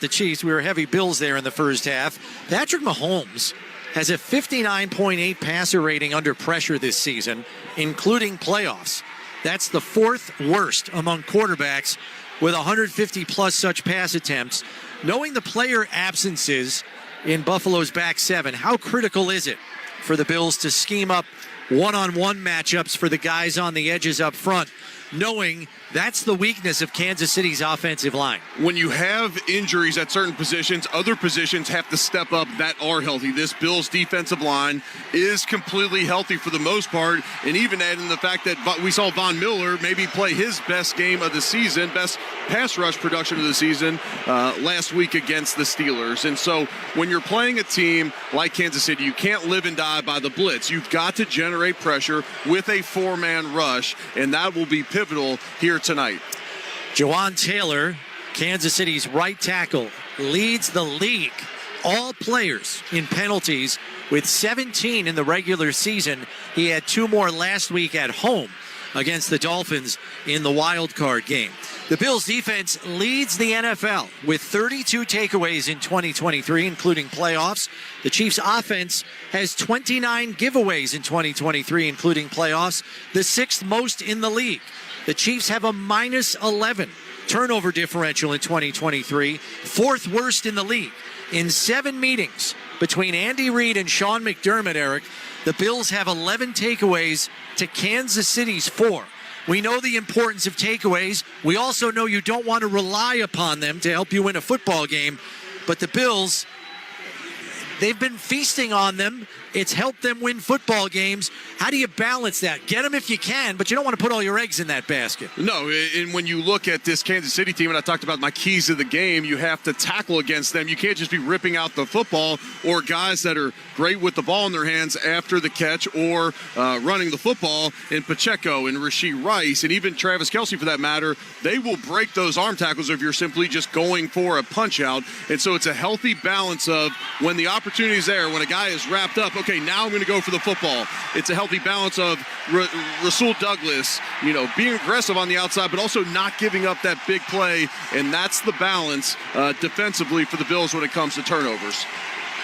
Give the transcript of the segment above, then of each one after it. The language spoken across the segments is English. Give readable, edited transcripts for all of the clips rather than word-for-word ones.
The Chiefs, we were heavy Bills there in the first half. Patrick Mahomes has a 59.8 passer rating under pressure this season, including playoffs. That's the fourth worst among quarterbacks with 150-plus such pass attempts. Knowing the player absences in Buffalo's back seven, how critical is it for the Bills to scheme up one-on-one matchups for the guys on the edges up front, knowing that's the weakness of Kansas City's offensive line? When you have injuries at certain positions, other positions have to step up that are healthy. This Bills defensive line is completely healthy for the most part, and even adding the fact that we saw Von Miller maybe play his best game of the season, best pass rush production of the season last week against the Steelers. And so when you're playing a team like Kansas City, you can't live and die by the blitz. You've got to generate pressure with a four-man rush, and that will be pivotal here tonight. Jawan Taylor, Kansas City's right tackle, leads the league, all players in penalties, with 17 in the regular season. He had 2 more last week at home against the Dolphins in the wild card game. The Bills defense leads the NFL with 32 takeaways in 2023, including playoffs. The Chiefs offense has 29 giveaways in 2023, including playoffs, the 6th most in the league. The Chiefs have a minus 11 turnover differential in 2023, 4th worst in the league. In 7 meetings between Andy Reid and Sean McDermott, Eric, the Bills have 11 takeaways to Kansas City's 4. We know the importance of takeaways. We also know you don't want to rely upon them to help you win a football game. But the Bills, they've been feasting on them. It's helped them win football games. How do you balance that? Get them if you can, but you don't want to put all your eggs in that basket. No, and when you look at this Kansas City team, and I talked about my keys to the game, you have to tackle against them. You can't just be ripping out the football, or guys that are great with the ball in their hands after the catch or running the football. And Pacheco and Rashee Rice and even Travis Kelce, for that matter, they will break those arm tackles if you're simply just going for a punch out. And so it's a healthy balance of when the opportunity is there, when a guy is wrapped up, okay, now I'm going to go for the football. It's a healthy balance of Rasul Douglas, being aggressive on the outside, but also not giving up that big play. And that's the balance defensively for the Bills when it comes to turnovers.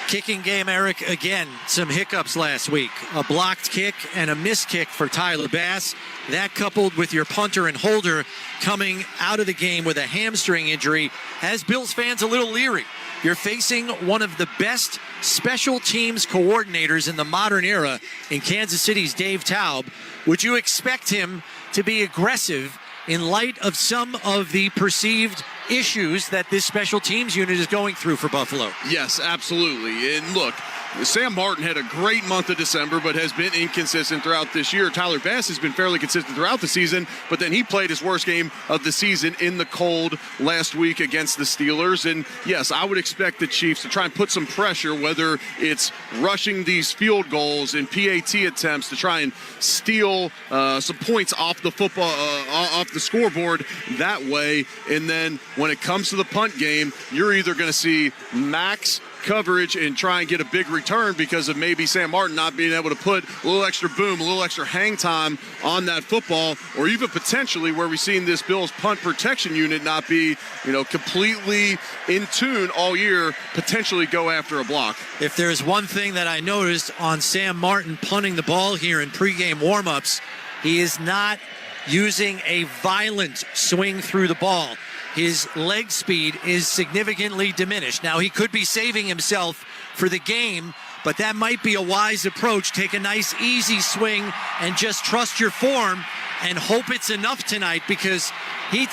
Kicking game, Eric, again, some hiccups last week. A blocked kick and a missed kick for Tyler Bass. That, coupled with your punter and holder coming out of the game with a hamstring injury, has Bills fans a little leery. You're facing one of the best special teams coordinators in the modern era in Kansas City's Dave Taub. Would you expect him to be aggressive in light of some of the perceived issues that this special teams unit is going through for Buffalo? Yes, absolutely. And look, Sam Martin had a great month of December, but has been inconsistent throughout this year. Tyler Bass has been fairly consistent throughout the season, but then he played his worst game of the season in the cold last week against the Steelers. And yes, I would expect the Chiefs to try and put some pressure, whether it's rushing these field goals and PAT attempts to try and steal some points off the football, off the scoreboard that way. And then when it comes to the punt game, you're either going to see max coverage and try and get a big return because of maybe Sam Martin not being able to put a little extra boom, a little extra hang time on that football, or even potentially where we've seen this Bills punt protection unit not be, completely in tune all year, potentially go after a block. If there's one thing that I noticed on Sam Martin punting the ball here in pregame warmups, he is not using a violent swing through the ball. His leg speed is significantly diminished. Now, he could be saving himself for the game, but that might be a wise approach. Take a nice, easy swing and just trust your form and hope it's enough tonight, because he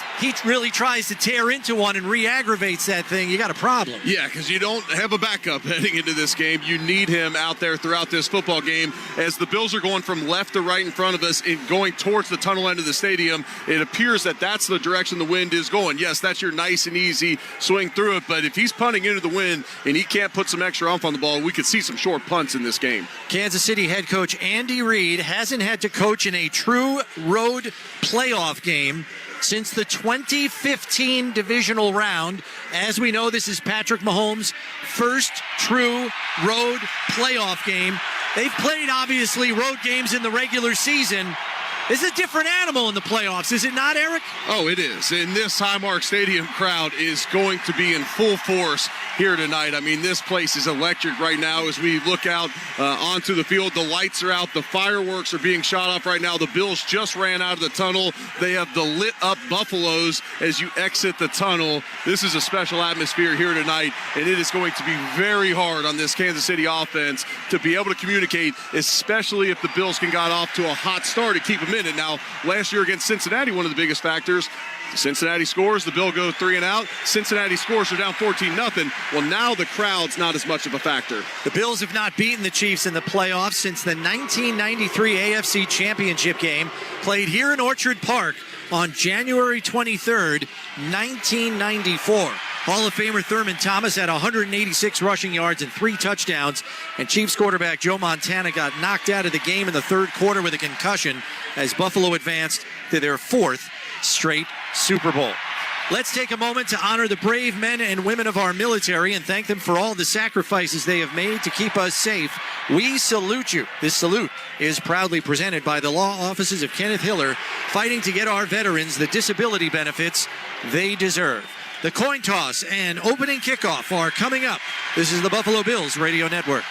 really tries to tear into one and re-aggravates that thing. You got a problem. Yeah, because you don't have a backup heading into this game. You need him out there throughout this football game. As the Bills are going from left to right in front of us and going towards the tunnel end of the stadium, it appears that that's the direction the wind is going. Yes, that's your nice and easy swing through it, but if he's punting into the wind and he can't put some extra oomph on the ball, we could see some short punts in this game. Kansas City head coach Andy Reid hasn't had to coach in a true road playoff game since the 2015 divisional round. As we know, this is Patrick Mahomes' first true road playoff game. They've played, obviously, road games in the regular season, This is a different animal in the playoffs, is it not, Eric? Oh, it is. And this Highmark Stadium crowd is going to be in full force here tonight. I mean, this place is electric right now as we look out onto the field. The lights are out. The fireworks are being shot off right now. The Bills just ran out of the tunnel. They have the lit up Buffaloes as you exit the tunnel. This is a special atmosphere here tonight, and it is going to be very hard on this Kansas City offense to be able to communicate, especially if the Bills can get off to a hot start and keep them in it. Now, last year against Cincinnati, one of the biggest factors, Cincinnati scores, the Bill goes 3 and out. Cincinnati scores, they're down 14-0. Well, now the crowd's not as much of a factor. The Bills have not beaten the Chiefs in the playoffs since the 1993 AFC Championship game played here in Orchard Park on January 23rd, 1994. Hall of Famer Thurman Thomas had 186 rushing yards and 3 touchdowns, and Chiefs quarterback Joe Montana got knocked out of the game in the third quarter with a concussion as Buffalo advanced to their 4th straight Super Bowl. Let's take a moment to honor the brave men and women of our military and thank them for all the sacrifices they have made to keep us safe. We salute you. This salute is proudly presented by the law offices of Kenneth Hiller, fighting to get our veterans the disability benefits they deserve. The coin toss and opening kickoff are coming up. This is the Buffalo Bills Radio Network.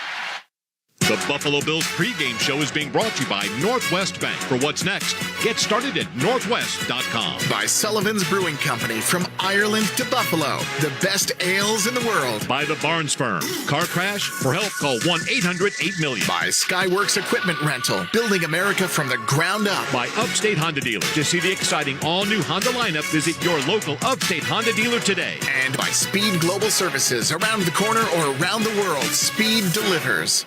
The Buffalo Bills pregame show is being brought to you by Northwest Bank. For what's next, get started at northwest.com. By Sullivan's Brewing Company, from Ireland to Buffalo, the best ales in the world. By the Barnes Firm. Car crash? For help, call 1-800-8-MILLION. By Skyworks Equipment Rental, building America from the ground up. By Upstate Honda Dealer. To see the exciting all-new Honda lineup, visit your local Upstate Honda dealer today. And by Speed Global Services, around the corner or around the world, Speed delivers.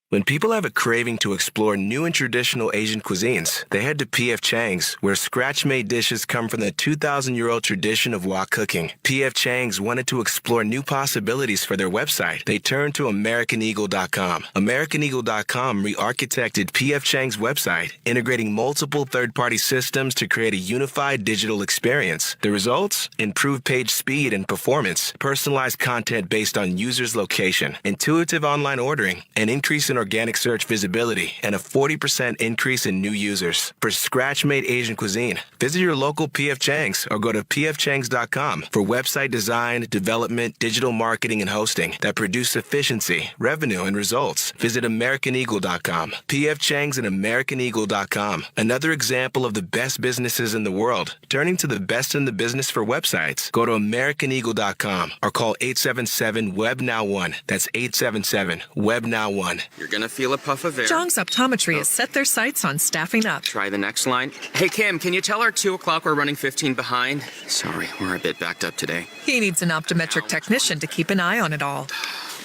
When people have a craving to explore new and traditional Asian cuisines, they head to P.F. Chang's, where scratch-made dishes come from the 2,000-year-old tradition of wok cooking. P.F. Chang's wanted to explore new possibilities for their website. They turned to AmericanEagle.com. AmericanEagle.com re-architected P.F. Chang's website, integrating multiple third-party systems to create a unified digital experience. The results? Improved page speed and performance, personalized content based on users' location, intuitive online ordering, an increase in organic search visibility, and a 40% increase in new users. For scratch-made Asian cuisine, visit your local P.F. Chang's or go to pfchangs.com for website design, development, digital marketing, and hosting that produce efficiency, revenue, and results. Visit AmericanEagle.com. P.F. Chang's and AmericanEagle.com. Another example of the best businesses in the world, turning to the best in the business for websites. Go to AmericanEagle.com or call 877-WEB-NOW1. That's 877-WEB-NOW1. You're gonna feel a puff of air. Jong's Optometry has set their sights on staffing up. Try the next line. Hey, Kim, can you tell our 2 o'clock we're running 15 behind? Sorry, we're a bit backed up today. He needs an optometric technician to keep an eye on it all.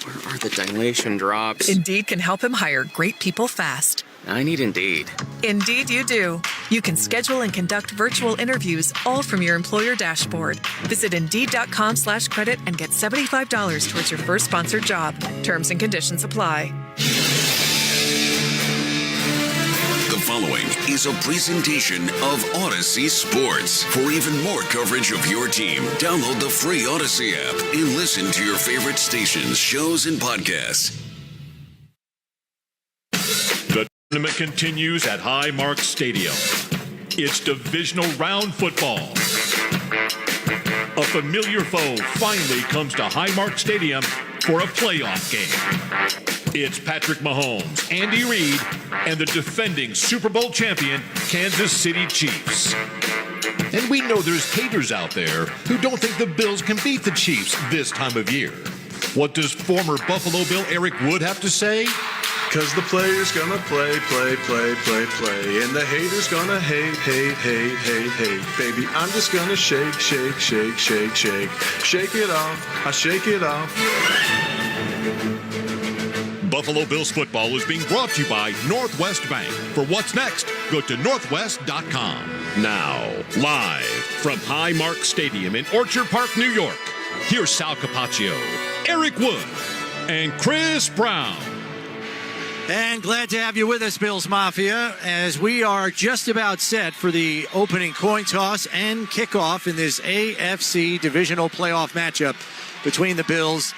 Where are the dilation drops? Indeed can help him hire great people fast. I need Indeed. Indeed you do. You can schedule and conduct virtual interviews all from your employer dashboard. Visit Indeed.com/credit and get $75 towards your first sponsored job. Terms and conditions apply. The following is a presentation of Odyssey Sports. For even more coverage of your team, download the free Odyssey app and listen to your favorite stations, shows, and podcasts. The tournament continues at Highmark Stadium. It's divisional round football. A familiar foe finally comes to Highmark Stadium for a playoff game. It's Patrick Mahomes, Andy Reid, and the defending Super Bowl champion, Kansas City Chiefs. And we know there's haters out there who don't think the Bills can beat the Chiefs this time of year. What does former Buffalo Bill Eric Wood have to say? Cause the player's gonna play. And the hater's gonna hate. Baby, I'm just gonna shake. Shake it off, I shake it off. Buffalo Bills football is being brought to you by Northwest Bank. For what's next, go to northwest.com. Now, live from Highmark Stadium in Orchard Park, New York, here's Sal Capaccio, Eric Wood, and Chris Brown. And glad to have you with us, Bills Mafia, as we are just about set for the opening coin toss and kickoff in this AFC divisional playoff matchup between the Bills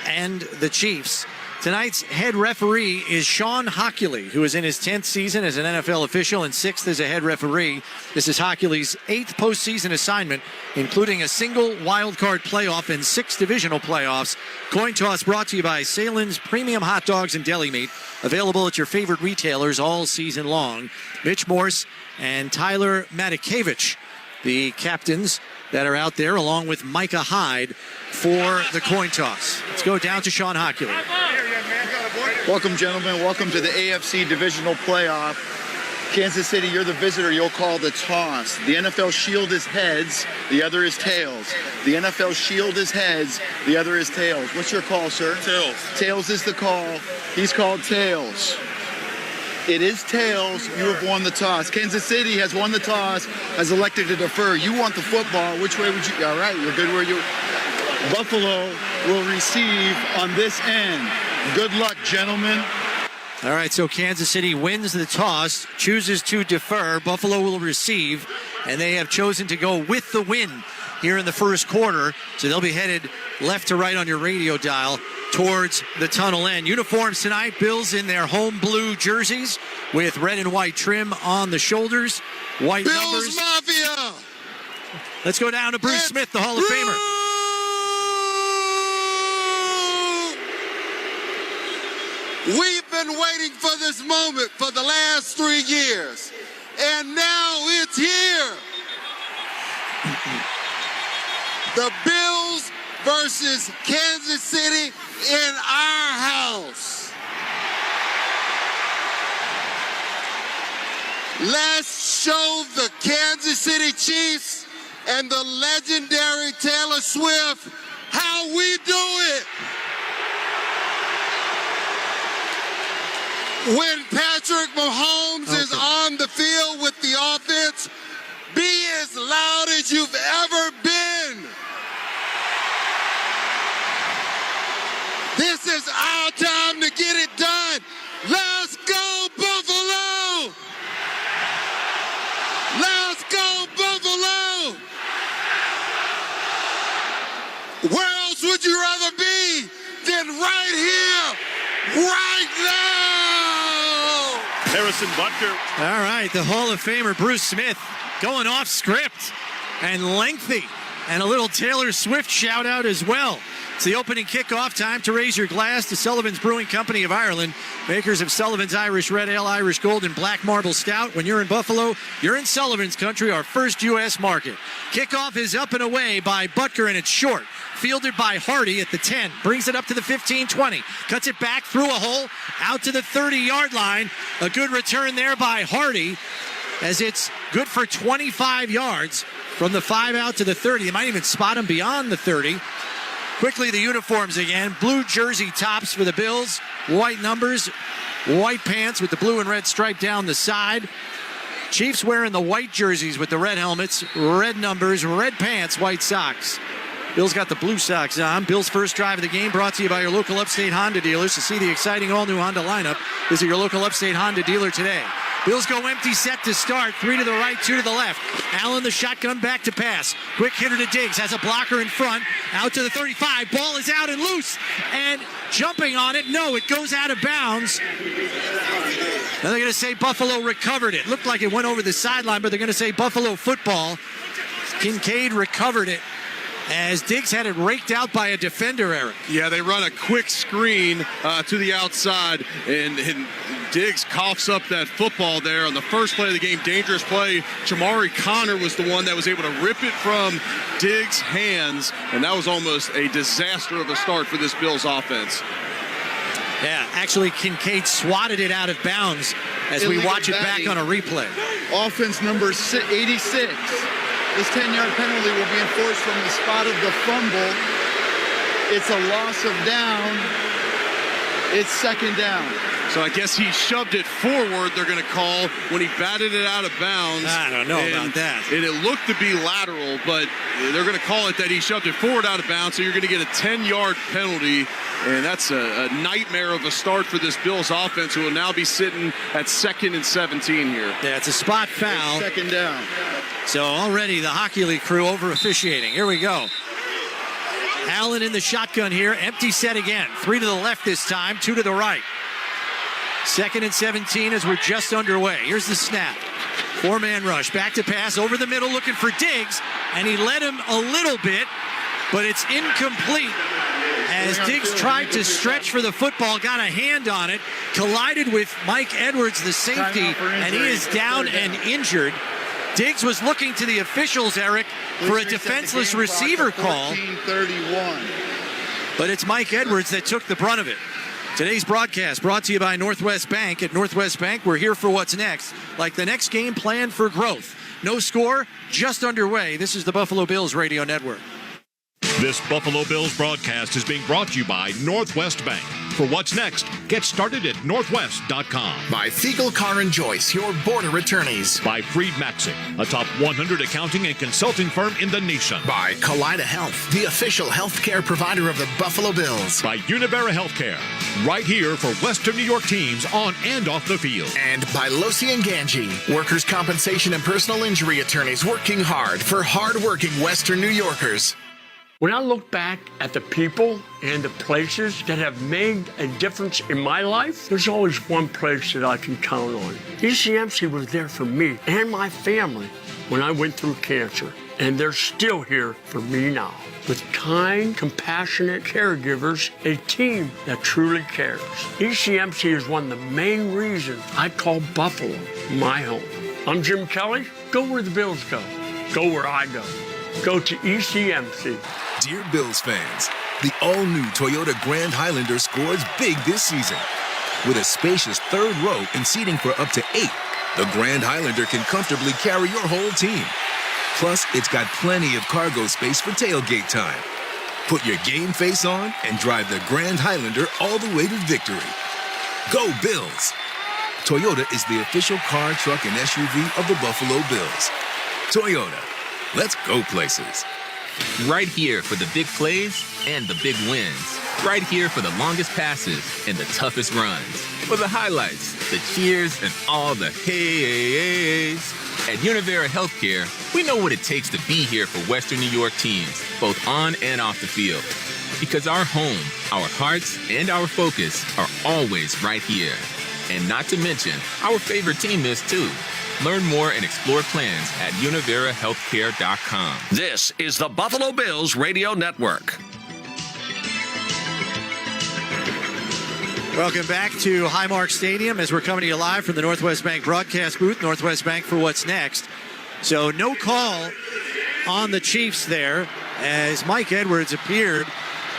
and the Chiefs. Tonight's head referee is Sean Hockley, who is in his 10th season as an NFL official and 6th as a head referee. This is Hockley's 8th postseason assignment, including a single wild card playoff and 6 divisional playoffs. Coin toss brought to you by Salen's Premium Hot Dogs and Deli Meat, available at your favorite retailers all season long. Mitch Morse and Tyler Matakevich, the captains that are out there, along with Micah Hyde for the coin toss. Let's go down to Sean Hockley. Welcome, gentlemen. Welcome to the AFC Divisional Playoff. Kansas City, you're the visitor. You'll call the toss. The NFL shield is heads. The other is tails. The NFL shield is heads. The other is tails. What's your call, sir? Tails. Tails is the call. He's called tails. It is tails. You have won the toss. Kansas City has won the toss, has elected to defer. You want the football. Which way would you? All right, you're good where you. Buffalo will receive on this end. Good luck, gentlemen. All right, so Kansas City wins the toss, chooses to defer. Buffalo will receive, and they have chosen to go with the win here in the first quarter. So they'll be headed left to right on your radio dial towards the tunnel end. Uniforms tonight, Bills in their home blue jerseys with red and white trim on the shoulders. White Bills numbers. Mafia! Let's go down to Bruce Smith, the Hall of Famer. We've been waiting for this moment for the last 3 years, and now it's here. The Bills versus Kansas City in our house. Let's show the Kansas City Chiefs and the legendary Taylor Swift how we do it. When Patrick Mahomes is on the field with the offense, be as loud as you've ever been. This is our time to get it done. Let's go, Buffalo! Let's go, Buffalo! Where else would you rather be than right here, right now? Harrison Butker. All right, the Hall of Famer Bruce Smith going off script and lengthy, and a little Taylor Swift shout out as well. It's the opening kickoff. Time to raise your glass to Sullivan's Brewing Company of Ireland, makers of Sullivan's Irish Red Ale, Irish Gold, and Black Marble Stout. When you're in Buffalo, you're in Sullivan's country, our first U.S. market. Kickoff is up and away by Butker, and it's short. Fielded by Hardy at the 10. Brings it up to the 15-20. Cuts it back through a hole, out to the 30-yard line. A good return there by Hardy, as it's good for 25 yards from the 5 out to the 30. They might even spot him beyond the 30. Quickly, the uniforms again. Blue jersey tops for the Bills. White numbers, white pants with the blue and red stripe down the side. Chiefs wearing the white jerseys with the red helmets, red numbers, red pants, white socks. Bills got the blue socks on. Bills' first drive of the game brought to you by your local Upstate Honda dealers. To see the exciting all-new Honda lineup, visit your local Upstate Honda dealer today. Bills go empty set to start. 3 to the right, 2 to the left. Allen, the shotgun, back to pass. Quick hitter to Diggs. Has a blocker in front. Out to the 35. Ball is out and loose. And jumping on it. No, it goes out of bounds. Now they're going to say Buffalo recovered it. Looked like it went over the sideline, but they're going to say Buffalo football. Kincaid recovered it, as Diggs had it raked out by a defender, Eric. Yeah, they run a quick screen to the outside, and Diggs coughs up that football there on the first play of the game. Dangerous play. Jamari Connor was the one that was able to rip it from Diggs' hands, and that was almost a disaster of a start for this Bills offense. Yeah, actually Kincaid swatted it out of bounds as we watch it back on a replay. Offense number 86. This 10-yard penalty will be enforced from the spot of the fumble. It's a loss of down. It's second down. So I guess he shoved it forward, they're going to call, when he batted it out of bounds. I don't know about that. And it looked to be lateral, but they're going to call it that he shoved it forward out of bounds, so you're going to get a 10-yard penalty. And that's a nightmare of a start for this Bills offense, who will now be sitting at 2nd and 17 here. Yeah, it's a spot foul. It's second down. So already the Hockey League crew over officiating. Here we go. Allen in the shotgun here. Empty set again. 3 to the left this time, 2 to the right. 2nd and 17 as we're just underway. Here's the snap. 4-man rush. Back to pass over the middle looking for Diggs. And he led him a little bit, but it's incomplete. As Diggs tried to stretch for the football, got a hand on it, collided with Mike Edwards, the safety, and he is down and injured. Diggs was looking to the officials, Eric, for a defenseless receiver call. But it's Mike Edwards that took the brunt of it. Today's broadcast brought to you by Northwest Bank. At Northwest Bank, we're here for what's next, like the next game plan for growth. No score, just underway. This is the Buffalo Bills Radio Network. This Buffalo Bills broadcast is being brought to you by Northwest Bank. For what's next, get started at northwest.com. By Thiegel Carr and Joyce, your border attorneys. By Freed Maxing, a top 100 accounting and consulting firm in the nation. By Kaleida Health, the official healthcare provider of the Buffalo Bills. By Univera Healthcare, right here for Western New York teams on and off the field. And by Losi and Ganji, workers' compensation and personal injury attorneys working hard for hard-working Western New Yorkers. When I look back at the people and the places that have made a difference in my life, there's always one place that I can count on. ECMC was there for me and my family when I went through cancer, and they're still here for me now. With kind, compassionate caregivers, a team that truly cares. ECMC is one of the main reasons I call Buffalo my home. I'm Jim Kelly. Go where the Bills go. Go where I go. Go to ECMC. Dear Bills fans, the all-new Toyota Grand Highlander scores big this season. With a spacious third row and seating for up to 8, the Grand Highlander can comfortably carry your whole team. Plus, it's got plenty of cargo space for tailgate time. Put your game face on and drive the Grand Highlander all the way to victory. Go Bills! Toyota is the official car, truck, and SUV of the Buffalo Bills. Toyota, let's go places. Right here for the big plays and the big wins. Right here for the longest passes and the toughest runs. For the highlights, the cheers, and all the hays. At Univera Healthcare, we know what it takes to be here for Western New York teams, both on and off the field. Because our home, our hearts, and our focus are always right here. And not to mention, our favorite team is too. Learn more and explore plans at univerahealthcare.com. This is the Buffalo Bills Radio Network. Welcome back to Highmark Stadium as we're coming to you live from the Northwest Bank broadcast booth. Northwest Bank for what's next. So no call on the Chiefs there as Mike Edwards appeared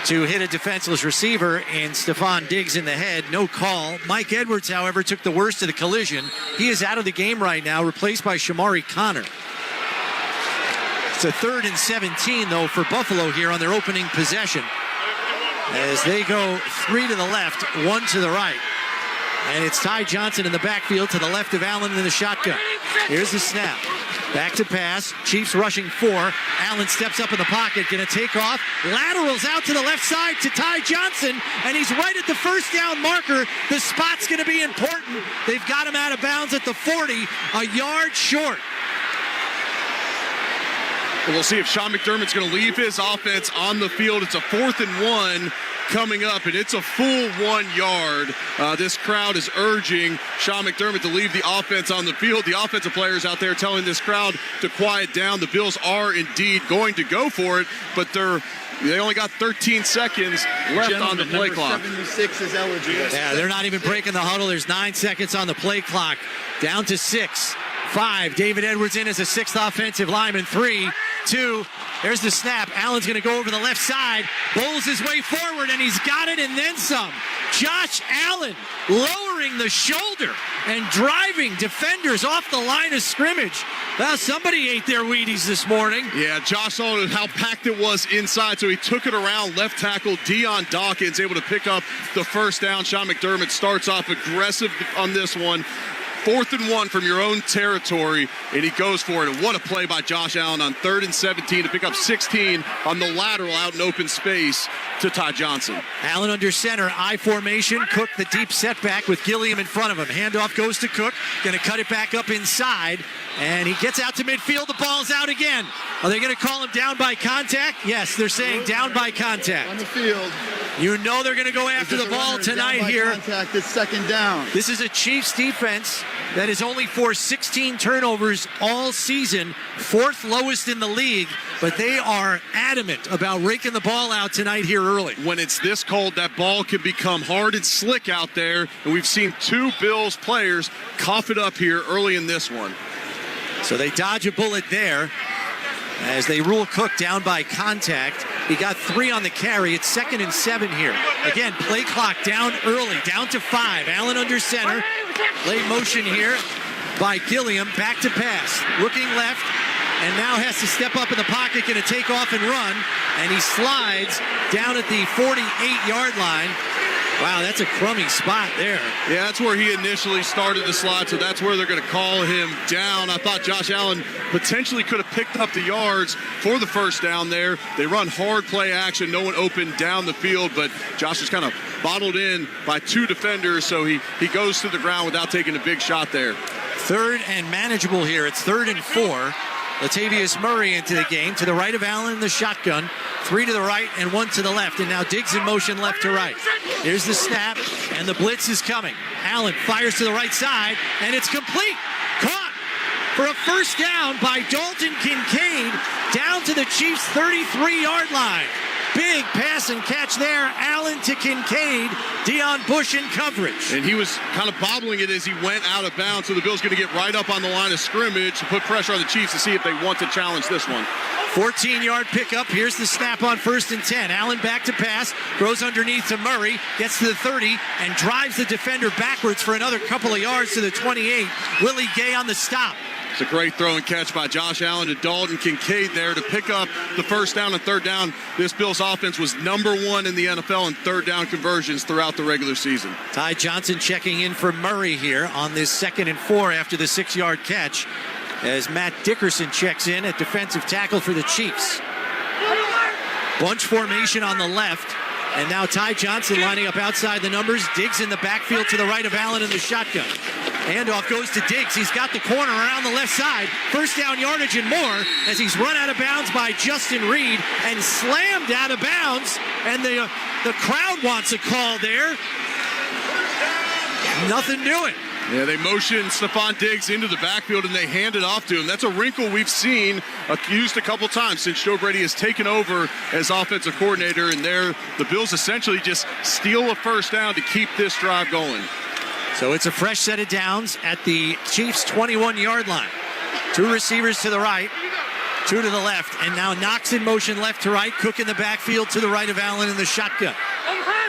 to hit a defenseless receiver and Stephon Diggs in the head. No call. Mike Edwards, however, took the worst of the collision. He is out of the game right now, replaced by Shamari Connor. It's a 3rd and 17, though, for Buffalo here on their opening possession. As they go 3 to the left, 1 to the right. And it's Ty Johnson in the backfield to the left of Allen in the shotgun. Here's the snap. Back to pass. Chiefs rushing 4. Allen steps up in the pocket, going to take off. Laterals out to the left side to Ty Johnson, and he's right at the first down marker. The spot's going to be important. They've got him out of bounds at the 40, a yard short. We'll see if Sean McDermott's going to leave his offense on the field. It's a 4th and 1 coming up, and it's a full 1 yard. This crowd is urging Sean McDermott to leave the offense on the field. The offensive players out there telling this crowd to quiet down. The Bills are indeed going to go for it, but they only got 13 seconds left on the play clock. 76 is eligible. Yeah, they're not even breaking the huddle. There's 9 seconds on the play clock. Down to 6. 5. David Edwards in as a 6th offensive lineman. 3, 2. There's the snap. Allen's going to go over the left side. Bowls his way forward, and he's got it and then some. Josh Allen lowering the shoulder and driving defenders off the line of scrimmage. Well, somebody ate their Wheaties this morning. Yeah, Josh saw how packed it was inside, so he took it around left tackle Deion Dawkins, able to pick up the first down. Sean McDermott starts off aggressive on this one. 4th and 1 from your own territory, and he goes for it. And what a play by Josh Allen on 3rd and 17 to pick up 16 on the lateral out in open space to Ty Johnson. Allen under center, I formation. Cook the deep setback with Gilliam in front of him. Handoff goes to Cook. Going to cut it back up inside. And he gets out to midfield. The ball's out again. Are they going to call him down by contact? Yes, they're saying down by contact. On the field. You know they're going to go after the ball tonight here. Contact, it's 2nd down. This is a Chiefs defense that has only forced 16 turnovers all season, 4th lowest in the league, but they are adamant about raking the ball out tonight here early. When it's this cold, that ball can become hard and slick out there, and we've seen 2 Bills players cough it up here early in this one. So they dodge a bullet there as they rule Cook down by contact. He got 3 on the carry. It's 2nd and 7 here. Again, play clock down early, down to 5. Allen under center. Late motion here by Gilliam. Back to pass. Looking left, and now has to step up in the pocket, going to take off and run. And he slides down at the 48-yard line. Wow, that's a crummy spot there. Yeah, that's where he initially started the slide, so that's where they're going to call him down. I thought Josh Allen potentially could have picked up the yards for the first down there. They run hard play action, no one open down the field, but Josh is kind of bottled in by 2 defenders, so he goes to the ground without taking a big shot there. 3rd and manageable here. It's 3rd and 4. Latavius Murray into the game. To the right of Allen in the shotgun. 3 to the right and 1 to the left. And now Diggs in motion left to right. Here's the snap, and the blitz is coming. Allen fires to the right side, and it's complete. Caught for a first down by Dalton Kincaid down to the Chiefs' 33-yard line. Big pass and catch there. Allen to Kincaid. Deion Bush in coverage. And he was kind of bobbling it as he went out of bounds, so the Bills going to get right up on the line of scrimmage to put pressure on the Chiefs to see if they want to challenge this one. 14-yard pickup. Here's the snap on 1st and 10. Allen back to pass. Throws underneath to Murray. Gets to the 30 and drives the defender backwards for another couple of yards to the 28. Willie Gay on the stop. It's a great throw and catch by Josh Allen to Dalton Kincaid there to pick up the first down and 3rd down. This Bills offense was number 1 in the NFL in 3rd down conversions throughout the regular season. Ty Johnson checking in for Murray here on this 2nd and 4 after the 6-yard catch as Matt Dickerson checks in at defensive tackle for the Chiefs. Bunch formation on the left. And now Ty Johnson lining up outside the numbers. Diggs in the backfield to the right of Allen in the shotgun. Handoff goes to Diggs. He's got the corner around the left side. First down yardage and more as he's run out of bounds by Justin Reed and slammed out of bounds. And the crowd wants a call there. Nothing doing. Yeah, they motion Stephon Diggs into the backfield and they hand it off to him. That's a wrinkle we've seen used a couple times since Joe Brady has taken over as offensive coordinator, and there the Bills essentially just steal a first down to keep this drive going. So it's a fresh set of downs at the Chiefs' 21-yard line. 2 receivers to the right, 2 to the left, and now Knox in motion left to right. Cook in the backfield to the right of Allen in the shotgun.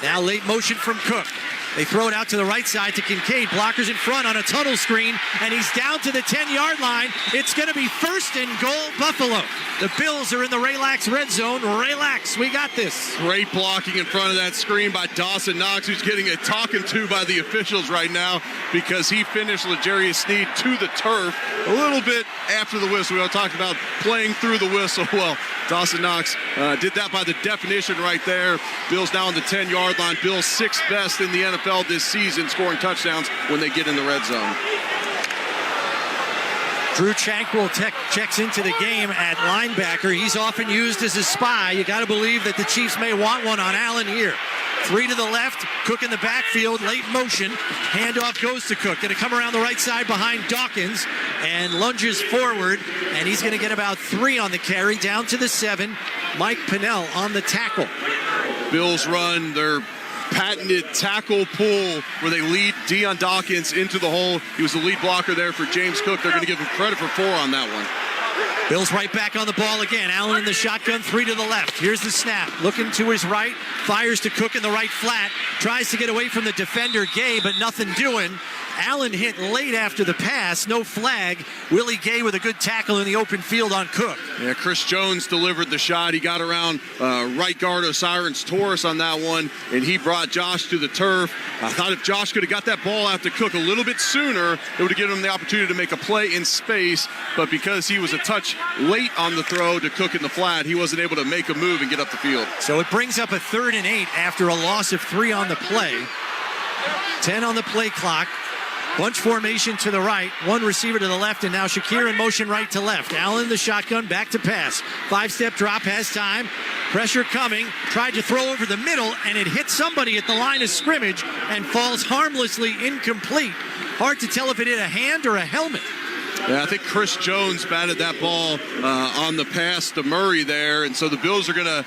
Now late motion from Cook. They throw it out to the right side to Kincaid. Blockers in front on a tunnel screen, and he's down to the 10-yard line. It's going to be 1st and goal, Buffalo. The Bills are in the Relax red zone. Relax, we got this. Great blocking in front of that screen by Dawson Knox, who's getting a talking to by the officials right now because he finished L'Jarius Sneed to the turf a little bit after the whistle. We all talked about playing through the whistle. Well, Dawson Knox did that by the definition right there. Bills now on the 10-yard line. Bills 6th best in the NFL this season, scoring touchdowns when they get in the red zone. Drew Chankwell checks into the game at linebacker. He's often used as a spy. You got to believe that the Chiefs may want one on Allen here. 3 to the left, Cook in the backfield, late motion. Handoff goes to Cook. Going to come around the right side behind Dawkins and lunges forward. And he's going to get about 3 on the carry, down to the 7. Mike Pinnell on the tackle. Bills run their patented tackle pull where they lead Deion Dawkins into the hole. He was the lead blocker there for James Cook. They're going to give him credit for 4 on that one. Bills right back on the ball again. Allen in the shotgun, 3 to the left. Here's the snap. Looking to his right. Fires to Cook in the right flat. Tries to get away from the defender, Gay, but nothing doing. Allen hit late after the pass. No flag. Willie Gay with a good tackle in the open field on Cook. Yeah, Chris Jones delivered the shot. He got around right guard Osiris Torres on that one, and he brought Josh to the turf. I thought if Josh could have got that ball out to Cook a little bit sooner, it would have given him the opportunity to make a play in space. But because he was a touch late on the throw to Cook in the flat, he wasn't able to make a move and get up the field. So it brings up a 3rd and 8 after a loss of 3 on the play. 10 on the play clock. Bunch formation to the right, one receiver to the left, and now Shakir in motion right to left. Allen the shotgun, back to pass. 5-step drop, has time. Pressure coming, tried to throw over the middle, and it hit somebody at the line of scrimmage and falls harmlessly incomplete. Hard to tell if it hit a hand or a helmet. Yeah, I think Chris Jones batted that ball on the pass to Murray there, and so the Bills are going to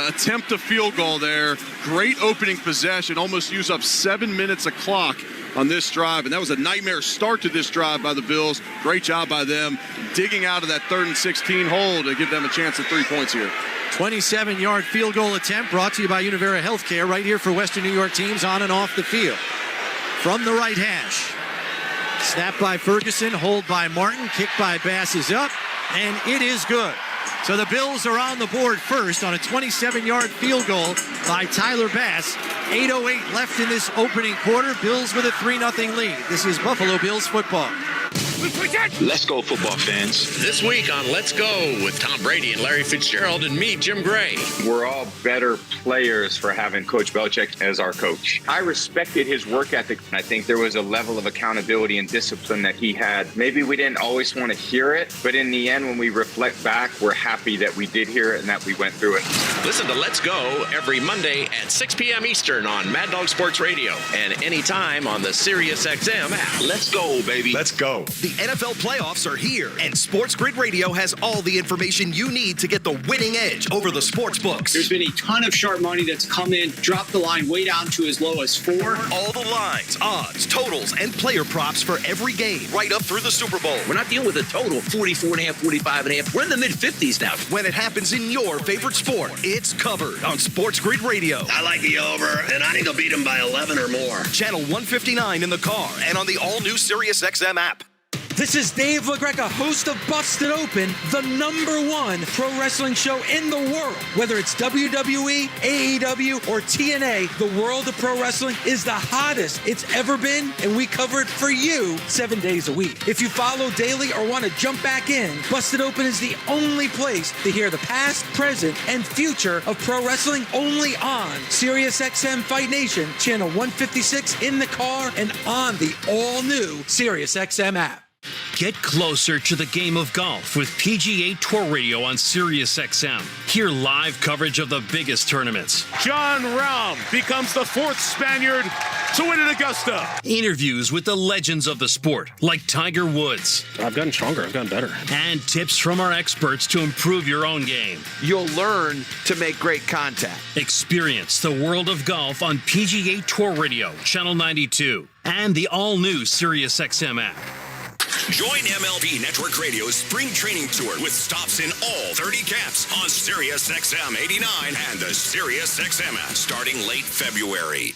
attempt a field goal there. Great opening possession, almost use up 7 minutes of clock on this drive, and that was a nightmare start to this drive by the Bills. Great job by them digging out of that 3rd and 16 hole to give them a chance at 3 points here. 27-yard field goal attempt brought to you by Univera Healthcare, right here for Western New York teams on and off the field. From the right hash. Snap by Ferguson, hold by Martin, kick by Bass is up, and it is good. So the Bills are on the board first on a 27-yard field goal by Tyler Bass. 8:08 left in this opening quarter. Bills with a 3-0 lead. This is Buffalo Bills football. Let's go, football fans. This week on Let's Go with Tom Brady and Larry Fitzgerald and me, Jim Gray. We're all better players for having Coach Belichick as our coach. I respected his work ethic. I think there was a level of accountability and discipline that he had. Maybe we didn't always want to hear it, but in the end, when we reflect back, we're happy that we did hear it and that we went through it. Listen to Let's Go every Monday at 6 p.m. Eastern on Mad Dog Sports Radio and anytime on the SiriusXM app. Let's go, baby. Let's go. The NFL playoffs are here, and Sports Grid Radio has all the information you need to get the winning edge over the sports books. There's been a ton of sharp money that's come in, dropped the line way down to as low as 4. All the lines, odds, totals, and player props for every game, right up through the Super Bowl. We're not dealing with a total of 44.5, 45.5. We're in the mid-50s now. When it happens in your favorite sport, it's covered on Sports Grid Radio. I like the over, and I think they'll beat them by 11 or more. Channel 159 in the car and on the all-new SiriusXM app. This is Dave LaGreca, host of Busted Open, the #1 pro wrestling show in the world. Whether it's WWE, AEW, or TNA, the world of pro wrestling is the hottest it's ever been, and we cover it for you 7 days a week. If you follow daily or want to jump back in, Busted Open is the only place to hear the past, present, and future of pro wrestling, only on SiriusXM Fight Nation, channel 156 in the car and on the all-new SiriusXM app. Get closer to the game of golf with PGA Tour Radio on SiriusXM. Hear live coverage of the biggest tournaments. John Rahm becomes the 4th Spaniard to win at Augusta. Interviews with the legends of the sport, like Tiger Woods. I've gotten stronger. I've gotten better. And tips from our experts to improve your own game. You'll learn to make great contact. Experience the world of golf on PGA Tour Radio, Channel 92, and the all-new SiriusXM app. Join MLB Network Radio's Spring Training Tour with stops in all 30 camps on SiriusXM 89 and the SiriusXM app starting late February.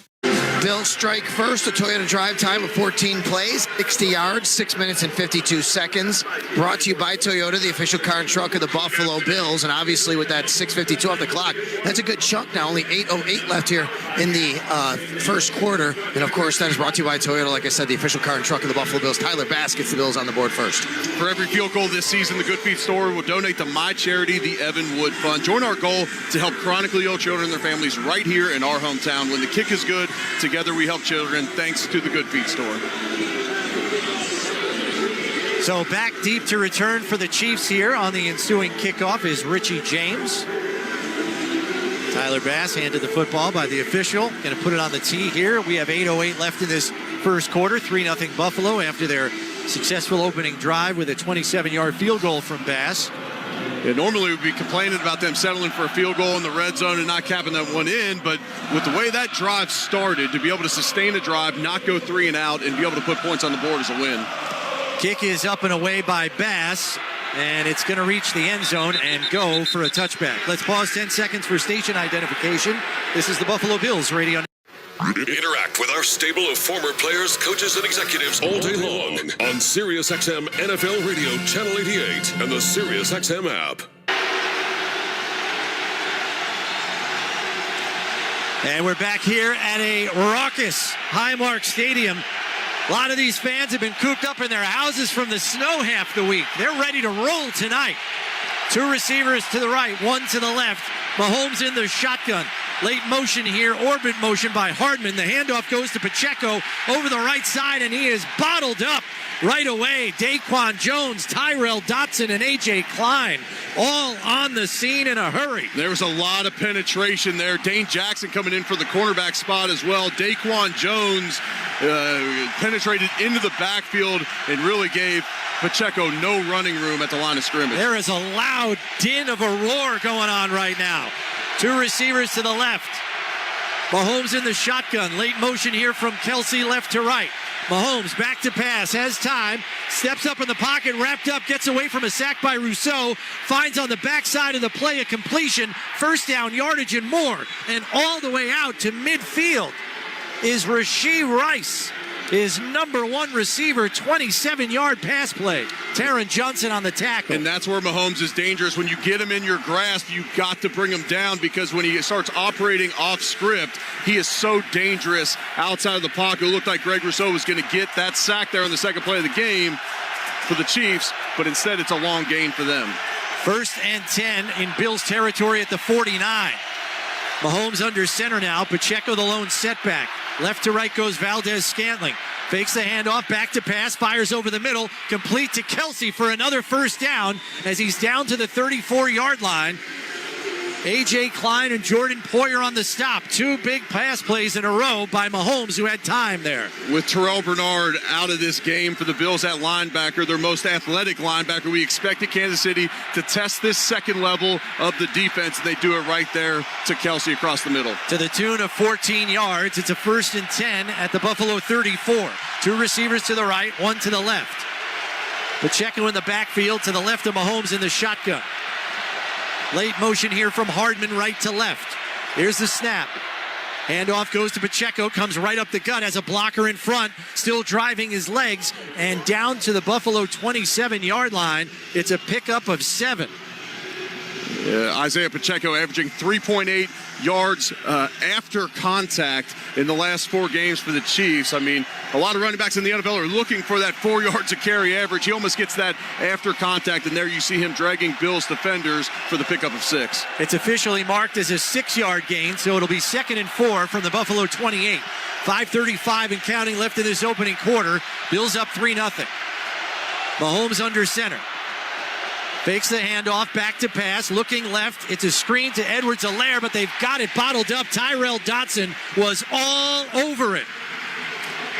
Bills strike first, a Toyota drive time of 14 plays, 60 yards, 6 minutes and 52 seconds. Brought to you by Toyota, the official car and truck of the Buffalo Bills. And obviously with that 6:52 off the clock, that's a good chunk now. Only 8:08 left here in the first quarter. And of course, that is brought to you by Toyota, like I said, the official car and truck of the Buffalo Bills. Tyler Bass gets the Bills on the board first. For every field goal this season, the Good Feet store will donate to my charity, the Evan Wood Fund. Join our goal to help chronically ill children and their families right here in our hometown. When the kick is good, together we help children, thanks to the Good Feet store. So back deep to return for the Chiefs here on the ensuing kickoff is Richie James. Tyler Bass handed the football by the official. Going to put it on the tee here. We have 8:08 left in this first quarter. 3-0 Buffalo after their successful opening drive with a 27-yard field goal from Bass. Yeah, normally we'd be complaining about them settling for a field goal in the red zone and not capping that one in, but with the way that drive started, to be able to sustain a drive, not go 3 and out, and be able to put points on the board is a win. Kick is up and away by Bass. And it's going to reach the end zone and go for a touchback. Let's pause 10 seconds for station identification. This is the Buffalo Bills radio. Interact with our stable of former players, coaches, and executives all day long on SiriusXM NFL Radio Channel 88 and the SiriusXM app. And we're back here at a raucous Highmark Stadium. A lot of these fans have been cooped up in their houses from the snow half the week. They're ready to roll tonight. 2 receivers to the right, 1 to the left. Mahomes in the shotgun. Late motion here, orbit motion by Hardman. The handoff goes to Pacheco over the right side, and he is bottled up right away. Daquan Jones, Tyrell Dotson, and A.J. Klein all on the scene in a hurry. There was a lot of penetration there. Dane Jackson coming in for the cornerback spot as well. Daquan Jones penetrated into the backfield and really gave Pacheco no running room at the line of scrimmage. There is a loud din of a roar going on right now. 2 receivers to the left. Mahomes in the shotgun. Late motion here from Kelsey left to right. Mahomes back to pass, has time, steps up in the pocket, wrapped up, gets away from a sack by Rousseau, finds on the backside of the play a completion, first down yardage and more. And all the way out to midfield is Rashee Rice, his number 1 receiver, 27-yard pass play. Taron Johnson on the tackle. And that's where Mahomes is dangerous. When you get him in your grasp, you've got to bring him down, because when he starts operating off script, he is so dangerous outside of the pocket. It looked like Greg Rousseau was going to get that sack there on the second play of the game for the Chiefs, but instead it's a long gain for them. 1st and 10 in Bills territory at the 49. Mahomes under center now. Pacheco the lone setback. Left to right goes Valdez-Scantling. Fakes the handoff, back to pass, fires over the middle, complete to Kelsey for another first down as he's down to the 34-yard line. A.J. Klein and Jordan Poyer on the stop. 2 big pass plays in a row by Mahomes, who had time there. With Terrell Bernard out of this game for the Bills at linebacker, their most athletic linebacker, we expected Kansas City to test this second level of the defense, and they do it right there to Kelsey across the middle. To the tune of 14 yards. It's a 1st and 10 at the Buffalo 34. 2 receivers to the right, 1 to the left. Pacheco in the backfield to the left of Mahomes in the shotgun. Late motion here from Hardman right to left. Here's the snap. Handoff goes to Pacheco, comes right up the gut, has a blocker in front, still driving his legs, and down to the Buffalo 27-yard line. It's a pickup of 7. Isaiah Pacheco averaging 3.8 yards after contact in the last 4 games for the Chiefs. I mean, a lot of running backs in the NFL are looking for that 4 yards a carry average. He almost gets that after contact, and there you see him dragging Bills defenders for the pickup of 6. It's officially marked as a 6-yard gain, so it'll be 2nd and 4 from the Buffalo 28. 5:35 and counting left in this opening quarter. Bills up 3-0. Mahomes under center. Fakes the handoff, back to pass, looking left. It's a screen to Edwards-Helaire, but they've got it bottled up. Tyrell Dotson was all over it.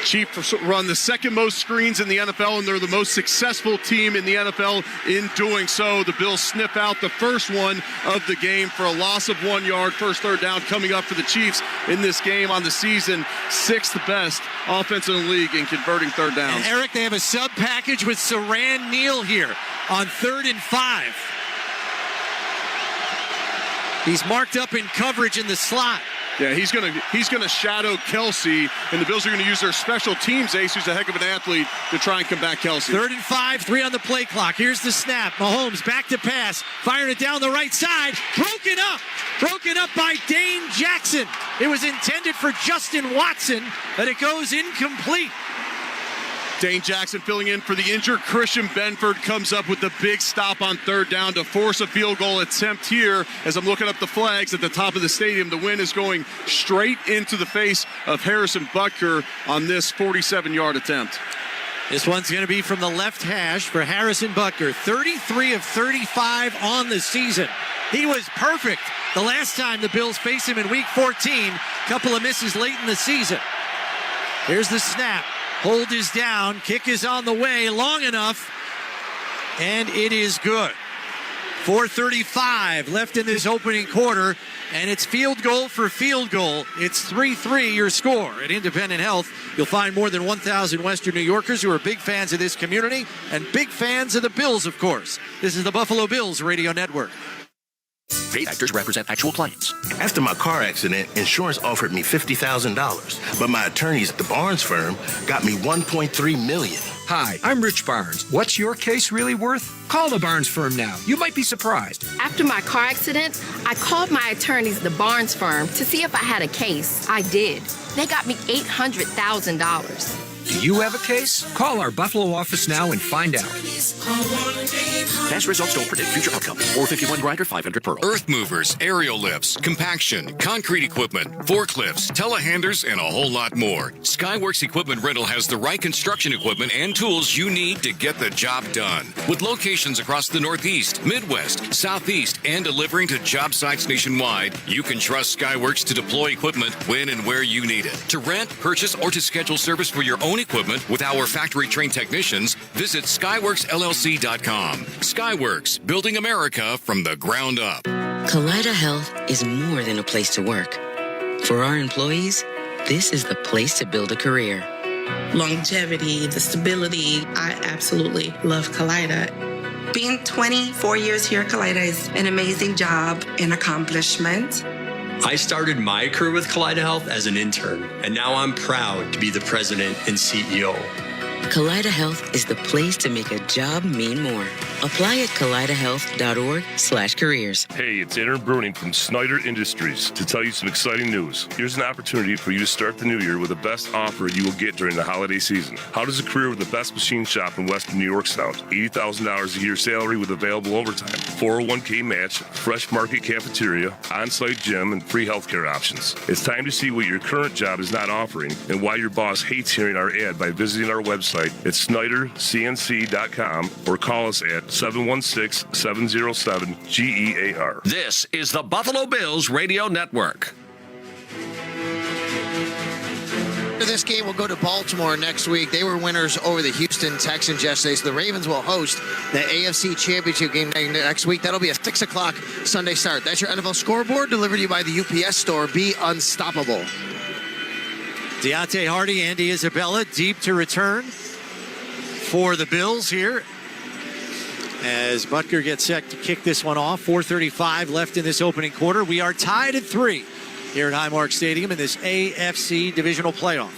Chiefs run the 2nd most screens in the NFL, and they're the most successful team in the NFL in doing so. The Bills snip out the first one of the game for a loss of 1 yard. First third down coming up for the Chiefs in this game on the season. 6th best offense in the league in converting third downs. And Eric, they have a sub package with Saran Neal here on 3rd and 5. He's marked up in coverage in the slot. Yeah, he's gonna shadow Kelsey, and the Bills are going to use their special teams ace, who's a heck of an athlete, to try and combat Kelsey. 3rd and 5, 3 on the play clock. Here's the snap. Mahomes back to pass, firing it down the right side. Broken up by Dane Jackson. It was intended for Justin Watson, but it goes incomplete. Dane Jackson filling in for the injured Christian Benford comes up with the big stop on 3rd down to force a field goal attempt here. As I'm looking up the flags at the top of the stadium, the wind is going straight into the face of Harrison Butker on this 47-yard attempt. This one's going to be from the left hash for Harrison Butker. 33 of 35 on the season. He was perfect the last time the Bills faced him in Week 14. Couple of misses late in the season. Here's the snap. Hold is down. Kick is on the way long enough. And it is good. 4:35 left in this opening quarter, and it's field goal for field goal. It's 3-3 your score. At Independent Health, you'll find more than 1,000 Western New Yorkers who are big fans of this community and big fans of the Bills, of course. This is the Buffalo Bills Radio Network. Paid actors represent actual clients. After my car accident, insurance offered me $50,000, but my attorneys at the Barnes firm got me $1.3 million. Hi, I'm Rich Barnes. What's your case really worth? Call the Barnes firm now. You might be surprised. After my car accident, I called my attorneys, the Barnes firm, to see if I had a case. I did. They got me $800,000. Do you have a case? Call our Buffalo office now and find out. Past results don't predict future outcomes. 451 grinder, 500 per. Earth movers, aerial lifts, compaction, concrete equipment, forklifts, telehandlers, and a whole lot more. Skyworks Equipment Rental has the right construction equipment and tools you need to get the job done. With locations across the Northeast, Midwest, Southeast, and delivering to job sites nationwide, you can trust Skyworks to deploy equipment when and where you need it. To rent, purchase, or to schedule service for your own equipment with our factory-trained technicians, visit SkyworksLLC.com. Skyworks, building America from the ground up. Kaleida Health is more than a place to work. For our employees, this is the place to build a career. Longevity, the stability, I absolutely love Kaleida. Being 24 years here at Kaleida is an amazing job and accomplishment. I started my career with Kaleida Health as an intern, and now I'm proud to be the president and CEO. Kaleida Health is the place to make a job mean more. Apply at KaleidaHealth.org/careers. Hey, it's Aaron Bruning from Snyder Industries to tell you some exciting news. Here's an opportunity for you to start the new year with the best offer you will get during the holiday season. How does a career with the best machine shop in Western New York sound? $80,000 a year salary with available overtime, 401k match, fresh market cafeteria, on-site gym, and free healthcare options. It's time to see what your current job is not offering and why your boss hates hearing our ad by visiting our website at SnyderCNC.com or call us at 716-707-GEAR. This is the Buffalo Bills Radio Network. After this game, we'll go to Baltimore next week. They were winners over the Houston Texans yesterday, so the Ravens will host the AFC Championship game next week. That'll be a 6 o'clock Sunday start. That's your NFL scoreboard, delivered to you by the UPS Store. Be unstoppable. Deontay Hardy, Andy Isabella, deep to return for the Bills here as Butker gets set to kick this one off. 4:35 left in this opening quarter. We are tied at 3 here at Highmark Stadium in this AFC divisional playoff.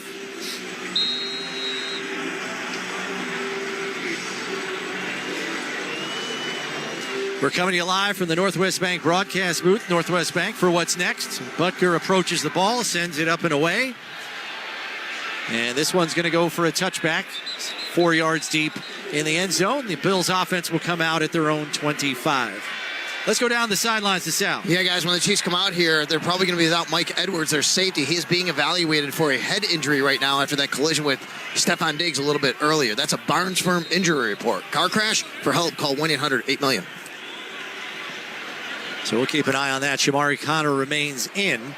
We're coming to you live from the Northwest Bank broadcast booth. Northwest Bank for what's next. Butker approaches the ball, sends it up and away. And this one's going to go for a touchback. 4 yards deep in the end zone. The Bills offense will come out at their own 25. Let's go down the sidelines to Sal. Yeah, guys, when the Chiefs come out here, they're probably going to be without Mike Edwards, their safety. He is being evaluated for a head injury right now after that collision with Stephon Diggs a little bit earlier. That's a Barnes Firm injury report. Car crash? For help, call 1-800-8-million. So we'll keep an eye on that. Shamari Connor remains in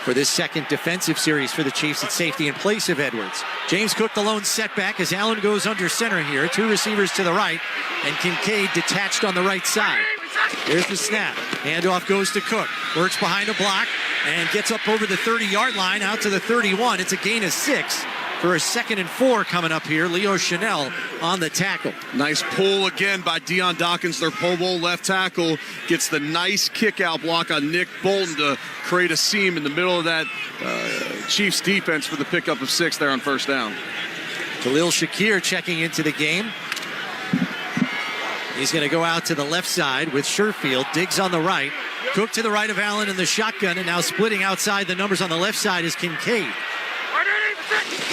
for this second defensive series for the Chiefs at safety in place of Edwards. James Cook, the lone setback as Allen goes under center here. 2 receivers to the right, and Kincaid detached on the right side. Here's the snap. Handoff goes to Cook. Works behind a block and gets up over the 30-yard line out to the 31. It's a gain of 6 for a 2nd and 4 coming up here. Leo Chanel on the tackle. Nice pull again by Deion Dawkins, their Pro Bowl left tackle. Gets the nice kick-out block on Nick Bolton to create a seam in the middle of that Chiefs defense for the pickup of 6 there on first down. Khalil Shakir checking into the game. He's going to go out to the left side with Sherfield. Diggs on the right. Cook to the right of Allen in the shotgun, and now splitting outside the numbers on the left side is Kincaid.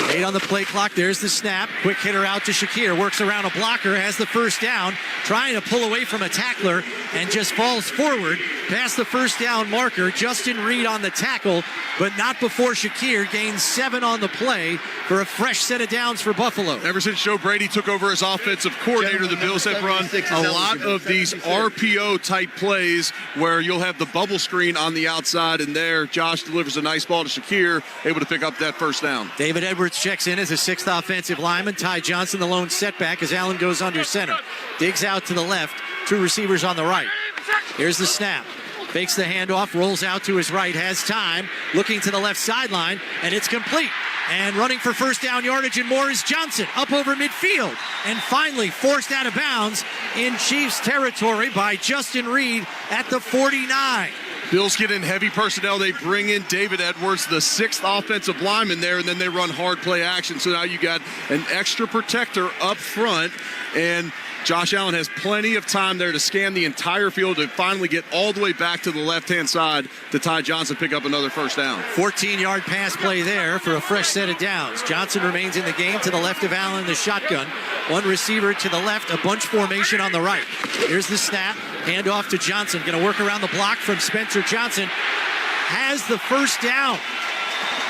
8 on the play clock. There's the snap. Quick hitter out to Shakir. Works around a blocker. Has the first down. Trying to pull away from a tackler and just falls forward past the first down marker. Justin Reed on the tackle, but not before Shakir gains 7 on the play for a fresh set of downs for Buffalo. Ever since Joe Brady took over as offensive coordinator, the Bills have run a lot of these RPO-type plays where you'll have the bubble screen on the outside, and there Josh delivers a nice ball to Shakir, able to pick up that first down. David Edwards checks in as a 6th offensive lineman. Ty Johnson, the lone setback as Allen goes under center. Diggs out to the left. Two receivers on the right. Here's the snap. Fakes the handoff, rolls out to his right, has time, looking to the left sideline, and it's complete. And running for first down yardage and more is Johnson, up over midfield. And finally forced out of bounds in Chiefs territory by Justin Reed at the 49. Bills get in heavy personnel. They bring in David Edwards, the 6th offensive lineman there, and then they run hard play action. So now you got an extra protector up front, and Josh Allen has plenty of time there to scan the entire field to finally get all the way back to the left-hand side to Ty Johnson pick up another first down. 14-yard pass play there for a fresh set of downs. Johnson remains in the game to the left of Allen in the shotgun. One receiver to the left, a bunch formation on the right. Here's the snap. Handoff to Johnson. Going to work around the block from Spencer Johnson. Has the first down.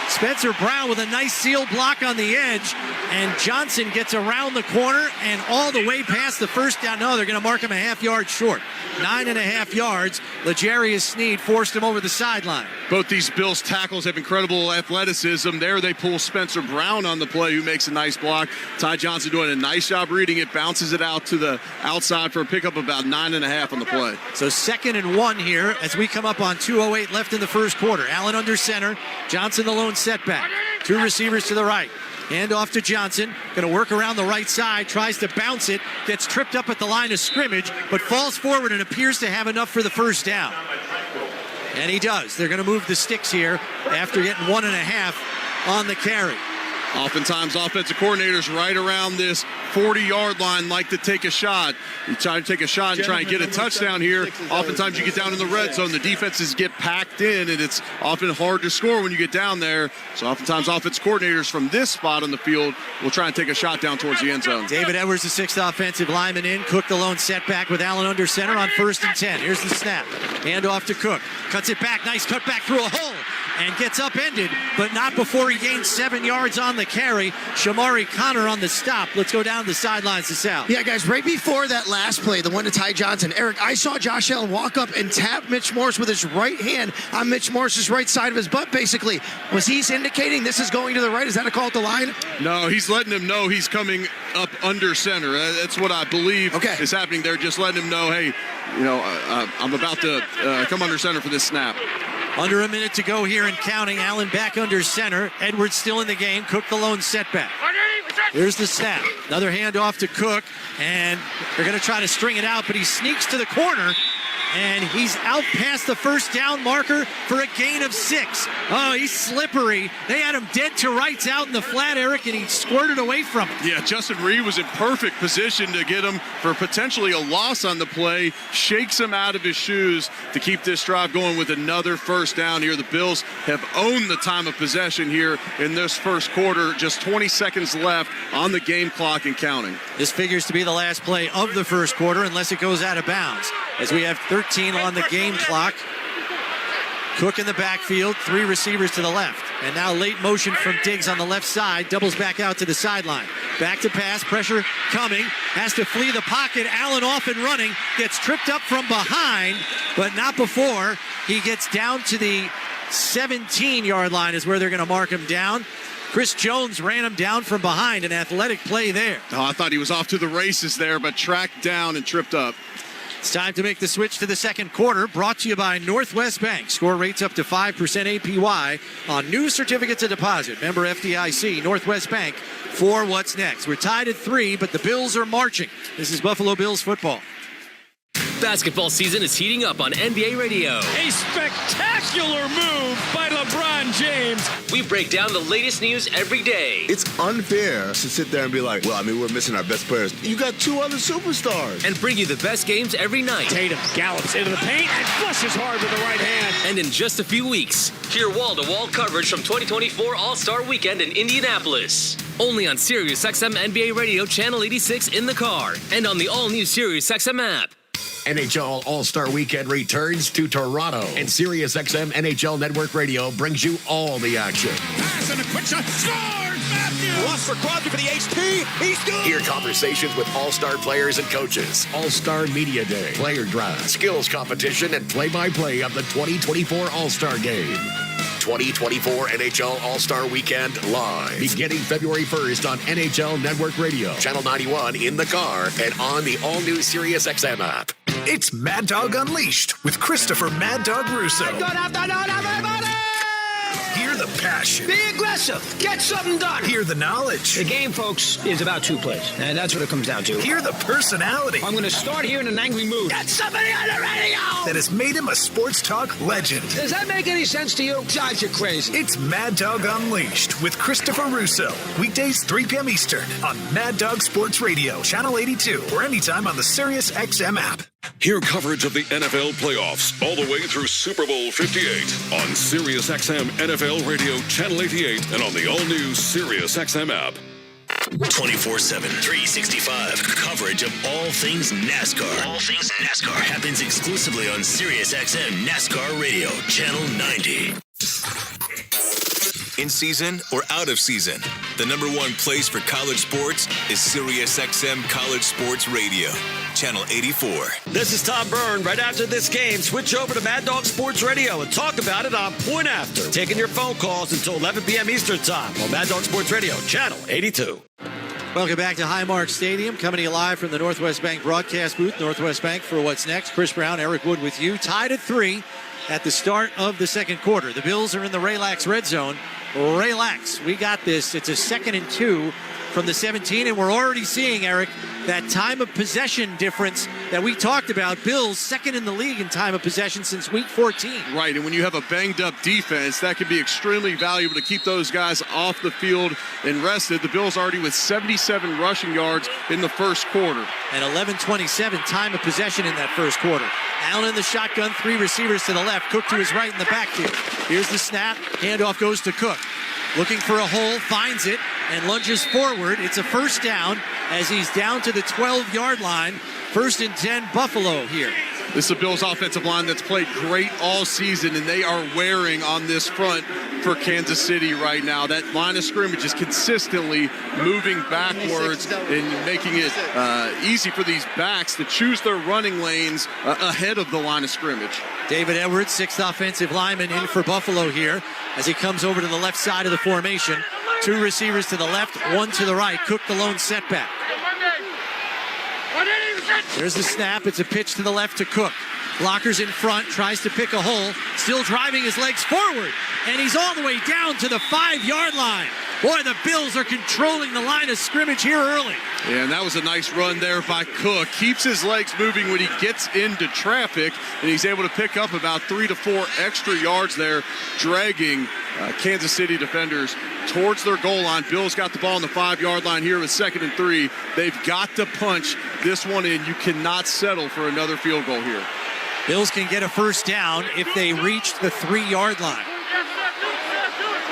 Spencer Brown with a nice seal block on the edge, and Johnson gets around the corner and all the way past the first down. No, they're going to mark him a half yard short. 9.5 yards. L'Jarius Sneed forced him over the sideline. Both these Bills tackles have incredible athleticism. There they pull Spencer Brown on the play, who makes a nice block. Ty Johnson doing a nice job reading it, bounces it out to the outside for a pickup about 9.5 on the play. So 2nd and 1 here as we come up on 2:08 left in the first quarter. Allen under center. Johnson the lone setback. Two receivers to the right. Hand off to Johnson. Going to work around the right side. Tries to bounce it. Gets tripped up at the line of scrimmage, but falls forward and appears to have enough for the first down. And he does. They're going to move the sticks here after getting 1.5 on the carry. Oftentimes, offensive coordinators right around this 40-yard line like to take a shot. You try to take a shot and try and get a touchdown here. Oftentimes, you get down in the red zone. The defenses get packed in, and it's often hard to score when you get down there. So oftentimes, offensive coordinators from this spot on the field will try and take a shot down towards the end zone. David Edwards, the 6th offensive lineman in. Cook the lone setback with Allen under center on 1st and 10. Here's the snap. Hand off to Cook. Cuts it back. Nice cut back through a hole. And gets upended, but not before he gains 7 yards on the carry. Shamari Connor on the stop. Let's go down the sidelines to Sal. Yeah, guys, right before that last play, the one to Ty Johnson, Eric, I saw Josh Allen walk up and tap Mitch Morse with his right hand on Mitch Morse's right side of his butt, basically. Was he indicating this is going to the right? Is that a call at the line? No, he's letting him know he's coming up under center. That's what I believe is happening there. Just letting him know, hey, I'm about to come under center for this snap. Under a minute to go here and counting. Allen back under center. Edwards still in the game. Cook the lone setback. Here's the snap. Another handoff to Cook, and they're going to try to string it out, but he sneaks to the corner, and he's out past the first down marker for a gain of 6. Oh, he's slippery. They had him dead to rights out in the flat, Eric, and he squirted away from him. Yeah, Justin Reed was in perfect position to get him for potentially a loss on the play. Shakes him out of his shoes to keep this drive going with another first down here. The Bills have owned the time of possession here in this first quarter. Just 20 seconds left on the game clock and counting. This figures to be the last play of the first quarter unless it goes out of bounds, as we have 13 on the game clock. Cook in the backfield, 3 receivers to the left. And now late motion from Diggs on the left side, doubles back out to the sideline. Back to pass, pressure coming, has to flee the pocket. Allen off and running, gets tripped up from behind, but not before he gets down to the 17-yard line is where they're going to mark him down. Chris Jones ran him down from behind, an athletic play there. Oh, I thought he was off to the races there, but tracked down and tripped up. It's time to make the switch to the second quarter, brought to you by Northwest Bank. Score rates up to 5% APY on new certificates of deposit. Member FDIC, Northwest Bank, for what's next. We're tied at 3, but the Bills are marching. This is Buffalo Bills football. Basketball season is heating up on NBA Radio. A spectacular move by LeBron James. We break down the latest news every day. It's unfair to sit there and be like, well, I mean, we're missing our best players. You got 2 other superstars. And bring you the best games every night. Tatum gallops into the paint and flushes hard with the right hand. And in just a few weeks, hear wall-to-wall coverage from 2024 All-Star Weekend in Indianapolis. Only on SiriusXM NBA Radio Channel 86 in the car and on the all-new SiriusXM app. NHL All-Star Weekend returns to Toronto, and SiriusXM NHL Network Radio brings you all the action. Pass and a quick shot. Scores! Matthews! Lost for Crosby for the HP. He's good. Hear conversations with all-star players and coaches. All-Star Media Day, player draft, skills competition, and play-by-play of the 2024 All-Star Game. 2024 NHL All-Star Weekend live. Beginning February 1st on NHL Network Radio, Channel 91 in the car, and on the all-new SiriusXM app. It's Mad Dog Unleashed with Christopher Mad Dog Russo. Good afternoon, everybody! Hear the passion. Be aggressive. Get something done. Hear the knowledge. The game, folks, is about two plays, and that's what it comes down to. Hear the personality. I'm going to start here in an angry mood. Get somebody on the radio! That has made him a sports talk legend. Does that make any sense to you? Drives you crazy. It's Mad Dog Unleashed with Christopher Russo. Weekdays 3 p.m. Eastern on Mad Dog Sports Radio, Channel 82, or anytime on the Sirius XM app. Hear coverage of the NFL playoffs all the way through Super Bowl 58 on Sirius XM NFL Radio Channel 88 and on the all-new Sirius XM app. 24/7, 365. Coverage of all things NASCAR. All things NASCAR happens exclusively on Sirius XM NASCAR Radio, Channel 90. In season or out of season, the number one place for college sports is Sirius XM College Sports Radio, Channel 84. This is Tom Byrne. Right after this game, switch over to Mad Dog Sports Radio and talk about it on Point After. Taking your phone calls until 11 p.m. Eastern Time on Mad Dog Sports Radio, Channel 82. Welcome back to Highmark Stadium, coming to you live from the Northwest Bank broadcast booth. Northwest Bank for what's next. Chris Brown, Eric Wood with you. Tied at 3 at the start of the second quarter. The Bills are in the Relax red zone. Relax. We got this. It's a 2nd and 2 from the 17, and we're already seeing, Eric, that time of possession difference that we talked about. Bills second in the league in time of possession since week 14. Right, and when you have a banged-up defense, that can be extremely valuable to keep those guys off the field and rested. The Bills already with 77 rushing yards in the first quarter. And 11:27 time of possession in that first quarter. Allen in the shotgun, 3 receivers to the left. Cook to his right in the backfield. Here's the snap. Handoff goes to Cook. Looking for a hole, finds it, and lunges forward. It's a first down as he's down to the 12-yard line. 1st and 10, Buffalo here. This is a Bills offensive line that's played great all season, and they are wearing on this front for Kansas City right now. That line of scrimmage is consistently moving backwards and making it easy for these backs to choose their running lanes ahead of the line of scrimmage. David Edwards, 6th offensive lineman in for Buffalo here as he comes over to the left side of the formation. 2 receivers to the left, 1 to the right. Cook the lone setback. There's the snap. It's a pitch to the left to Cook. Blockers in front, tries to pick a hole, still driving his legs forward, and he's all the way down to the 5-yard line. Boy, the Bills are controlling the line of scrimmage here early. Yeah, and that was a nice run there by Cook. Keeps his legs moving when he gets into traffic, and he's able to pick up about 3 to 4 extra yards there, dragging Kansas City defenders towards their goal line. Bills got the ball on the 5-yard line here with 2nd and 3. They've got to punch this one in. You cannot settle for another field goal here. Bills can get a first down if they reach the 3-yard line.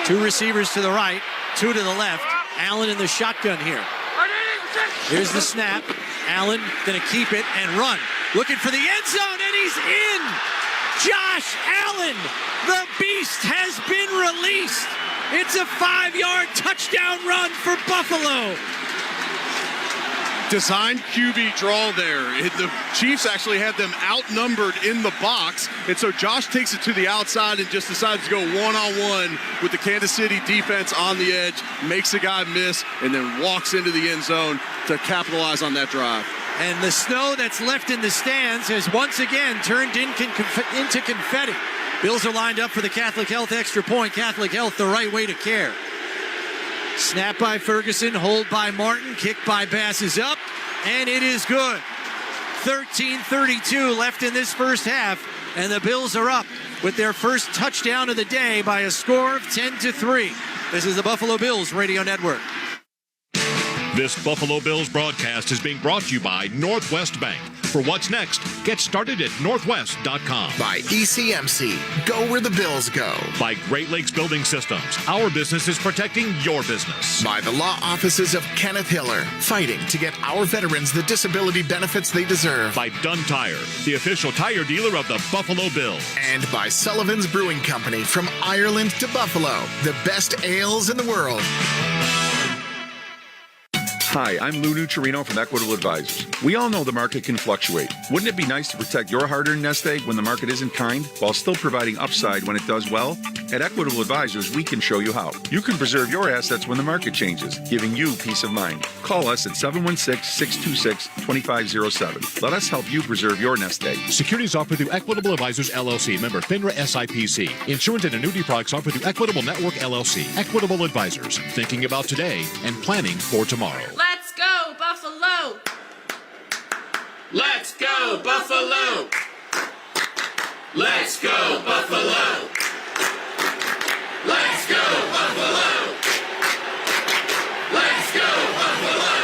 2 receivers to the right, 2 to the left. Allen in the shotgun here. Here's the snap. Allen going to keep it and run. Looking for the end zone, and he's in. Josh Allen, the beast, has been released. It's a 5-yard touchdown run for Buffalo. Designed QB draw there. The Chiefs actually had them outnumbered in the box, and so Josh takes it to the outside and just decides to go one-on-one with the Kansas City defense on the edge, makes the guy miss, and then walks into the end zone to capitalize on that drive. And the snow that's left in the stands has once again turned into confetti. Bills are lined up for the Catholic Health extra point. Catholic Health, the right way to care. Snap by Ferguson, hold by Martin, kick by Bass is up, and it is good. 13:32 left in this first half, and the Bills are up with their first touchdown of the day by a score of 10-3. This is the Buffalo Bills Radio Network. This Buffalo Bills broadcast is being brought to you by Northwest Bank. For what's next, get started at northwest.com. By ECMC, go where the Bills go. By Great Lakes Building Systems, our business is protecting your business. By the law offices of Kenneth Hiller, fighting to get our veterans the disability benefits they deserve. By Dunn Tire, the official tire dealer of the Buffalo Bills. And by Sullivan's Brewing Company, from Ireland to Buffalo, the best ales in the world. Hi, I'm Lou Nucciarino from Equitable Advisors. We all know the market can fluctuate. Wouldn't it be nice to protect your hard-earned nest egg when the market isn't kind, while still providing upside when it does well? At Equitable Advisors, we can show you how. You can preserve your assets when the market changes, giving you peace of mind. Call us at 716-626-2507. Let us help you preserve your nest egg. Securities offered through Equitable Advisors, LLC, member FINRA SIPC. Insurance and annuity products offered through Equitable Network, LLC. Equitable Advisors, thinking about today and planning for tomorrow. Let's go, Buffalo! Let's go, Buffalo! Let's go, Buffalo! Let's go, Buffalo! Let's go, Buffalo!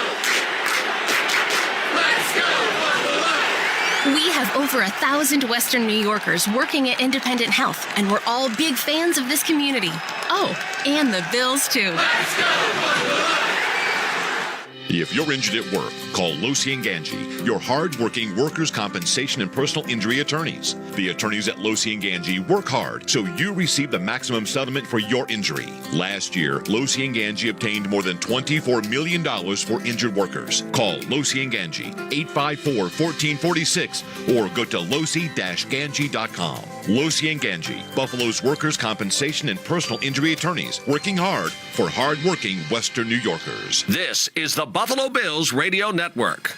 Let's go, Buffalo! We have over 1,000 Western New Yorkers working at Independent Health, and we're all big fans of this community. Oh, and the Bills, too. Let's go, Buffalo! If you're injured at work, call Losi and Ganji, your hard-working workers' compensation and personal injury attorneys. The attorneys at Losi and Ganji work hard so you receive the maximum settlement for your injury. Last year, Losi and Ganji obtained more than $24 million for injured workers. Call Losi and Ganji, 854-1446, or go to losi-ganji.com. Losi and Ganji, Buffalo's workers' compensation and personal injury attorneys, working hard for hard-working Western New Yorkers. This is the Buffalo Bills Radio Network.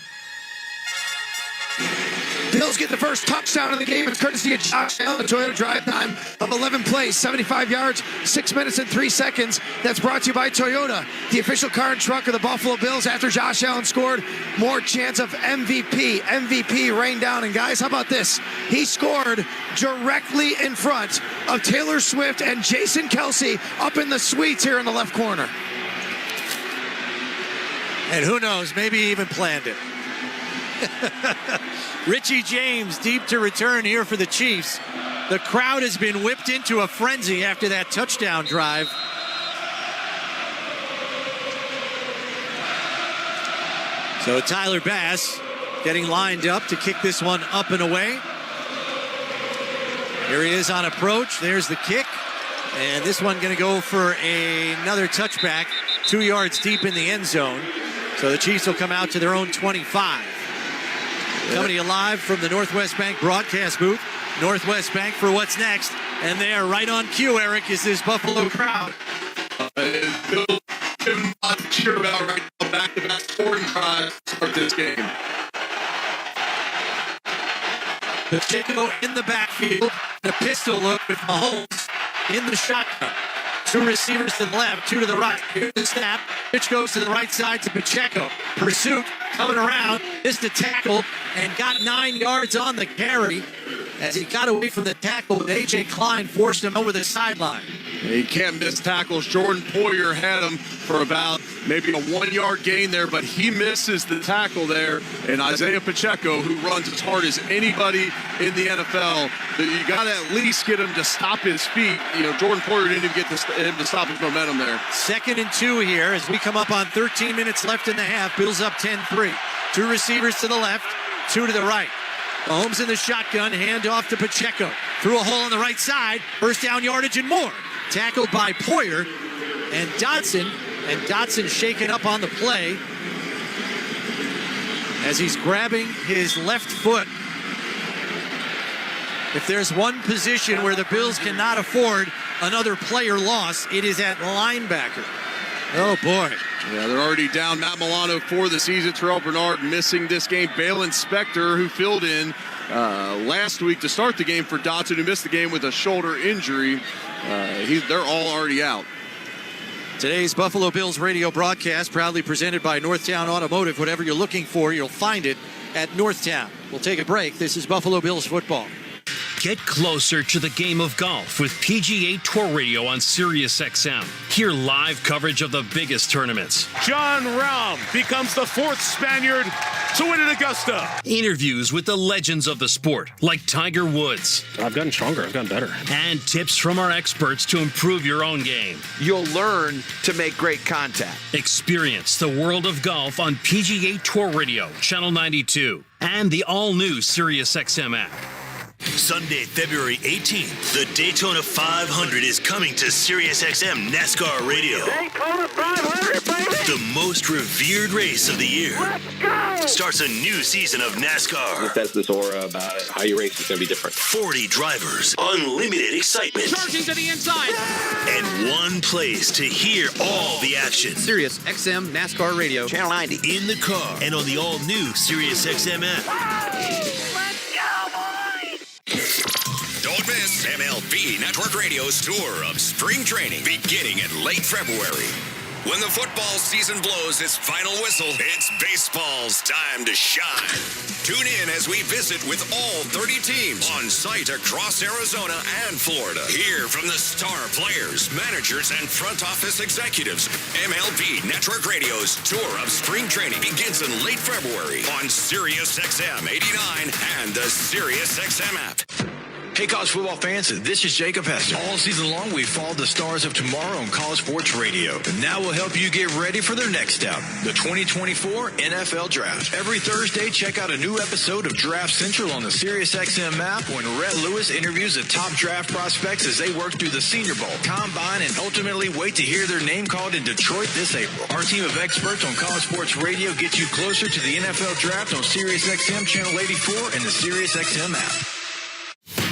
Bills get the first touchdown of the game. It's courtesy of Josh Allen. The Toyota drive time of 11 plays, 75 yards, 6 minutes and 3 seconds. That's brought to you by Toyota, the official car and truck of the Buffalo Bills. After Josh Allen scored, more chance of MVP. MVP rained down. And guys, how about this? He scored directly in front of Taylor Swift and Jason Kelsey up in the suites here in the left corner. And who knows, maybe he even planned it. Richie James deep to return here for the Chiefs. The crowd has been whipped into a frenzy after that touchdown drive. So Tyler Bass getting lined up to kick this one up and away. Here he is on approach. There's the kick. And this one going to go for another touchback, 2 yards deep in the end zone. So the Chiefs will come out to their own 25. Coming to you live from the Northwest Bank broadcast booth. Northwest Bank for what's next. And there, right on cue, Eric, is this Buffalo crowd. Cheer about right now, back-to-back scoring drives to start this game. Pacheco in the backfield. The pistol look with Mahomes in the shotgun. 2 receivers to the left, 2 to the right. Here's the snap. Pitch goes to the right side to Pacheco. Pursuit coming around. Missed the tackle and got 9 yards on the carry. As he got away from the tackle, A.J. Klein forced him over the sideline. He can't miss tackles. Jordan Poyer had him for about maybe a 1 yard gain there, but he misses the tackle there. And Isaiah Pacheco, who runs as hard as anybody in the NFL, you got to at least get him to stop his feet. You know, Jordan Poyer didn't even get him to stop his momentum there. 2nd and 2 here as we come up on 13 minutes left in the half. Bills up 10-3. 2 receivers to the left, 2 to the right. Mahomes in the shotgun, hand off to Pacheco. Through a hole on the right side, first down yardage and more. Tackled by Poyer and Dotson. And Dotson shaken up on the play as he's grabbing his left foot. If there's one position where the Bills cannot afford another player loss, it is at linebacker. Oh, boy. Yeah, they're already down Matt Milano for the season. Terrell Bernard missing this game. Balin Spector, who filled in last week to start the game for Dotson, who missed the game with a shoulder injury. They're all already out. Today's Buffalo Bills radio broadcast proudly presented by Northtown Automotive. Whatever you're looking for, you'll find it at Northtown. We'll take a break. This is Buffalo Bills football. Get closer to the game of golf with PGA Tour Radio on SiriusXM. Hear live coverage of the biggest tournaments. John Rahm becomes the 4th Spaniard to win at Augusta. Interviews with the legends of the sport, like Tiger Woods. I've gotten stronger. I've gotten better. And tips from our experts to improve your own game. You'll learn to make great contact. Experience the world of golf on PGA Tour Radio, Channel 92, and the all-new SiriusXM app. Sunday, February 18th, the Daytona 500 is coming to SiriusXM NASCAR Radio. Daytona 500, baby! The most revered race of the year. Let's go! Starts a new season of NASCAR. It has this aura about it. How you race is going to be different. 40 drivers, unlimited excitement. Charging to the inside! And one place to hear all the action. SiriusXM NASCAR Radio. Channel 90. In the car and on the all-new SiriusXM app. Let's go, boys! Don't miss MLB Network Radio's tour of spring training beginning in late February. When the football season blows its final whistle, it's baseball's time to shine. Tune in as we visit with all 30 teams on site across Arizona and Florida. Hear from the star players, managers, and front office executives. MLB Network Radio's tour of spring training begins in late February on SiriusXM 89 and the SiriusXM app. Hey, college football fans, this is Jacob Hester. All season long, we followed the stars of tomorrow on College Sports Radio. And now we'll help you get ready for their next step, the 2024 NFL Draft. Every Thursday, check out a new episode of Draft Central on the SiriusXM app when Rhett Lewis interviews the top draft prospects as they work through the Senior Bowl, Combine, and ultimately wait to hear their name called in Detroit this April. Our team of experts on College Sports Radio gets you closer to the NFL Draft on SiriusXM Channel 84 and the SiriusXM app.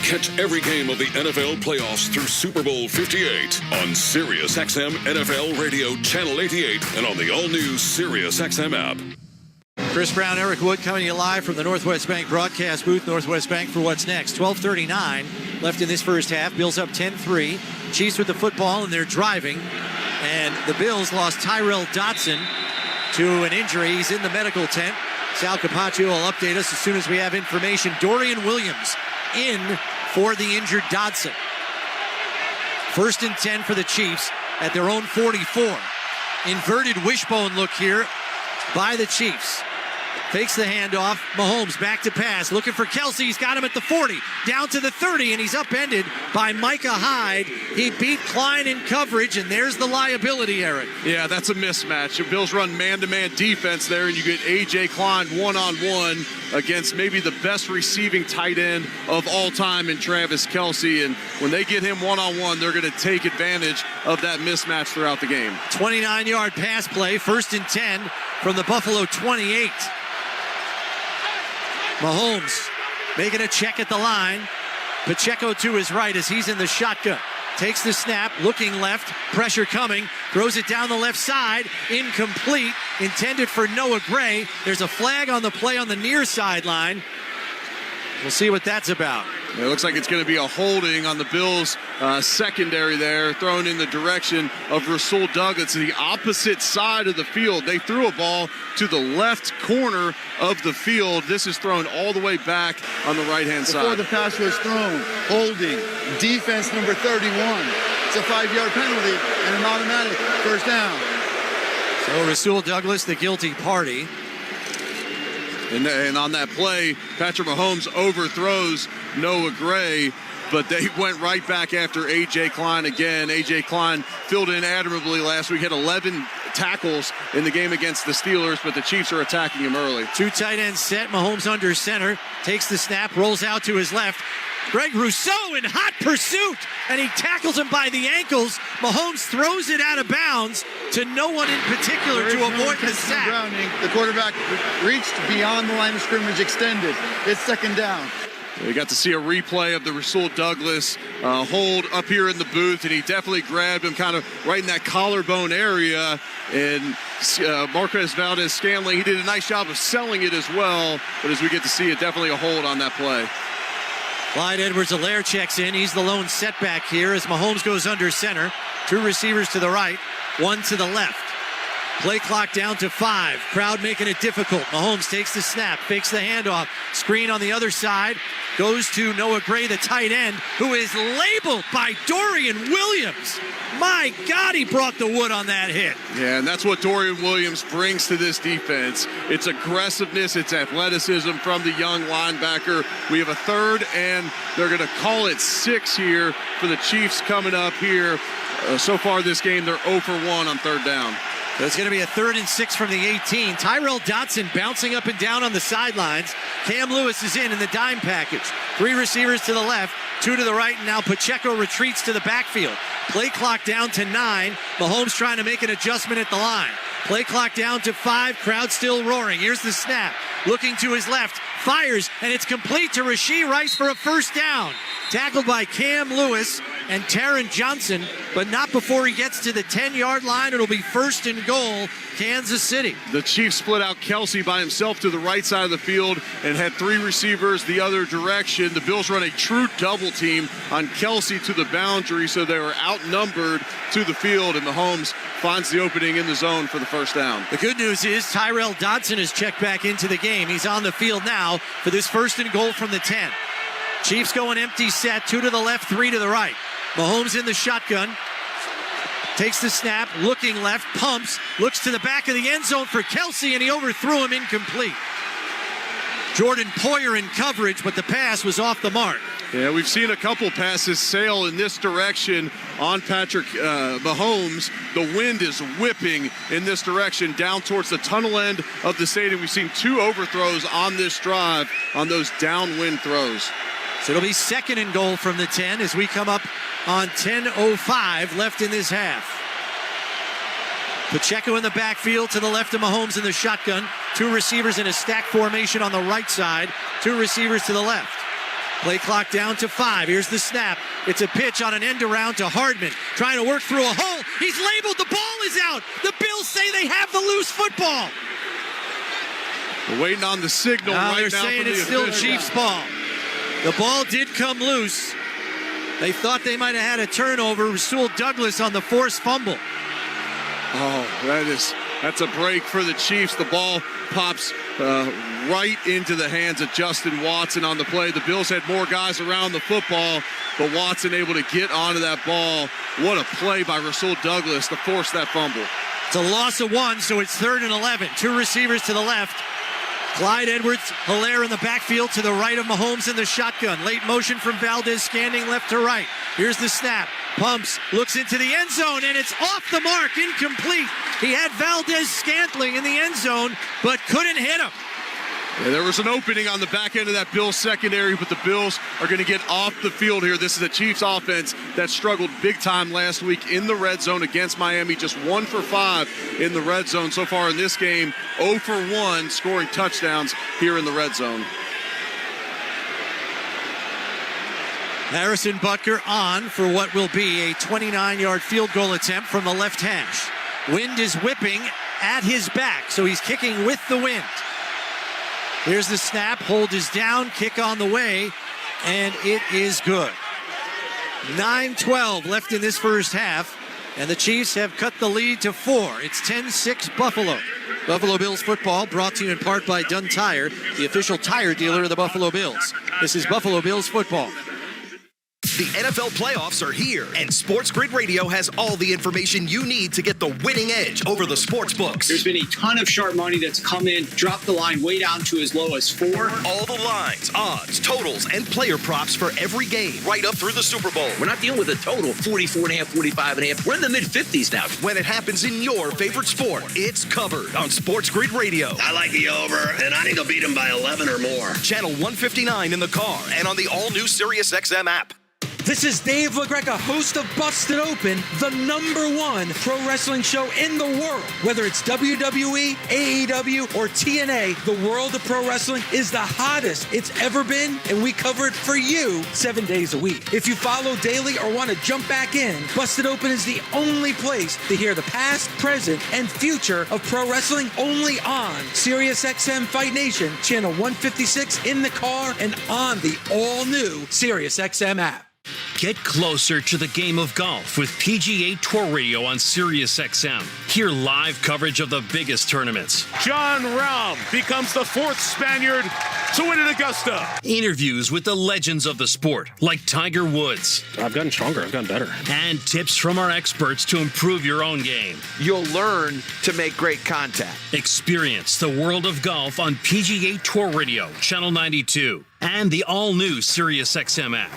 Catch every game of the NFL playoffs through Super Bowl 58 on SiriusXM NFL Radio Channel 88 and on the all-new SiriusXM app. Chris Brown, Eric Wood coming to you live from the Northwest Bank broadcast booth. Northwest Bank for what's next. 12:39 left in this first half. Bills up 10-3. Chiefs with the football and they're driving. And the Bills lost Tyrell Dotson to an injury. He's in the medical tent. Sal Capaccio will update us as soon as we have information. Dorian Williams in for the injured Dodson. 1st and 10 for the Chiefs at their own 44. Inverted wishbone look here by the Chiefs. Fakes the handoff. Mahomes back to pass. Looking for Kelsey. He's got him at the 40. Down to the 30, and he's upended by Micah Hyde. He beat Klein in coverage, and there's the liability, Eric. Yeah, that's a mismatch. The Bills run man-to-man defense there, and you get A.J. Klein one-on-one against maybe the best receiving tight end of all time in Travis Kelsey. And when they get him one-on-one, they're going to take advantage of that mismatch throughout the game. 29-yard pass play. 1st and 10 from the Buffalo 28. Mahomes making a check at the line. Pacheco to his right as he's in the shotgun. Takes the snap, looking left, pressure coming, throws it down the left side, incomplete, intended for Noah Gray. There's a flag on the play on the near sideline. We'll see what that's about. It looks like it's going to be a holding on the Bills secondary there, thrown in the direction of Rasul Douglas to the opposite side of the field. They threw a ball to the left corner of the field. This is thrown all the way back on the right-hand side. Before the pass was thrown, holding, defense number 31. It's a 5-yard penalty and an automatic first down. So Rasul Douglas, the guilty party. And on that play, Patrick Mahomes overthrows Noah Gray, but they went right back after A.J. Klein again. A.J. Klein filled in admirably last week, had 11 tackles in the game against the Steelers, but the Chiefs are attacking him early. 2 tight ends set, Mahomes under center, takes the snap, rolls out to his left. Greg Rousseau in hot pursuit, and he tackles him by the ankles. Mahomes throws it out of bounds to no one in particular to avoid the sack. Browning, the quarterback reached beyond the line of scrimmage, extended. It's 2nd down. We got to see a replay of the Rasul Douglas hold up here in the booth, and he definitely grabbed him kind of right in that collarbone area. And Marquez Valdez-Scantling, he did a nice job of selling it as well. But as we get to see it, definitely a hold on that play. Clyde Edwards-Helaire checks in. He's the lone setback here as Mahomes goes under center. 2 receivers to the right, 1 to the left. Play clock down to 5. Crowd making it difficult. Mahomes takes the snap, fakes the handoff. Screen on the other side. Goes to Noah Gray, the tight end, who is labeled by Dorian Williams. My God, he brought the wood on that hit. Yeah, and that's what Dorian Williams brings to this defense. It's aggressiveness, it's athleticism from the young linebacker. We have a 3rd, and they're going to call it 6 here for the Chiefs coming up here. So far this game, they're 0 for 1 on 3rd down. So it's going to be a 3rd and 6 from the 18. Tyrell Dotson bouncing up and down on the sidelines. Cam Lewis is in the dime package. 3 receivers to the left, 2 to the right, and now Pacheco retreats to the backfield. Play clock down to 9. Mahomes trying to make an adjustment at the line. Play clock down to 5. Crowd still roaring. Here's the snap. Looking to his left. Fires, and it's complete to Rashee Rice for a first down. Tackled by Cam Lewis and Taron Johnson, but not before he gets to the 10-yard line. It'll be 1st and goal, Kansas City. The Chiefs split out Kelsey by himself to the right side of the field and had 3 receivers the other direction. The Bills run a true double team on Kelsey to the boundary, so they were outnumbered to the field, and Mahomes finds the opening in the zone for the first down. The good news is Tyrell Dodson is checked back into the game. He's on the field now for this 1st and goal from the 10. Chiefs going empty set, 2 to the left, 3 to the right. Mahomes in the shotgun, takes the snap, looking left, pumps, looks to the back of the end zone for Kelsey, and he overthrew him, incomplete. Jordan Poyer in coverage, but the pass was off the mark. Yeah, we've seen a couple passes sail in this direction on Patrick Mahomes. The wind is whipping in this direction down towards the tunnel end of the stadium. We've seen 2 overthrows on this drive on those downwind throws. So it'll be 2nd and goal from the 10 as we come up on 10:05 left in this half. Pacheco in the backfield to the left of Mahomes in the shotgun. 2 receivers in a stack formation on the right side. 2 receivers to the left. Play clock down to 5. Here's the snap. It's a pitch on an end around to Hardman. Trying to work through a hole. He's labeled. The ball is out. The Bills say they have the loose football. We're waiting on the signal right they're now. Saying from it's the still official. Chiefs ball. The ball did come loose. They thought they might have had a turnover. Rasul Douglas on the forced fumble. Oh, that's a break for the Chiefs. The ball pops right into the hands of Justin Watson on the play. The Bills had more guys around the football, but Watson able to get onto that ball. What a play by Rasul Douglas to force that fumble. It's a loss of 1, so it's 3rd and 11. 2 receivers to the left. Clyde Edwards-Helaire in the backfield to the right of Mahomes in the shotgun. Late motion from Valdez, scanning left to right. Here's the snap. Pumps, looks into the end zone, and it's off the mark, incomplete. He had Valdez-Scantling in the end zone, but couldn't hit him. Yeah, there was an opening on the back end of that Bills secondary, but the Bills are going to get off the field here. This is a Chiefs offense that struggled big time last week in the red zone against Miami. Just 1 for 5 in the red zone so far in this game. 0 for 1 scoring touchdowns here in the red zone. Harrison Butker on for what will be a 29-yard field goal attempt from the left hash. Wind is whipping at his back, so he's kicking with the wind. Here's the snap. Hold is down. Kick on the way. And it is good. 9:12 left in this first half. And the Chiefs have cut the lead to 4. It's 10-6 Buffalo. Buffalo Bills football brought to you in part by Dunn Tire, the official tire dealer of the Buffalo Bills. This is Buffalo Bills football. The NFL playoffs are here, and Sports Grid Radio has all the information you need to get the winning edge over the sports books. There's been a ton of sharp money that's come in, dropped the line way down to as low as 4. All the lines, odds, totals, and player props for every game, right up through the Super Bowl. We're not dealing with a total of 44.5, 45.5. We're in the mid-50s now. When it happens in your favorite sport, it's covered on Sports Grid Radio. I like the over, and I need to beat them by 11 or more. Channel 159 in the car and on the all-new Sirius XM app. This is Dave LaGreca, host of Busted Open, the #1 pro wrestling show in the world. Whether it's WWE, AEW, or TNA, the world of pro wrestling is the hottest it's ever been, and we cover it for you 7 days a week. If you follow daily or want to jump back in, Busted Open is the only place to hear the past, present, and future of pro wrestling, only on SiriusXM Fight Nation, channel 156 in the car and on the all-new SiriusXM app. Get closer to the game of golf with PGA Tour Radio on SiriusXM. Hear live coverage of the biggest tournaments. John Rahm becomes the 4th Spaniard to win at Augusta. Interviews with the legends of the sport, like Tiger Woods. I've gotten stronger. I've gotten better. And tips from our experts to improve your own game. You'll learn to make great contact. Experience the world of golf on PGA Tour Radio, Channel 92, and the all-new SiriusXM app.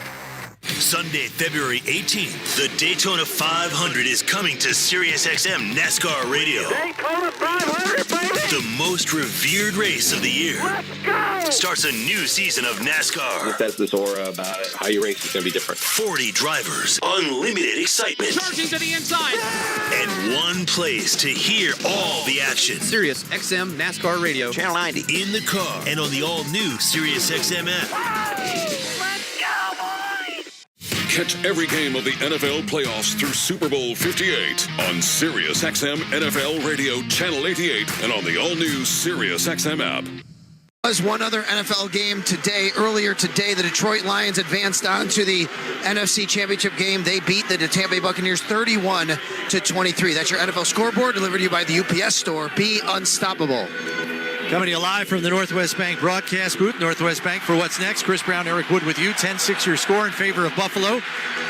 Sunday, February 18th, the Daytona 500 is coming to SiriusXM NASCAR Radio. Daytona 500, baby! The most revered race of the year. Let's go! Starts a new season of NASCAR. It has this aura about it. How you race is going to be different. 40 drivers, unlimited excitement. Charging to the inside! And one place to hear all the action. Sirius XM NASCAR Radio, Channel 90. In the car and on the all-new SiriusXM app. Catch every game of the NFL playoffs through Super Bowl 58 on Sirius XM NFL Radio Channel 88 and on the all-new Sirius XM app. Was one other NFL game today. Earlier today, the Detroit Lions advanced on to the NFC Championship game. They beat the Tampa Bay Buccaneers 31-23. That's your NFL scoreboard delivered to you by the UPS Store. Be unstoppable. Coming to you live from the Northwest Bank broadcast booth. Northwest Bank for what's next. Chris Brown, Eric Wood with you. 10-6 your score in favor of Buffalo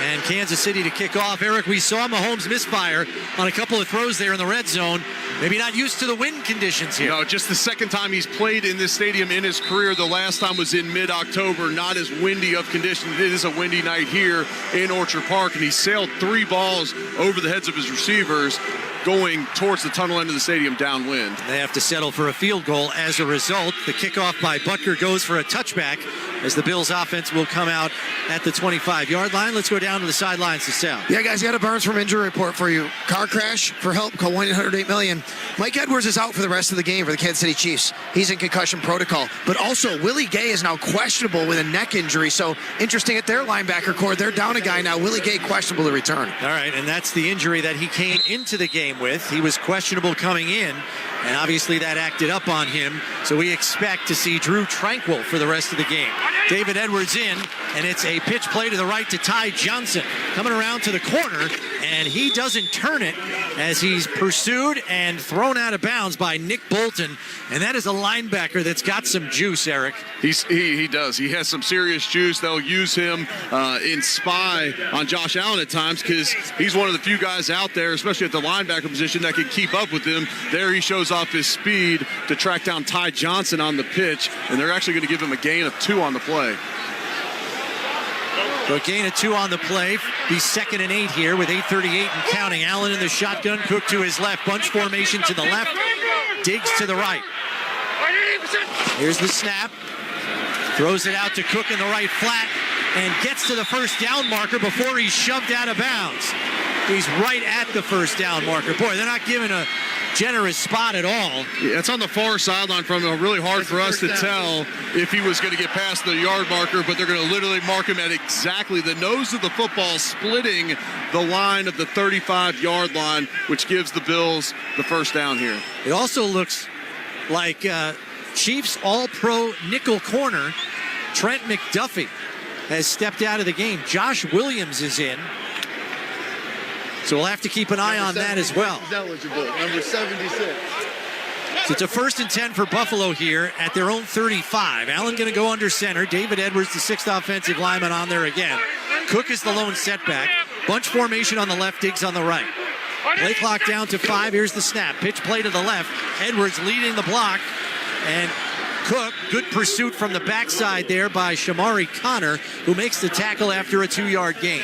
and Kansas City to kick off. Eric, we saw Mahomes misfire on a couple of throws there in the red zone. Maybe not used to the wind conditions here. No, just the second time he's played in this stadium in his career. The last time was in mid-October. Not as windy of conditions. It is a windy night here in Orchard Park, and he sailed 3 balls over the heads of his receivers, going towards the tunnel end of the stadium downwind. They have to settle for a field goal as a result. The kickoff by Butker goes for a touchback as the Bills offense will come out at the 25-yard line. Let's go down to the sidelines to Sal. Yeah, guys, got a Burns from injury report for you. Car crash. For help, call 1-800-8-million. Mike Edwards is out for the rest of the game for the Kansas City Chiefs. He's in concussion protocol. But also, Willie Gay is now questionable with a neck injury. So, interesting at their linebacker core. They're down a guy now. Willie Gay questionable to return. All right, and that's the injury that he came into the game with. He was questionable coming in, and obviously that acted up on him. So we expect to see Drew Tranquil for the rest of the game. David Edwards in, and it's a pitch play to the right to Ty Johnson. Coming around to the corner, and he doesn't turn it as he's pursued and thrown out of bounds by Nick Bolton. And that is a linebacker that's got some juice, Eric. He does. He has some serious juice. They'll use him in spy on Josh Allen at times because he's one of the few guys out there, especially at the linebacker position, that can keep up with him. There he shows off his speed to track down Ty Johnson on the pitch, and they're actually going to give him a gain of 2 on the play. So a gain of 2 on the play. Be 2nd and 8 here with 8:38 and counting. Allen in the shotgun. Cook to his left. Bunch formation to the left. Diggs to the right. Here's the snap. Throws it out to Cook in the right flat and gets to the first down marker before he's shoved out of bounds. He's right at the first down marker. Boy, they're not giving a generous spot at all. Yeah, it's on the far sideline from him. Really hard for us to tell if he was going to get past the yard marker, but they're going to literally mark him at exactly the nose of the football, splitting the line of the 35-yard line, which gives the Bills the first down here. It also looks like Chiefs All-Pro nickel corner Trent McDuffie has stepped out of the game. Josh Williams is in. So we'll have to keep an eye on that as well. Eligible, number 76. So it's a 1st and 10 for Buffalo here at their own 35. Allen going to go under center. David Edwards, the 6th offensive lineman, on there again. Cook is the lone setback. Bunch formation on the left, Diggs on the right. Play clock down to 5. Here's the snap. Pitch play to the left. Edwards leading the block. And Cook, good pursuit from the backside there by Shamari Connor, who makes the tackle after a 2-yard gain.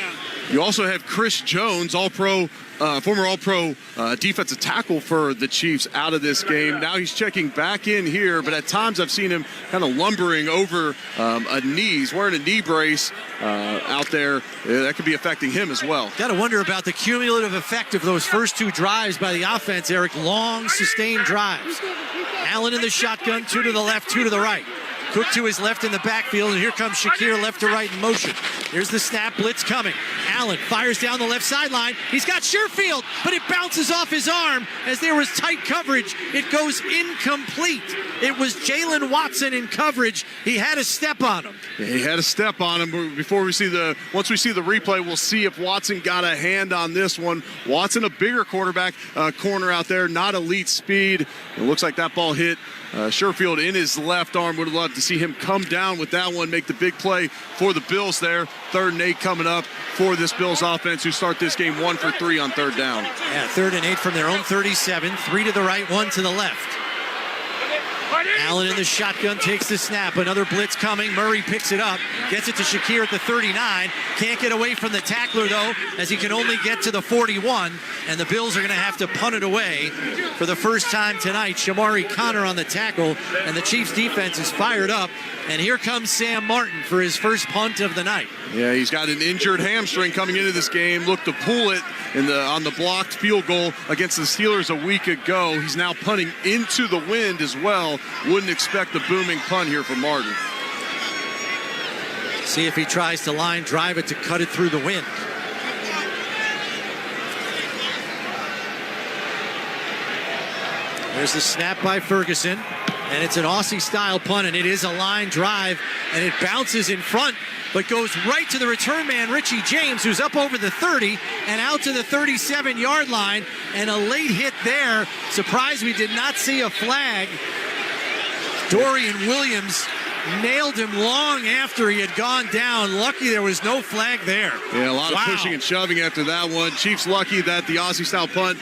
You also have Chris Jones, former All-Pro defensive tackle for the Chiefs, out of this game. Now he's checking back in here, but at times I've seen him kind of lumbering over a knee. He's wearing a knee brace out there. That could be affecting him as well. Got to wonder about the cumulative effect of those first 2 drives by the offense, Eric. Long, sustained drives. Allen in the shotgun, 2 to the left, 2 to the right. Cook to his left in the backfield, and here comes Shakir left to right in motion. Here's the snap, blitz coming. Allen fires down the left sideline. He's got Sherfield, but it bounces off his arm as there was tight coverage. It goes incomplete. It was Jalen Watson in coverage. He had a step on him. Yeah, he had a step on him. Once we see the replay, we'll see if Watson got a hand on this one. Watson, a bigger quarterback corner out there, not elite speed. It looks like that ball hit Sherfield in his left arm. Would have loved to see him come down with that one, make the big play for the Bills there. 3rd and 8 coming up for this Bills offense, who start this game 1 for 3 on 3rd down. Yeah, 3rd and 8 from their own 37. 3 to the right, 1 to the left. Allen in the shotgun, takes the snap. Another blitz coming. Murray picks it up, gets it to Shakir at the 39. Can't get away from the tackler, though, as he can only get to the 41. And the Bills are going to have to punt it away for the first time tonight. Shamari Connor on the tackle, and the Chiefs defense is fired up. And here comes Sam Martin for his first punt of the night. Yeah, he's got an injured hamstring coming into this game. Looked to pull it on the blocked field goal against the Steelers a week ago. He's now punting into the wind as well. Wouldn't expect a booming punt here from Martin. See if he tries to line drive it to cut it through the wind. There's the snap by Ferguson, and it's an Aussie-style punt, and it is a line drive, and it bounces in front, but goes right to the return man, Richie James, who's up over the 30 and out to the 37-yard line, and a late hit there. Surprised we did not see a flag. Dorian Williams nailed him long after he had gone down. Lucky there was no flag there. Yeah, a lot of pushing and shoving after that one. Chiefs lucky that the Aussie-style punt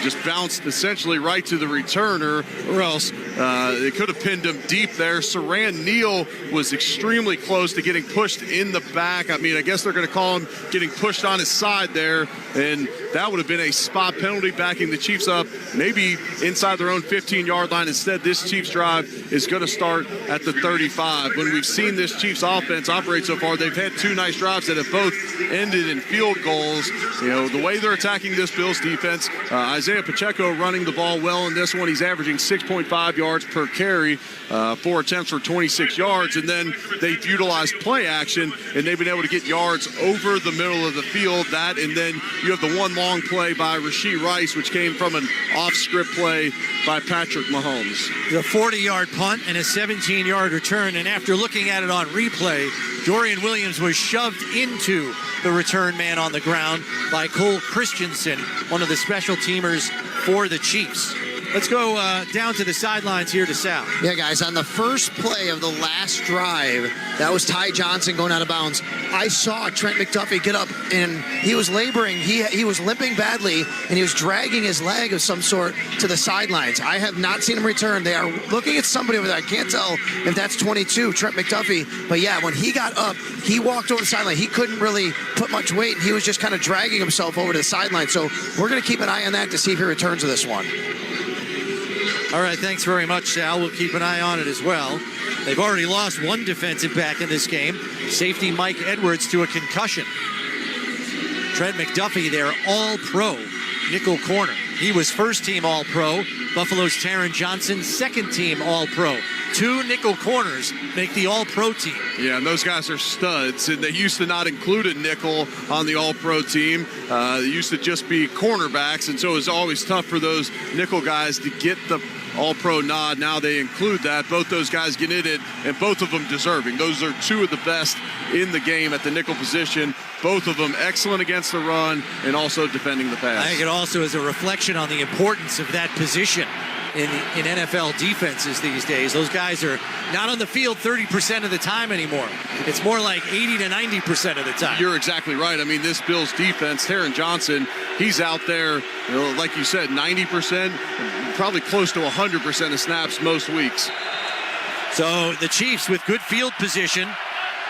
just bounced essentially right to the returner, or else they could have pinned him deep there. Saran Neal was extremely close to getting pushed in the back. I mean, I guess they're going to call him getting pushed on his side there, and that would have been a spot penalty, backing the Chiefs up maybe inside their own 15-yard line. Instead, this Chiefs drive is going to start at the 35. When we've seen this Chiefs offense operate so far, they've had two nice drives that have both ended in field goals. You know, the way they're attacking this Bills defense, Isaiah Pacheco running the ball well in this one. He's averaging 6.5 yards per carry, 4 attempts for 26 yards, and then they've utilized play action, and they've been able to get yards over the middle of the field. That, and then you have the one long play by Rashee Rice, which came from an off-script play by Patrick Mahomes. The 40-yard punt and a 17-yard return, and after looking at it on replay, Dorian Williams was shoved into the return man on the ground by Cole Christensen, one of the special teamers for the Chiefs. Let's go down to the sidelines here to Sal. Yeah, guys, on the first play of the last drive, that was Ty Johnson going out of bounds. I saw Trent McDuffie get up, and he was laboring. He was limping badly, and he was dragging his leg of some sort to the sidelines. I have not seen him return. They are looking at somebody over there. I can't tell if that's 22, Trent McDuffie. But, yeah, when he got up, he walked over the sideline. He couldn't really put much weight, and he was just kind of dragging himself over to the sideline. So we're going to keep an eye on that to see if he returns to this one. All right, thanks very much, Sal. We'll keep an eye on it as well. They've already lost one defensive back in this game. Safety Mike Edwards to a concussion. Trent McDuffie, their all-pro nickel corner. He was first-team all-pro. Buffalo's Taron Johnson, second-team all-pro. 2 nickel corners make the all-pro team. Yeah, and those guys are studs, and they used to not include a nickel on the all-pro team. They used to just be cornerbacks, and so it was always tough for those nickel guys to get the all-pro nod. Now they include that. Both those guys get in it, and both of them deserving. Those are 2 of the best in the game at the nickel position. Both of them excellent against the run and also defending the pass. I think it also is a reflection on the importance of that position in NFL defenses these days. Those guys are not on the field 30% of the time anymore. It's more like 80 to 90% of the time. You're exactly right. I mean, this Bills defense, Taron Johnson, he's out there, like you said, 90%, probably close to 100% of snaps most weeks. So the Chiefs, with good field position,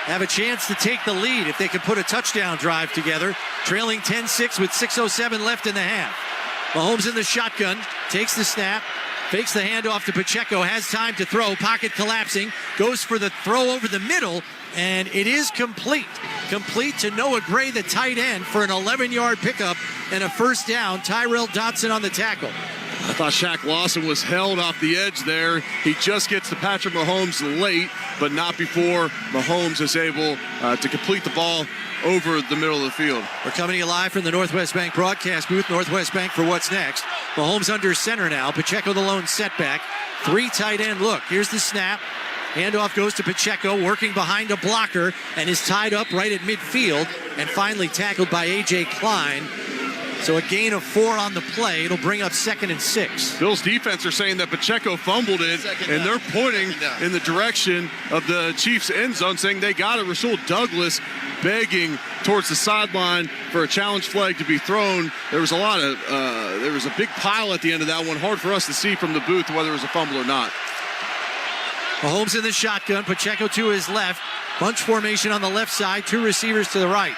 have a chance to take the lead if they can put a touchdown drive together, trailing 10-6 with 6:07 left in the half. Mahomes in the shotgun, takes the snap, fakes the handoff to Pacheco, has time to throw, pocket collapsing, goes for the throw over the middle, and it is complete. Complete to Noah Gray, the tight end, for an 11-yard pickup and a first down. Tyrell Dotson on the tackle. I thought Shaq Lawson was held off the edge there. He just gets to Patrick Mahomes late, but not before Mahomes is able to complete the ball over the middle of the field. We're coming to you live from the Northwest Bank broadcast booth. Northwest Bank for what's next. Mahomes under center now. Pacheco the lone setback. 3 tight end look. Here's the snap. Handoff goes to Pacheco, working behind a blocker, and is tied up right at midfield, and finally tackled by A.J. Klein. So a gain of 4 on the play. It'll bring up 2nd and 6. Bills defense are saying that Pacheco fumbled it, and they're pointing in the direction of the Chiefs' end zone, saying they got it. Rasul Douglas begging towards the sideline for a challenge flag to be thrown. There was a big pile at the end of that one. Hard for us to see from the booth whether it was a fumble or not. Mahomes in the shotgun, Pacheco to his left. Bunch formation on the left side, 2 receivers to the right.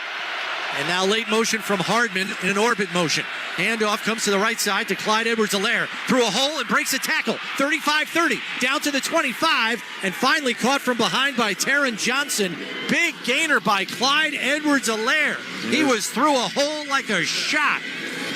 And now late motion from Hardman in an orbit motion. Handoff comes to the right side to Clyde Edwards-Helaire. Through a hole and breaks a tackle. 35-30, down to the 25, and finally caught from behind by Taron Johnson. Big gainer by Clyde Edwards-Helaire. He was through a hole like a shot.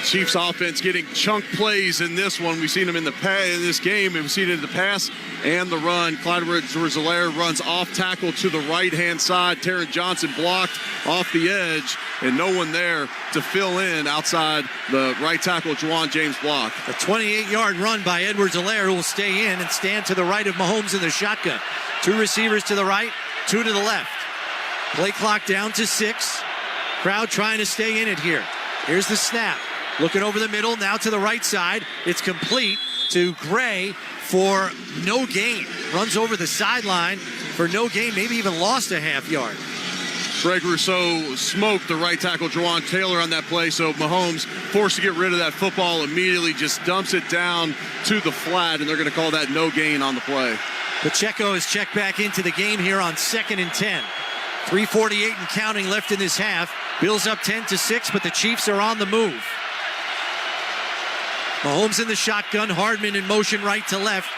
Chiefs offense getting chunk plays in this one. We've seen them in this game, and we've seen it in the pass and the run. Clyde Edwards-Helaire runs off tackle to the right-hand side. Taron Johnson blocked off the edge, and no one there to fill in outside the right tackle, Juwan James block. A 28-yard run by Edwards-Helaire, who will stay in and stand to the right of Mahomes in the shotgun. 2 receivers to the right, 2 to the left. Play clock down to 6. Crowd trying to stay in it here. Here's the snap. Looking over the middle, now to the right side. It's complete to Gray for no gain. Runs over the sideline for no gain, maybe even lost a half yard. Greg Rousseau smoked the right tackle, Jawan Taylor, on that play, so Mahomes forced to get rid of that football immediately, just dumps it down to the flat, and they're going to call that no gain on the play. Pacheco is checked back into the game here on 2nd and 10. 3:48 and counting left in this half. Bills up 10-6, but the Chiefs are on the move. Mahomes in the shotgun, Hardman in motion right to left.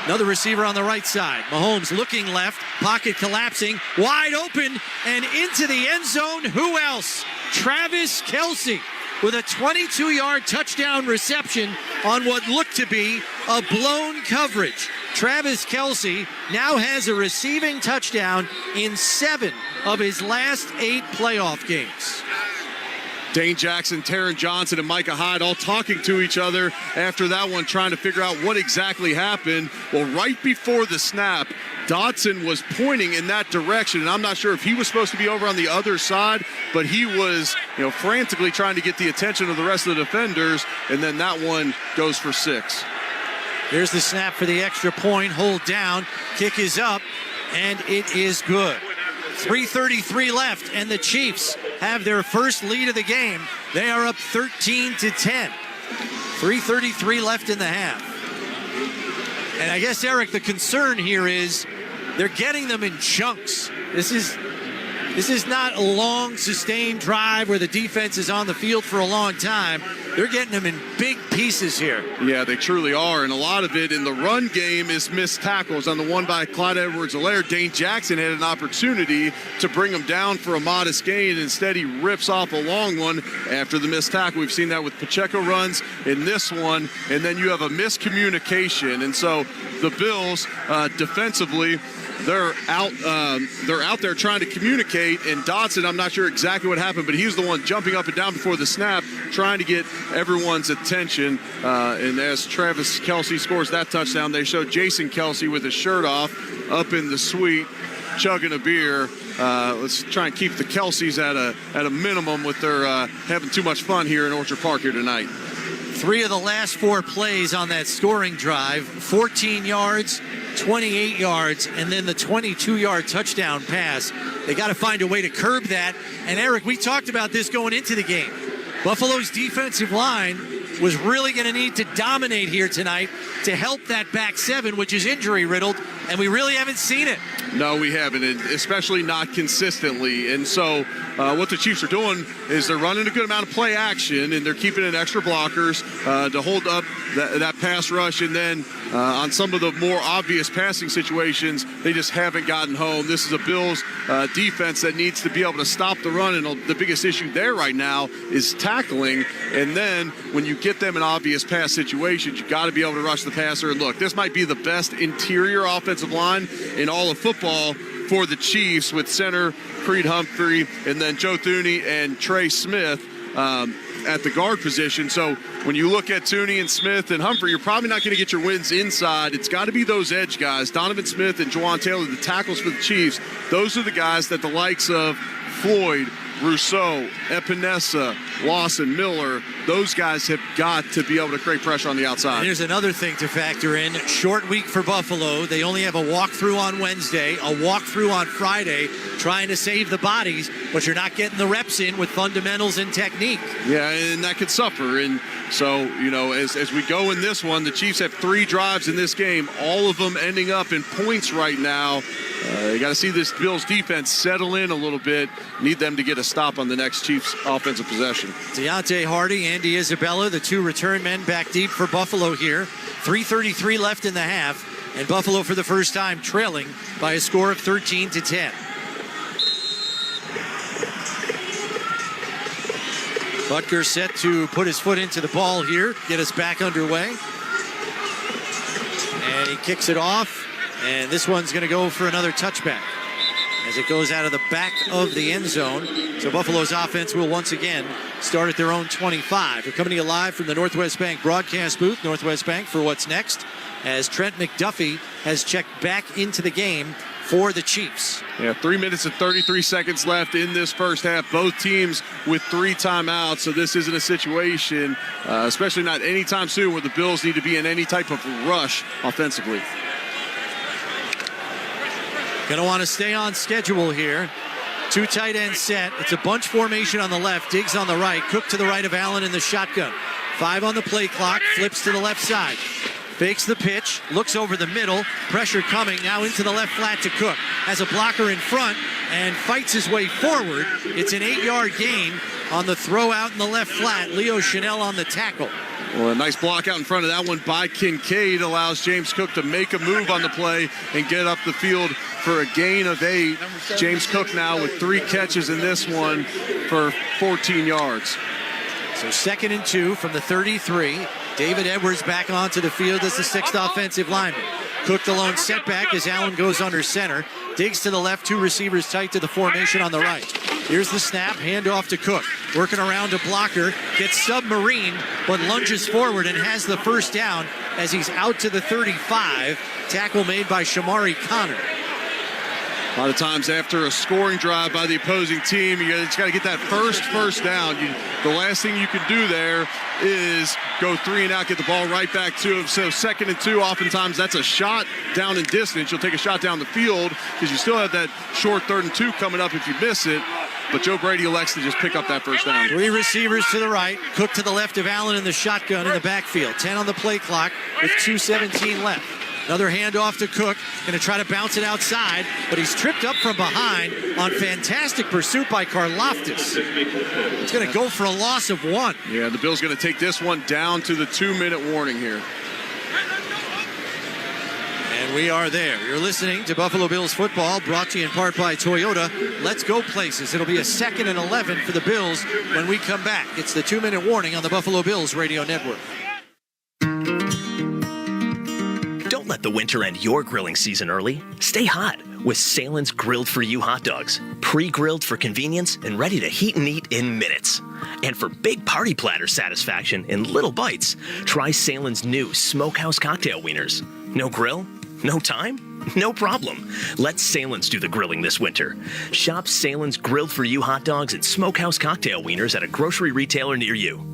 Another receiver on the right side. Mahomes looking left, pocket collapsing, wide open, and into the end zone. Who else? Travis Kelce with a 22-yard touchdown reception on what looked to be a blown coverage. Travis Kelce now has a receiving touchdown in 7 of his last 8 playoff games. Dane Jackson, Taron Johnson, and Micah Hyde all talking to each other after that one, trying to figure out what exactly happened. Well, right before the snap, Dotson was pointing in that direction, and I'm not sure if he was supposed to be over on the other side, but he was, frantically trying to get the attention of the rest of the defenders, and then that one goes for 6. Here's the snap for the extra point. Hold down. Kick is up, and it is good. 3:33 left, and the Chiefs have their first lead of the game. They are up 13-10. 3:33 left in the half. And I guess, Eric, the concern here is they're getting them in chunks. This is not a long, sustained drive where the defense is on the field for a long time. They're getting them in big pieces here. Yeah, they truly are, and a lot of it in the run game is missed tackles. On the one by Clyde Edwards-Helaire, Dane Jackson had an opportunity to bring him down for a modest gain. Instead, he rips off a long one after the missed tackle. We've seen that with Pacheco runs in this one, and then you have a miscommunication. And so the Bills, defensively, they're out there trying to communicate, and Dotson, I'm not sure exactly what happened, but he was the one jumping up and down before the snap, trying to get everyone's attention. And as Travis Kelce scores that touchdown, they show Jason Kelce with his shirt off up in the suite, chugging a beer. Let's try and keep the Kelces at a minimum with their having too much fun here in Orchard Park here tonight. 3 of the last 4 plays on that scoring drive, 14 yards, 28 yards, and then the 22-yard touchdown pass. They got to find a way to curb that. And, Eric, we talked about this going into the game. Buffalo's defensive line was really going to need to dominate here tonight to help that back 7, which is injury-riddled, and we really haven't seen it. No, we haven't, and especially not consistently. And so what the Chiefs are doing is they're running a good amount of play action, and they're keeping in extra blockers to hold up that pass rush. And then on some of the more obvious passing situations, they just haven't gotten home. This is a Bills defense that needs to be able to stop the run, and the biggest issue there right now is tackling. And then when you get them in obvious pass situations, you got to be able to rush the passer. And look, this might be the best interior offensive line in all of football for the Chiefs, with center Creed Humphrey and then Joe Thuney and Trey Smith at the guard position. So when you look at Thuney and Smith and Humphrey, you're probably not going to get your wins inside. It's got to be those edge guys, Donovan Smith and Juwan Taylor, the tackles for the Chiefs. Those are the guys that the likes of Floyd, Rousseau, Epinesa, Lawson, Miller, those guys have got to be able to create pressure on the outside. And here's another thing to factor in. Short week for Buffalo. They only have a walkthrough on Wednesday, a walkthrough on Friday, trying to save the bodies. but you're not getting the reps in with fundamentals and technique. Yeah, and that could suffer. And so, as we go in this one, the Chiefs have 3 drives in this game, all of them ending up in points right now. You got to see this Bills defense settle in a little bit. Need them to get a stop on the next Chiefs offensive possession. Deontay Hardy, Andy Isabella, the 2 return men back deep for Buffalo here. 3:33 left in the half, and Buffalo for the first time trailing by a score of 13-10. Butker set to put his foot into the ball here, get us back underway. And he kicks it off, and this one's going to go for another touchback as it goes out of the back of the end zone. So Buffalo's offense will once again start at their own 25. We're coming to you live from the Northwest Bank broadcast booth, Northwest Bank, for what's next, as Trent McDuffie has checked back into the game for the Chiefs. Yeah, 3 minutes and 33 seconds left in this first half. Both teams with 3 timeouts, so this isn't a situation, especially not anytime soon, where the Bills need to be in any type of rush offensively. Going to want to stay on schedule here. 2 tight ends set. It's a bunch formation on the left. Diggs on the right. Cook to the right of Allen in the shotgun. 5 on the play clock. Flips to the left side. Fakes the pitch. Looks over the middle. Pressure coming now into the left flat to Cook. Has a blocker in front and fights his way forward. It's an 8-yard gain on the throw out in the left flat. Leo Chanel on the tackle. Well, a nice block out in front of that one by Kincaid allows James Cook to make a move on the play and get up the field for a gain of 8. James Cook now with 3 catches in this one for 14 yards. So 2nd and 2 from the 33. David Edwards back onto the field as the 6th offensive lineman. Cook the lone setback as Allen goes under center. Diggs to the left, 2 receivers tight to the formation on the right. Here's the snap, handoff to Cook. Working around a blocker, gets submarine, but lunges forward and has the first down as he's out to the 35. Tackle made by Shamari Connor. A lot of times after a scoring drive by the opposing team, you just got to get that first down. The last thing you can do there is go 3 and out, get the ball right back to him. So 2nd and 2, oftentimes that's a shot down in distance. You'll take a shot down the field because you still have that short 3rd and 2 coming up if you miss it. But Joe Brady elects to just pick up that first down. 3 receivers to the right. Cook to the left of Allen in the shotgun in the backfield. 10 on the play clock with 2:17 left. Another handoff to Cook. Going to try to bounce it outside, but he's tripped up from behind on fantastic pursuit by Karlaftis. It's going to go for a loss of 1. Yeah, the Bills going to take this one down to the 2-minute warning here. And we are there. You're listening to Buffalo Bills football, brought to you in part by Toyota. Let's go places. It'll be a 2nd and 11 for the Bills when we come back. It's the 2-minute warning on the Buffalo Bills radio network. Don't let the winter end your grilling season early. Stay hot with Salen's Grilled For You hot dogs. Pre-grilled for convenience and ready to heat and eat in minutes. And for big party platter satisfaction in little bites, try Salen's new Smokehouse Cocktail Wieners. No grill? No time? No problem. Let Salen's do the grilling this winter. Shop Salen's Grilled For You hot dogs and Smokehouse Cocktail Wieners at a grocery retailer near you.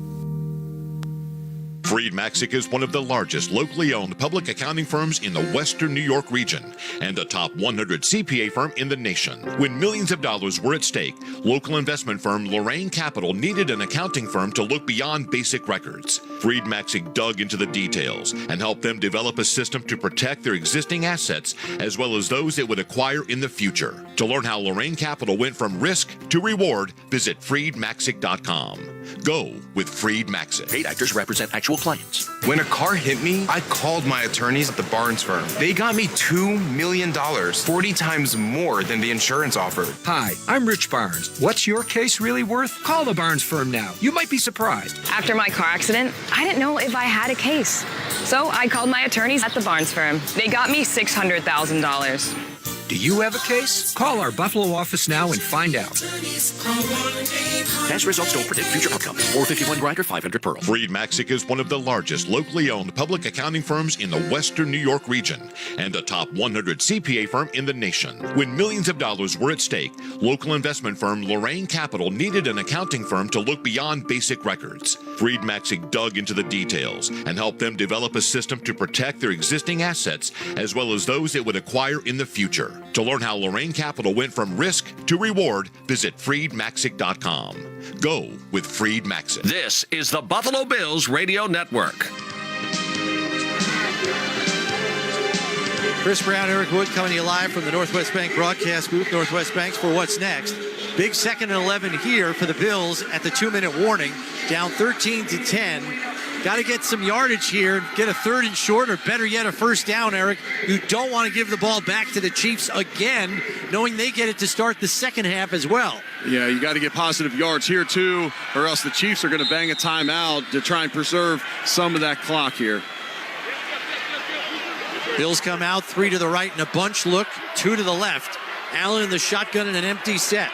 Freed Maxick is one of the largest locally owned public accounting firms in the Western New York region and a top 100 CPA firm in the nation. When millions of dollars were at stake, local investment firm Lorraine Capital needed an accounting firm to look beyond basic records. Freed Maxick dug into the details and helped them develop a system to protect their existing assets as well as those it would acquire in the future. To learn how Lorraine Capital went from risk to reward, visit freedmaxick.com. Go with Freed Maxick. Paid actors represent actual clients. When a car hit me, I called my attorneys at the Barnes firm. They got me $2 million, 40 times more than the insurance offered. Hi, I'm Rich Barnes. What's your case really worth? Call the Barnes firm now. You might be surprised. After my car accident, I didn't know if I had a case. So I called my attorneys at the Barnes firm. They got me $600,000. Do you have a case? Call our Buffalo office now and find out. Past results don't predict future outcomes. 451 Grider, 500 Pearl. Freed Maxick is one of the largest locally owned public accounting firms in the Western New York region and a top 100 CPA firm in the nation. When millions of dollars were at stake, local investment firm Lorraine Capital needed an accounting firm to look beyond basic records. Freed Maxick dug into the details and helped them develop a system to protect their existing assets as well as those it would acquire in the future. more. To learn how Lorraine Capital went from risk to reward, visit freedmaxic.com. Go with Freed Maxic. This is the Buffalo Bills Radio Network. Chris Brown, Eric Wood coming to you live from the Northwest Bank broadcast booth. Northwest Banks for what's next. Big 2nd and 11 here for the Bills at the 2-minute warning. Down 13-10. Got to get some yardage here, get a 3rd and short, or better yet, a 1st down, Eric. You don't want to give the ball back to the Chiefs again, knowing they get it to start the second half as well. Yeah, you got to get positive yards here, too, or else the Chiefs are going to bang a timeout to try and preserve some of that clock here. Bills come out, 3 to the right in a bunch look, 2 to the left. Allen in the shotgun in an empty set.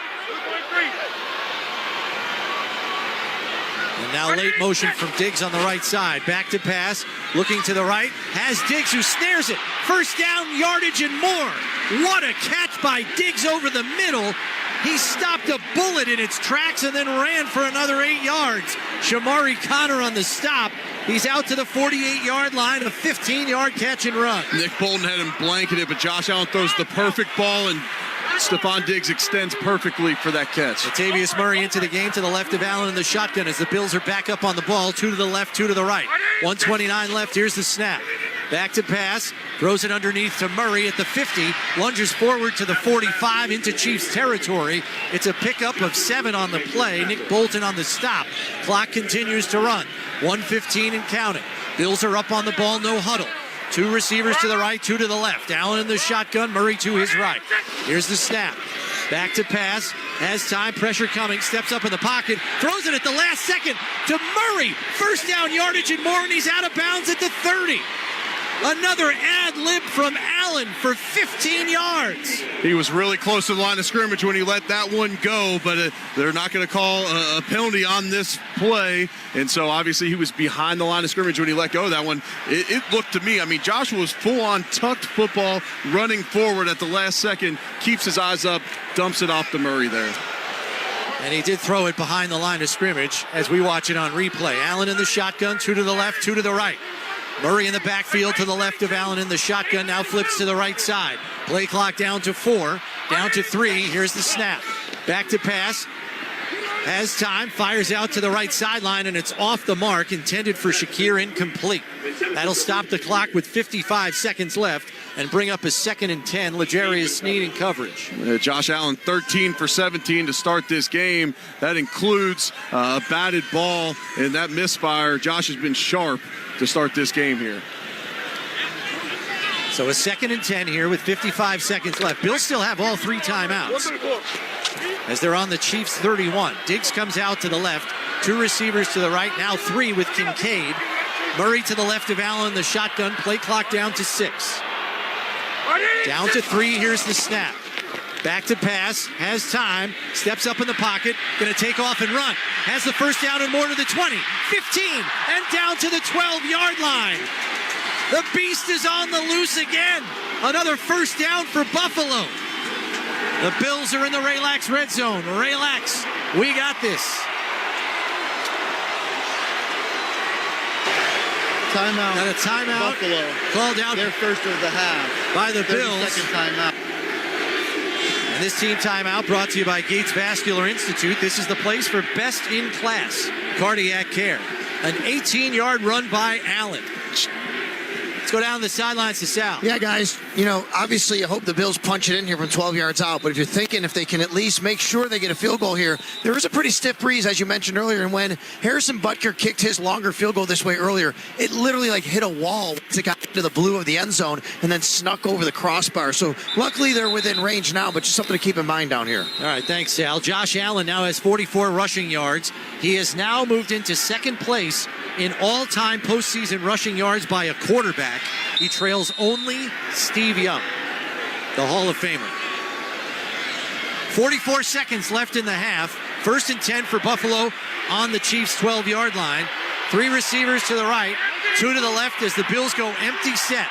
And now late motion from Diggs on the right side. Back to pass, looking to the right. Has Diggs, who snares it. 1st down, yardage and more. What a catch by Diggs over the middle. He stopped a bullet in its tracks and then ran for another 8 yards. Shamari Connor on the stop. He's out to the 48-yard line, a 15-yard catch and run. Nick Bolton had him blanketed, but Josh Allen throws the perfect ball, and Stephon Diggs extends perfectly for that catch. Latavius Murray into the game to the left of Allen in the shotgun as the Bills are back up on the ball. 2 to the left, 2 to the right. 1:29 left. Here's the snap. Back to pass. Throws it underneath to Murray at the 50. Lunges forward to the 45 into Chiefs territory. It's a pickup of 7 on the play. Nick Bolton on the stop. Clock continues to run. 1:15 and counting. Bills are up on the ball, no huddle. 2 receivers to the right, 2 to the left. Allen in the shotgun, Murray to his right. Here's the snap. Back to pass. Has time, pressure coming. Steps up in the pocket. Throws it at the last second to Murray. 1st down yardage and more, and he's out of bounds at the 30. Another ad-lib from Allen for 15 yards. He was really close to the line of scrimmage when he let that one go, but they're not going to call a penalty on this play. And so obviously he was behind the line of scrimmage when he let go of that one. It looked to me, I mean, Joshua was full-on tucked football, running forward at the last second, keeps his eyes up, dumps it off to Murray there. And he did throw it behind the line of scrimmage as we watch it on replay. Allen in the shotgun, 2 to the left, 2 to the right. Murray in the backfield to the left of Allen in the shotgun, now flips to the right side. Play clock down to 4, down to 3. Here's the snap. Back to pass. Has time, fires out to the right sideline, and it's off the mark, intended for Shakir, incomplete. That'll stop the clock with 55 seconds left and bring up a 2nd and 10. L'Jarius Sneed in coverage. Josh Allen 13 for 17 to start this game. That includes a batted ball and that misfire. Josh has been sharp to start this game here. So a 2nd and 10 here with 55 seconds left. Bills still have all 3 timeouts as they're on the Chiefs 31. Diggs comes out to the left, 2 receivers to the right, now 3 with Kincaid. Murray to the left of Allen in the shotgun. Play clock down to 6. Down to 3, here's the snap. Back to pass, has time, steps up in the pocket, gonna take off and run. Has the 1st down and more to the 20, 15, and down to the 12-yard line. The beast is on the loose again. Another 1st down for Buffalo. The Bills are in the Relax red zone. Relax, we got this. Timeout. Got a timeout. Buffalo called out. Their 1st of the half. By the Bills. 30-second timeout. And this team timeout brought to you by Gates Vascular Institute. This is the place for best-in-class cardiac care. An 18-yard run by Allen. Let's go down the sidelines to Sal. Yeah, guys, you know, obviously I hope the Bills punch it in here from 12 yards out, but if you're thinking if they can at least make sure they get a field goal here, there is a pretty stiff breeze, as you mentioned earlier, and when Harrison Butker kicked his longer field goal this way earlier, it literally like hit a wall once it got to the blue of the end zone and then snuck over the crossbar. So luckily they're within range now, but just something to keep in mind down here. All right, thanks, Sal. Josh Allen now has 44 rushing yards. He has now moved into 2nd place in all-time postseason rushing yards by a quarterback. He trails only Steve Young, the Hall of Famer. 44 seconds left in the half. 1st and 10 for Buffalo on the Chiefs' 12-yard line. 3 receivers to the right, 2 to the left as the Bills go empty set.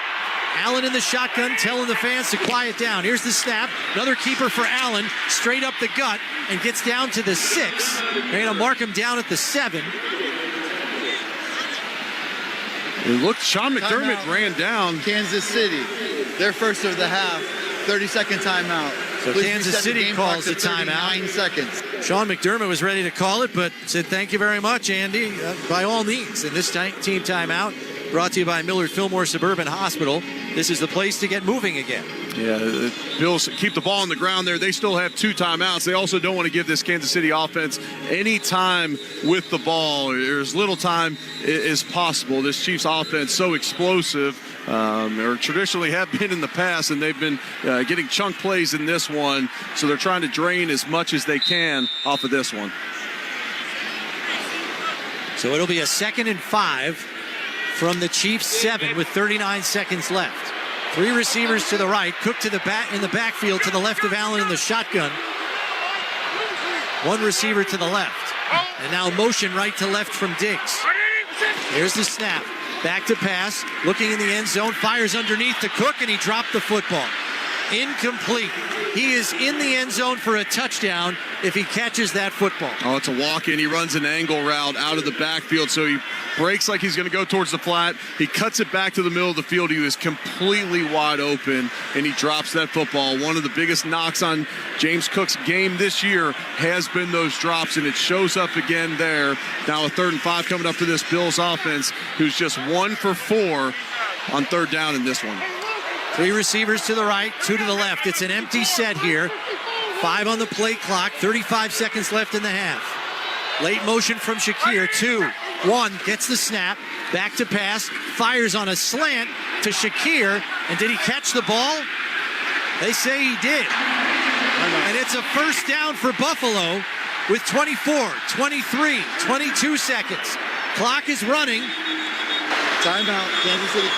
Allen in the shotgun telling the fans to quiet down. Here's the snap. Another keeper for Allen, straight up the gut, and gets down to the 6. They're going to mark him down at the 7. It looked, Sean McDermott ran down. Kansas City, their 1st of the half. 30-second timeout. So Please Kansas reset the City game calls the clock to timeout. 39 seconds. Sean McDermott was ready to call it, but said thank you very much, Andy, by all means. And this team timeout brought to you by Millard Fillmore Suburban Hospital. This is the place to get moving again. Yeah, the Bills keep the ball on the ground there. They still have 2 timeouts. They also don't want to give this Kansas City offense any time with the ball, or as little time as possible. This Chiefs offense so explosive, or traditionally have been in the past, and they've been getting chunk plays in this one. So they're trying to drain as much as they can off of this one. So it'll be a 2nd and 5 from the Chiefs 7 with 39 seconds left. 3 receivers to the right, Cook to the back in the backfield to the left of Allen in the shotgun. 1 receiver to the left. And now motion right to left from Diggs. Here's the snap. Back to pass, looking in the end zone, fires underneath to Cook, and he dropped the football. Incomplete. He is in the end zone for a touchdown if he catches that football. Oh, it's a walk-in. He runs an angle route out of the backfield, so he breaks like he's going to go towards the flat. He cuts it back to the middle of the field. He was completely wide open, and he drops that football. One of the biggest knocks on James Cook's game this year has been those drops, and it shows up again there. Now a 3rd and 5 coming up for this Bills offense, who's just 1 for 4 on 3rd down in this one. 3 receivers to the right, 2 to the left. It's an empty set here. 5 on the play clock, 35 seconds left in the half. Late motion from Shakir, 2, 1, gets the snap, back to pass, fires on a slant to Shakir, and did he catch the ball? They say he did. And it's a 1st down for Buffalo with 24, 23, 22 seconds. Clock is running. Timeout, Kansas City.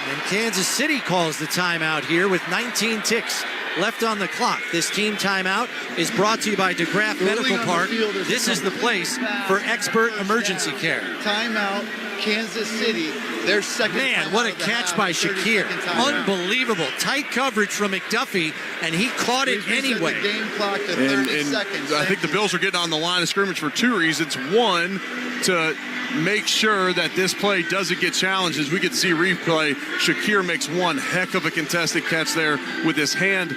And Kansas City calls the timeout here with 19 ticks left on the clock. This team timeout is brought to you by DeGraff Medical Park. This is the place for expert emergency care. Timeout, Kansas City. Their 2nd. Man, what a catch by Shakir. Unbelievable. Tight coverage from McDuffie, and he caught it anyway. The game clock to 30 seconds. I think the Bills are getting on the line of scrimmage for 2 reasons. One, to make sure that this play doesn't get challenged. As we get to see replay, Shakir makes one heck of a contested catch there with his hand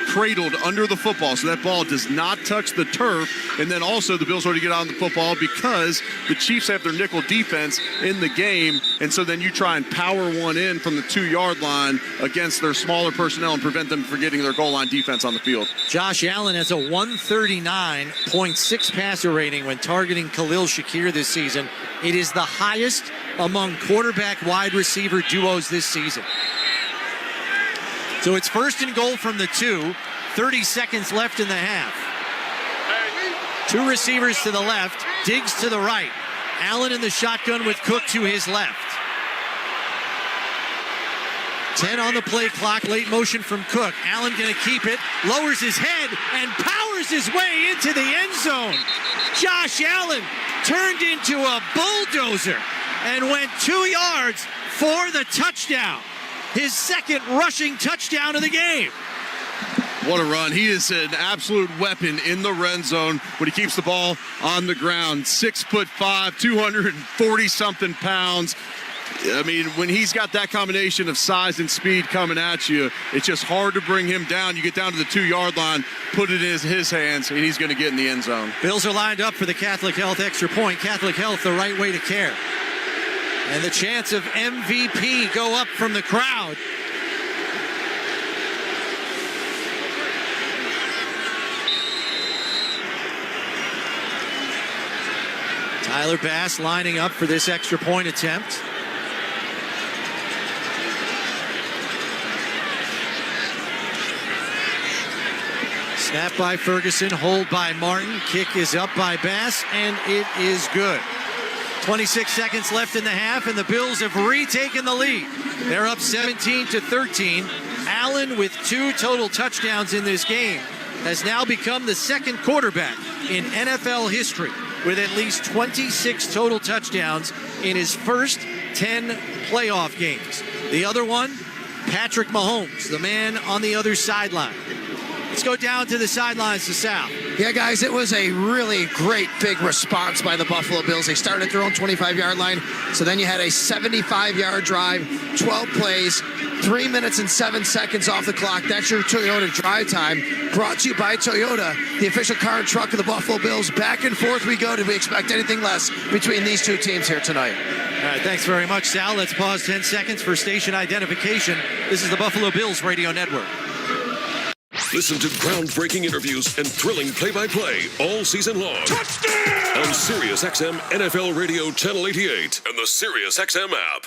cradled under the football, so that ball does not touch the turf. And then also the Bills already get on the football because the Chiefs have their nickel defense in the game, and so then you try and power one in from the 2-yard line against their smaller personnel and prevent them from getting their goal line defense on the field. Josh Allen has a 139.6 passer rating when targeting Khalil Shakir this season. It is the highest among quarterback wide receiver duos this season. So it's 1st and goal from the 2, 30 seconds left in the half. 2 receivers to the left, Diggs to the right. Allen in the shotgun with Cook to his left. 10 on the play clock, late motion from Cook. Allen going to keep it, lowers his head, and powers his way into the end zone. Josh Allen turned into a bulldozer and went 2 yards for the touchdown. His 2nd rushing touchdown of the game. What a run. He is an absolute weapon in the red zone when he keeps the ball on the ground. 6'5", 240-something pounds. I mean, when he's got that combination of size and speed coming at you, it's just hard to bring him down. You get down to the 2-yard line, put it in his hands, and he's going to get in the end zone. Bills are lined up for the Catholic Health extra point. Catholic Health, the right way to care. And the chance of MVP go up from the crowd. Tyler Bass lining up for this extra point attempt. Snap by Ferguson, hold by Martin. Kick is up by Bass, and it is good. 26 seconds left in the half, and the Bills have retaken the lead. They're up 17-13. Allen, with 2 total touchdowns in this game, has now become the 2nd quarterback in NFL history with at least 26 total touchdowns in his first 10 playoff games. The other one, Patrick Mahomes, the man on the other sideline. Let's go down to the sidelines to Sal. Yeah, guys, it was a really great big response by the Buffalo Bills. They started at their own 25-yard line, so then you had a 75-yard drive, 12 plays, 3 minutes and 7 seconds off the clock. That's your Toyota drive time. Brought to you by Toyota, the official car and truck of the Buffalo Bills. Back and forth we go. Did we expect anything less between these two teams here tonight? All right, thanks very much, Sal. Let's pause 10 seconds for station identification. This is the Buffalo Bills Radio Network. Listen to groundbreaking interviews and thrilling play-by-play all season long. Touchdown! On SiriusXM NFL Radio Channel 88 and the SiriusXM app.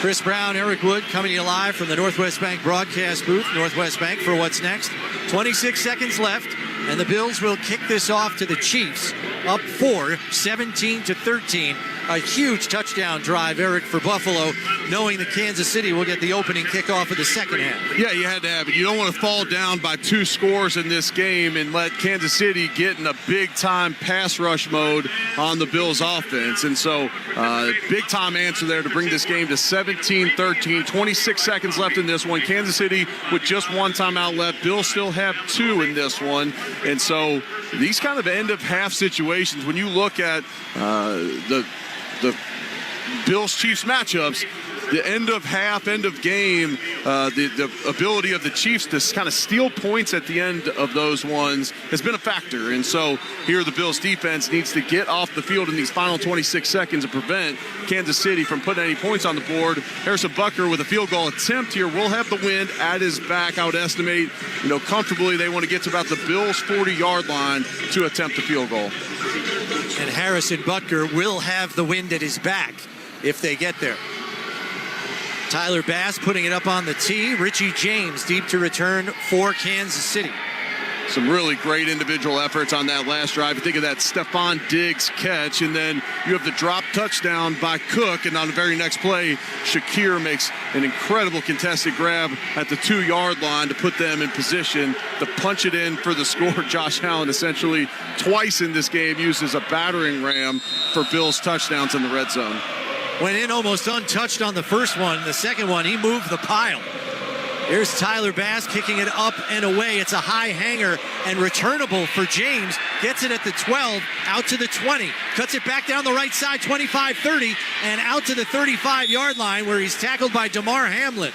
Chris Brown, Eric Wood coming to you live from the Northwest Bank broadcast booth. Northwest Bank for what's next. 26 seconds left, and the Bills will kick this off to the Chiefs. Up 4, 17-13. A huge touchdown drive, Eric, for Buffalo, knowing that Kansas City will get the opening kickoff of the second half. Yeah, you had to have it. You don't want to fall down by 2 scores in this game and let Kansas City get in a big-time pass rush mode on the Bills' offense. And so, big-time answer there to bring this game to 17-13. 26 seconds left in this one. Kansas City with just 1 timeout left. Bills still have 2 in this one. And so, these kind of end-of-half situations, when you look at the Bills-Chiefs matchups, the end of half, end of game, the ability of the Chiefs to kind of steal points at the end of those ones has been a factor. And so here the Bills defense needs to get off the field in these final 26 seconds and prevent Kansas City from putting any points on the board. Harrison Butker with a field goal attempt here will have the wind at his back. I would estimate, comfortably they want to get to about the Bills' 40-yard line to attempt a field goal. And Harrison Butker will have the wind at his back if they get there. Tyler Bass putting it up on the tee. Richie James deep to return for Kansas City. Some really great individual efforts on that last drive. You think of that Stephon Diggs catch, and then you have the drop touchdown by Cook, and on the very next play, Shakir makes an incredible contested grab at the 2-yard line to put them in position to punch it in for the score. Josh Allen essentially twice in this game used as a battering ram for Bills touchdowns in the red zone. Went in almost untouched on the first one. The second one, he moved the pile. Here's Tyler Bass kicking it up and away. It's a high hanger and returnable for James. Gets it at the 12, out to the 20. Cuts it back down the right side, 25-30, and out to the 35-yard line where he's tackled by Damar Hamlin.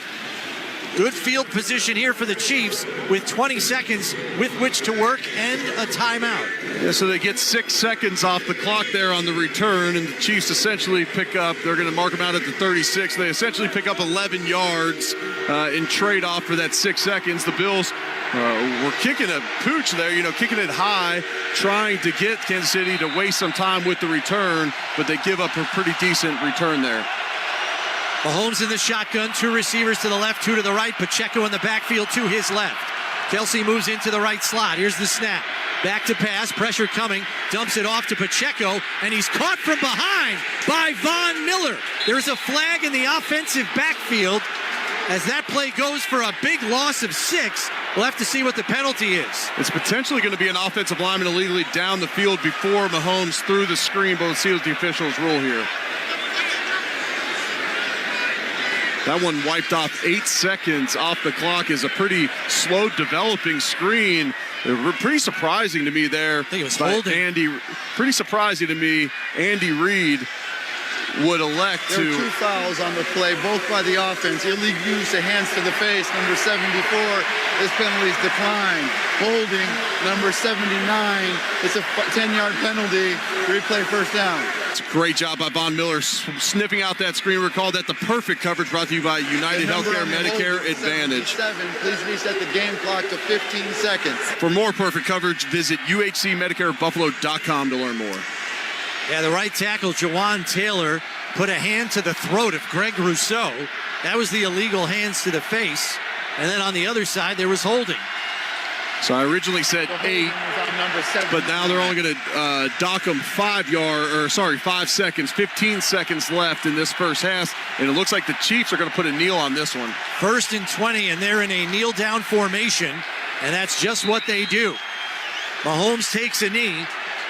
Good field position here for the Chiefs with 20 seconds with which to work and a timeout. Yeah, so they get 6 seconds off the clock there on the return, and the Chiefs essentially pick up, they're going to mark them out at the 36. They essentially pick up 11 yards in trade-off for that 6 seconds. The Bills were kicking a pooch there, kicking it high, trying to get Kansas City to waste some time with the return, but they give up a pretty decent return there. Mahomes in the shotgun, 2 receivers to the left, 2 to the right. Pacheco in the backfield to his left. Kelsey moves into the right slot. Here's the snap. Back to pass, pressure coming, dumps it off to Pacheco, and he's caught from behind by Von Miller. There's a flag in the offensive backfield as that play goes for a big loss of 6. We'll have to see what the penalty is. It's potentially going to be an offensive lineman illegally down the field before Mahomes threw the screen, but let's see what the officials rule here. That one wiped off 8 seconds off the clock. Is a pretty slow developing screen. Pretty surprising to me there. I think it was holding. Andy, pretty surprising to me. Andy Reid would elect to. There were 2 fouls on the play, both by the offense. Illegal use of hands to the face, number 74. This penalty is declined. Holding, number 79. It's a 10-yard penalty. Replay first down. It's a great job by Von Miller sniffing out that screen. Recall that the perfect coverage brought to you by United Healthcare Medicare Advantage. Please reset the game clock to 15 seconds. For more perfect coverage, visit uhcmedicarebuffalo.com to learn more. Yeah, the right tackle, Jawan Taylor, put a hand to the throat of Greg Rousseau. That was the illegal hands to the face. And then on the other side, there was holding. So I originally said 8, but now they're only going to dock them 5 seconds, 15 seconds left in this first half. And it looks like the Chiefs are going to put a kneel on this one. 1st and 20, and they're in a kneel down formation. And that's just what they do. Mahomes takes a knee.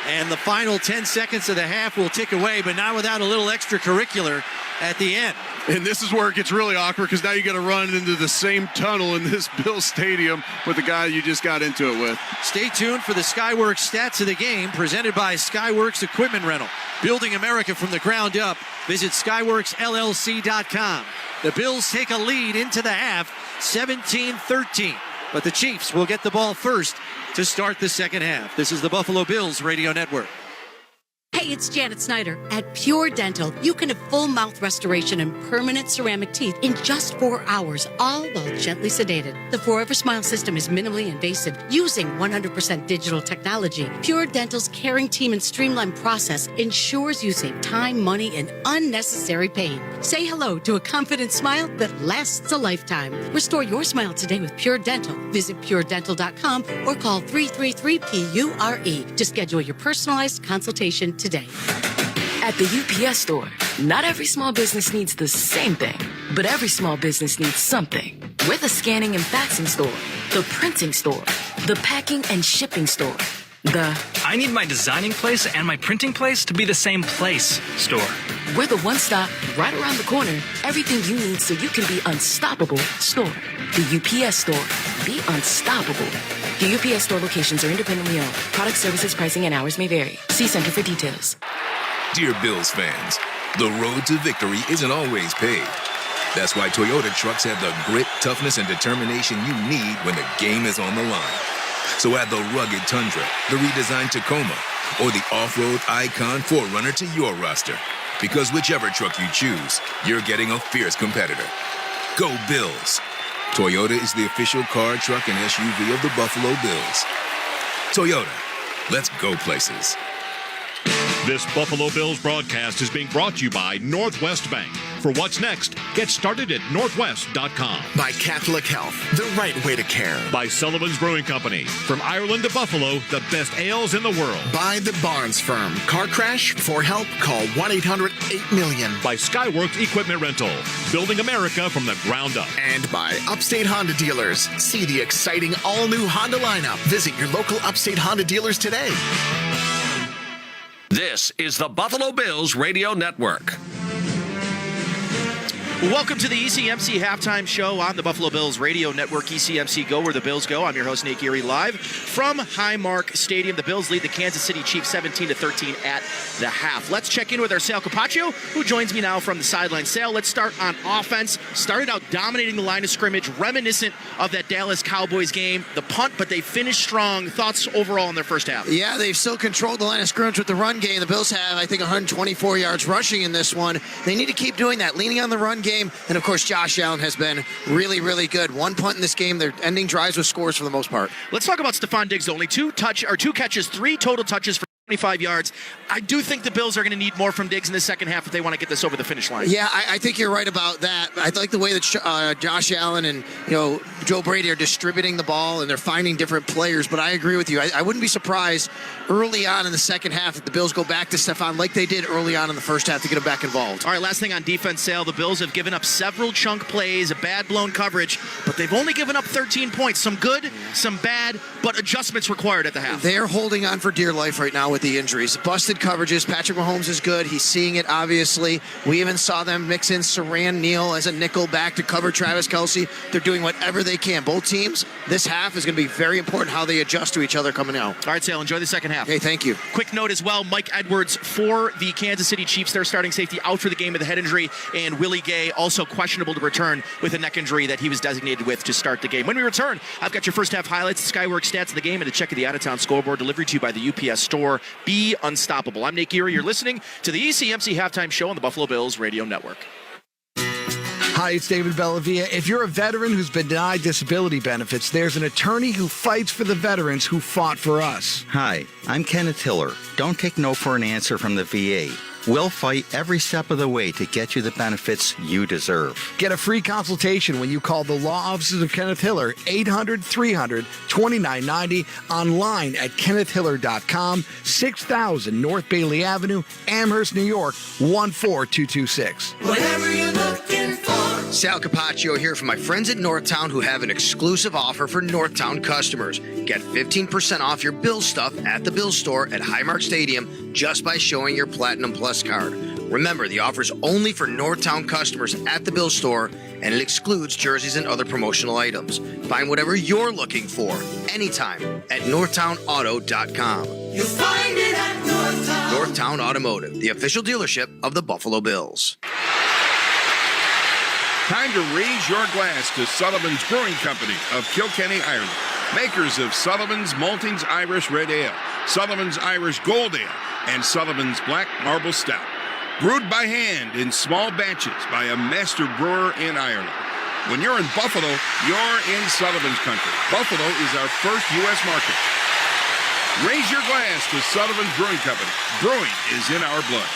And the final 10 seconds of the half will tick away, but not without a little extracurricular at the end. And this is where it gets really awkward because now you got to run into the same tunnel in this Bills Stadium with the guy you just got into it with. Stay tuned for the Skyworks stats of the game presented by Skyworks Equipment Rental. Building America from the ground up. Visit SkyworksLLC.com. The Bills take a lead into the half, 17-13. But the Chiefs will get the ball first to start the second half. This is the Buffalo Bills Radio Network. Hey, it's Janet Snyder. At Pure Dental, you can have full mouth restoration and permanent ceramic teeth in just 4 hours, all while gently sedated. The Forever Smile system is minimally invasive, using 100% digital technology. Pure Dental's caring team and streamlined process ensures you save time, money, and unnecessary pain. Say hello to a confident smile that lasts a lifetime. Restore your smile today with Pure Dental. Visit puredental.com or call 333-PURE to schedule your personalized consultation today. At the UPS store, not every small business needs the same thing, but every small business needs something. We're the scanning and faxing store, the printing store, the packing and shipping store, I need my designing place and my printing place to be the same place store. We're the one-stop, right around the corner, everything you need so you can be unstoppable store. The UPS store. Be unstoppable. The UPS store locations are independently owned. Product, services, pricing, and hours may vary. See Center for details. Dear Bills fans, the road to victory isn't always paved. That's why Toyota trucks have the grit, toughness, and determination you need when the game is on the line. So add the rugged Tundra, the redesigned Tacoma, or the off-road Icon 4Runner to your roster. Because whichever truck you choose, you're getting a fierce competitor. Go Bills! Toyota is the official car, truck, and SUV of the Buffalo Bills. Toyota, let's go places. This Buffalo Bills broadcast is being brought to you by Northwest Bank. For what's next, get started at northwest.com. By Catholic Health, the right way to care. By Sullivan's Brewing Company. From Ireland to Buffalo, the best ales in the world. By the Barnes Firm. Car crash? For help, call 1-800-8-MILLION. By Skyworks Equipment Rental. Building America from the ground up. And by Upstate Honda Dealers. See the exciting all-new Honda lineup. Visit your local Upstate Honda dealers today. This is the Buffalo Bills Radio Network. Welcome to the ECMC Halftime Show on the Buffalo Bills Radio Network. ECMC Go, where the Bills go. I'm your host, Nate Geary, live from Highmark Stadium. The Bills lead the Kansas City Chiefs 17-13 at the half. Let's check in with our Sal Capaccio, who joins me now from the sideline. Sal, let's start on offense. Started out dominating the line of scrimmage, reminiscent of that Dallas Cowboys game. The punt, but they finished strong. Thoughts overall in their first half? Yeah, they've still controlled the line of scrimmage with the run game. The Bills have, I think, 124 yards rushing in this one. They need to keep doing that, leaning on the run game. And, of course, Josh Allen has been really, really good. One punt in this game. They're ending drives with scores for the most part. Let's talk about Stephon Diggs. Only two catches, 3 total touches for 25 yards. I do think the Bills are going to need more from Diggs in the second half if they want to get this over the finish line. Yeah, I think you're right about that. I like the way that Josh Allen and Joe Brady are distributing the ball and they're finding different players. But I agree with you. I wouldn't be surprised early on in the second half if the Bills go back to Stephon like they did early on in the first half to get him back involved. All right, last thing on defense, Sale. The Bills have given up several chunk plays, a bad blown coverage, but they've only given up 13 points. Some good, some bad, but adjustments required at the half. They're holding on for dear life right now with the injuries. Busted coverages. Patrick Mahomes is good. He's seeing it, obviously. We even saw them mix in Saran Neal as a nickel back to cover Travis Kelce. They're doing whatever they can. Both teams, this half is going to be very important how they adjust to each other coming out. All right, Sale, enjoy the second half. Hey, thank you. Quick note as well, Mike Edwards for the Kansas City Chiefs, their starting safety, out for the game with a head injury, and Willie Gay also questionable to return with a neck injury that he was designated with to start the game. When we return, I've got your first half highlights, the Skyworks stats of the game, and a check of the out-of-town scoreboard delivered to you by the UPS store. Be unstoppable. I'm Nate Geary. You're listening to the ECMC Halftime Show on the Buffalo Bills Radio Network. Hi, it's David Bellavia. If you're a veteran who's been denied disability benefits, there's an attorney who fights for the veterans who fought for us. Hi, I'm Kenneth Hiller. Don't take no for an answer from the VA. We'll fight every step of the way to get you the benefits you deserve. Get a free consultation when you call the Law Offices of Kenneth Hiller, 800-300-2990, online at kennethhiller.com, 6000 North Bailey Avenue, Amherst, New York, 14226. Whatever you're looking for, Sal Capaccio here from my friends at Northtown who have an exclusive offer for Northtown customers. Get 15% off your Bills stuff at the Bills store at Highmark Stadium just by showing your Platinum Plus card. Remember, the offer is only for Northtown customers at the Bills store, and it excludes jerseys and other promotional items. Find whatever you're looking for anytime at NorthtownAuto.com. You'll find it at Northtown. Northtown Automotive, the official dealership of the Buffalo Bills. Time to raise your glass to Sullivan's Brewing Company of Kilkenny, Ireland. Makers of Sullivan's Maltings Irish Red Ale, Sullivan's Irish Gold Ale, and Sullivan's Black Marble Stout. Brewed by hand in small batches by a master brewer in Ireland. When you're in Buffalo, you're in Sullivan's country. Buffalo is our first U.S. market. Raise your glass to Sullivan's Brewing Company. Brewing is in our blood.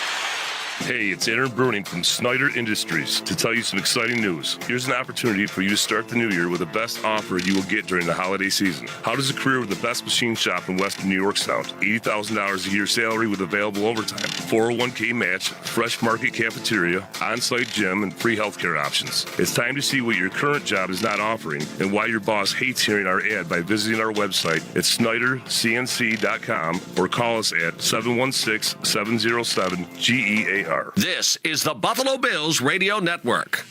Hey, it's Aaron Bruning from Snyder Industries to tell you some exciting news. Here's an opportunity for you to start the new year with the best offer you will get during the holiday season. How does a career with the best machine shop in Western New York sound? $80,000 a year salary with available overtime, 401k match, fresh market cafeteria, on-site gym, and free healthcare options. It's time to see what your current job is not offering and why your boss hates hearing our ad by visiting our website at SnyderCNC.com or call us at 716-707-GEAR. This is the Buffalo Bills Radio Network.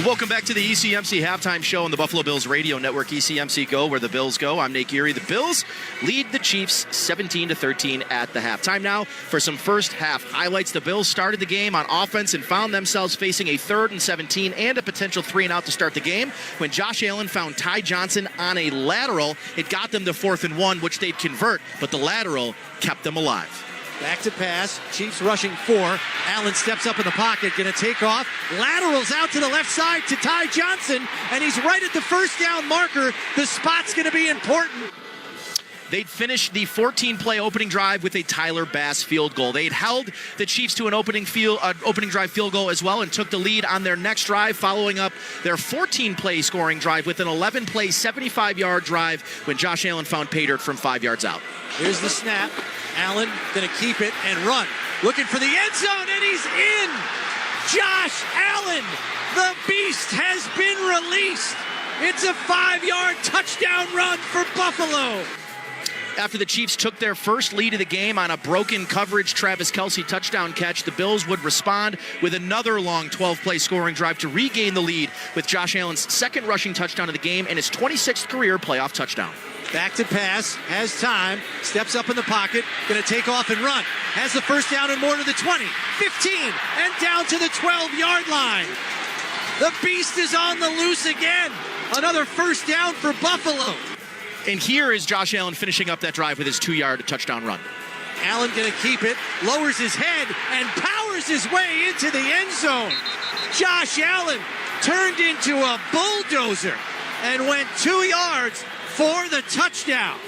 Welcome back to the ECMC Halftime Show on the Buffalo Bills Radio Network, ECMC Go, where the Bills go. I'm Nate Geary. The Bills lead the Chiefs 17-13 at the halftime. Now for some first half highlights. The Bills started the game on offense and found themselves facing a 3rd and 17 and a potential 3-and-out to start the game. When Josh Allen found Ty Johnson on a lateral, it got them to 4th and 1, which they'd convert, but the lateral kept them alive. Back to pass. Chiefs rushing 4. Allen steps up in the pocket, going to take off. Laterals out to the left side to Ty Johnson, and he's right at the first down marker. The spot's going to be important. They'd finished the 14-play opening drive with a Tyler Bass field goal. They'd held the Chiefs to an opening drive field goal as well and took the lead on their next drive, following up their 14-play scoring drive with an 11-play, 75-yard drive when Josh Allen found pay dirt from 5 yards out. Here's the snap. Allen going to keep it and run. Looking for the end zone, and he's in. Josh Allen, the beast, has been released. It's a 5-yard touchdown run for Buffalo. After the Chiefs took their first lead of the game on a broken coverage Travis Kelce touchdown catch, the Bills would respond with another long 12-play scoring drive to regain the lead with Josh Allen's second rushing touchdown of the game and his 26th career playoff touchdown. Back to pass, has time, steps up in the pocket, going to take off and run. Has the first down and more to the 20, 15, and down to the 12-yard line. The beast is on the loose again. Another first down for Buffalo. And here is Josh Allen finishing up that drive with his 2-yard touchdown run. Allen going to keep it, lowers his head, and powers his way into the end zone. Josh Allen turned into a bulldozer and went 2 yards for the touchdown.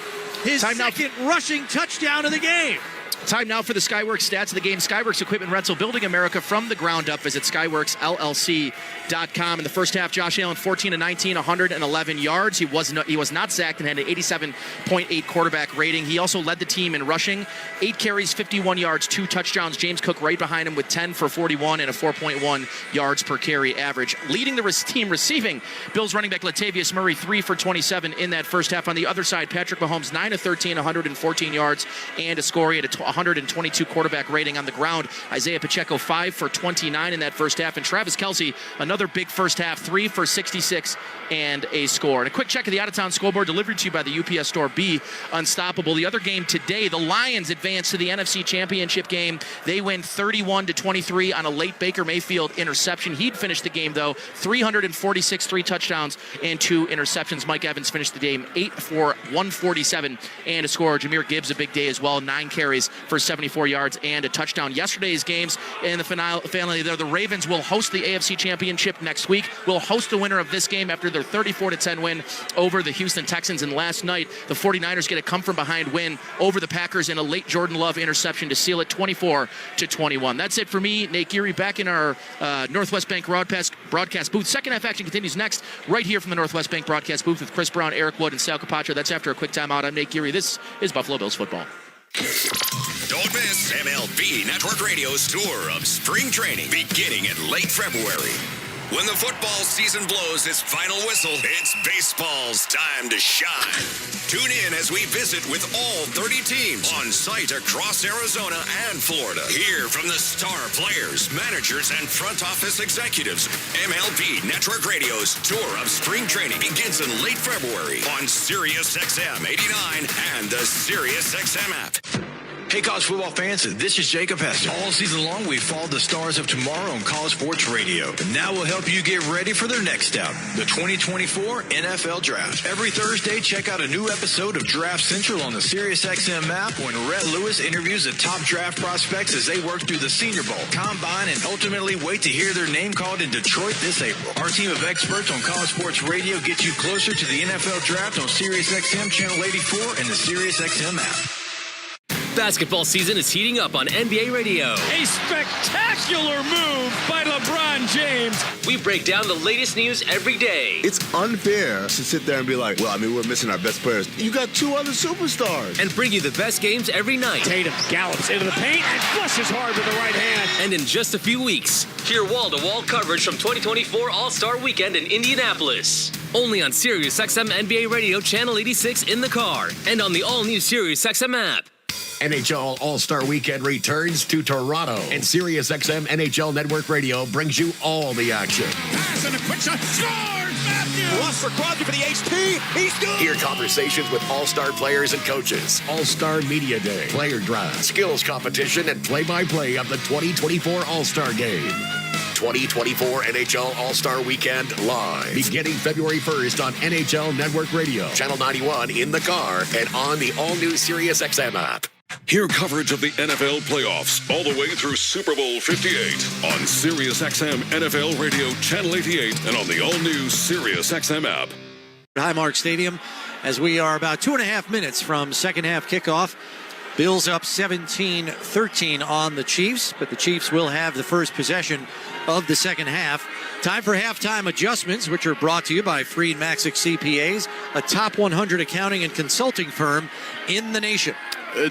His second rushing touchdown of the game. Time now for the Skyworks stats of the game. Skyworks Equipment Rental, building America from the ground up. Visit SkyworksLLC.com. In the first half, Josh Allen 14-19, 111 yards. He was not sacked and had an 87.8 quarterback rating. He also led the team in rushing. 8 carries, 51 yards, 2 touchdowns. James Cook right behind him with 10 for 41 and a 4.1 yards per carry average. Leading the team receiving, Bills running back Latavius Murray 3 for 27 in that first half. On the other side, Patrick Mahomes 9 of 13, 114 yards and a score. He had a 122 quarterback rating on the ground. Isaiah Pacheco 5 for 29 in that first half. And Travis Kelce, another big first half, 3 for 66 and a score. And a quick check of the out-of-town scoreboard delivered to you by the UPS Store. Be unstoppable. The other game today, the Lions advance to the NFC Championship game. They win 31-23 on a late Baker Mayfield interception. He'd finished the game, though, 346, 3 touchdowns and 2 interceptions. Mike Evans finished the game 8 for 147 and a score. Jahmyr Gibbs, a big day as well, 9 carries for 74 yards and a touchdown. Yesterday's games in the finale there, the Ravens will host the AFC Championship next week. Will host the winner of this game after their 34-10 win over the Houston Texans. And last night, the 49ers get a come-from-behind win over the Packers in a late Jordan Love interception to seal it 24-21. That's it for me, Nate Geary, back in our Northwest Bank broadcast booth. Second half action continues next, right here from the Northwest Bank broadcast booth with Chris Brown, Eric Wood, and Sal Capaccio. That's after a quick timeout. I'm Nate Geary. This is Buffalo Bills football. Don't miss MLB Network Radio's tour of spring training beginning in late February. When the football season blows its final whistle, it's baseball's time to shine. Tune in as we visit with all 30 teams on site across Arizona and Florida. Hear from the star players, managers, and front office executives. MLB Network Radio's tour of spring training begins in late February on Sirius XM 89 and the Sirius XM app. Hey, college football fans, this is Jacob Hester. All season long, we've followed the stars of tomorrow on College Sports Radio. And now we'll help you get ready for their next step, the 2024 NFL Draft. Every Thursday, check out a new episode of Draft Central on the SiriusXM app when Rhett Lewis interviews the top draft prospects as they work through the Senior Bowl, Combine, and ultimately wait to hear their name called in Detroit this April. Our team of experts on College Sports Radio gets you closer to the NFL Draft on SiriusXM Channel 84 and the SiriusXM app. Basketball season is heating up on NBA Radio. A spectacular move by LeBron James. We break down the latest news every day. It's unfair to sit there and be like, well, we're missing our best players. You got two other superstars. And bring you the best games every night. Tatum gallops into the paint and flushes hard with the right hand. And in just a few weeks, hear wall-to-wall coverage from 2024 All-Star Weekend in Indianapolis. Only on SiriusXM NBA Radio Channel 86 in the car and on the all-new SiriusXM app. NHL All-Star Weekend returns to Toronto, and SiriusXM NHL Network Radio brings you all the action. Pass and a quick shot. Scores! Matthews! Lost for Crosby for the HP. He's good! Hear conversations with all-star players and coaches. All-Star Media Day, player draft, skills competition, and play-by-play of the 2024 All-Star Game. 2024 NHL All-Star Weekend live. Beginning February 1st on NHL Network Radio, Channel 91 in the car, and on the all-new SiriusXM app. Hear coverage of the NFL playoffs all the way through Super Bowl 58 on SiriusXM NFL Radio Channel 88 and on the all-new SiriusXM app. Highmark Stadium, as we are about 2.5 minutes from second half kickoff. Bills up 17-13 on the Chiefs, but the Chiefs will have the first possession of the second half. Time for halftime adjustments, which are brought to you by Freed Maxick CPAs, a top 100 accounting and consulting firm in the nation.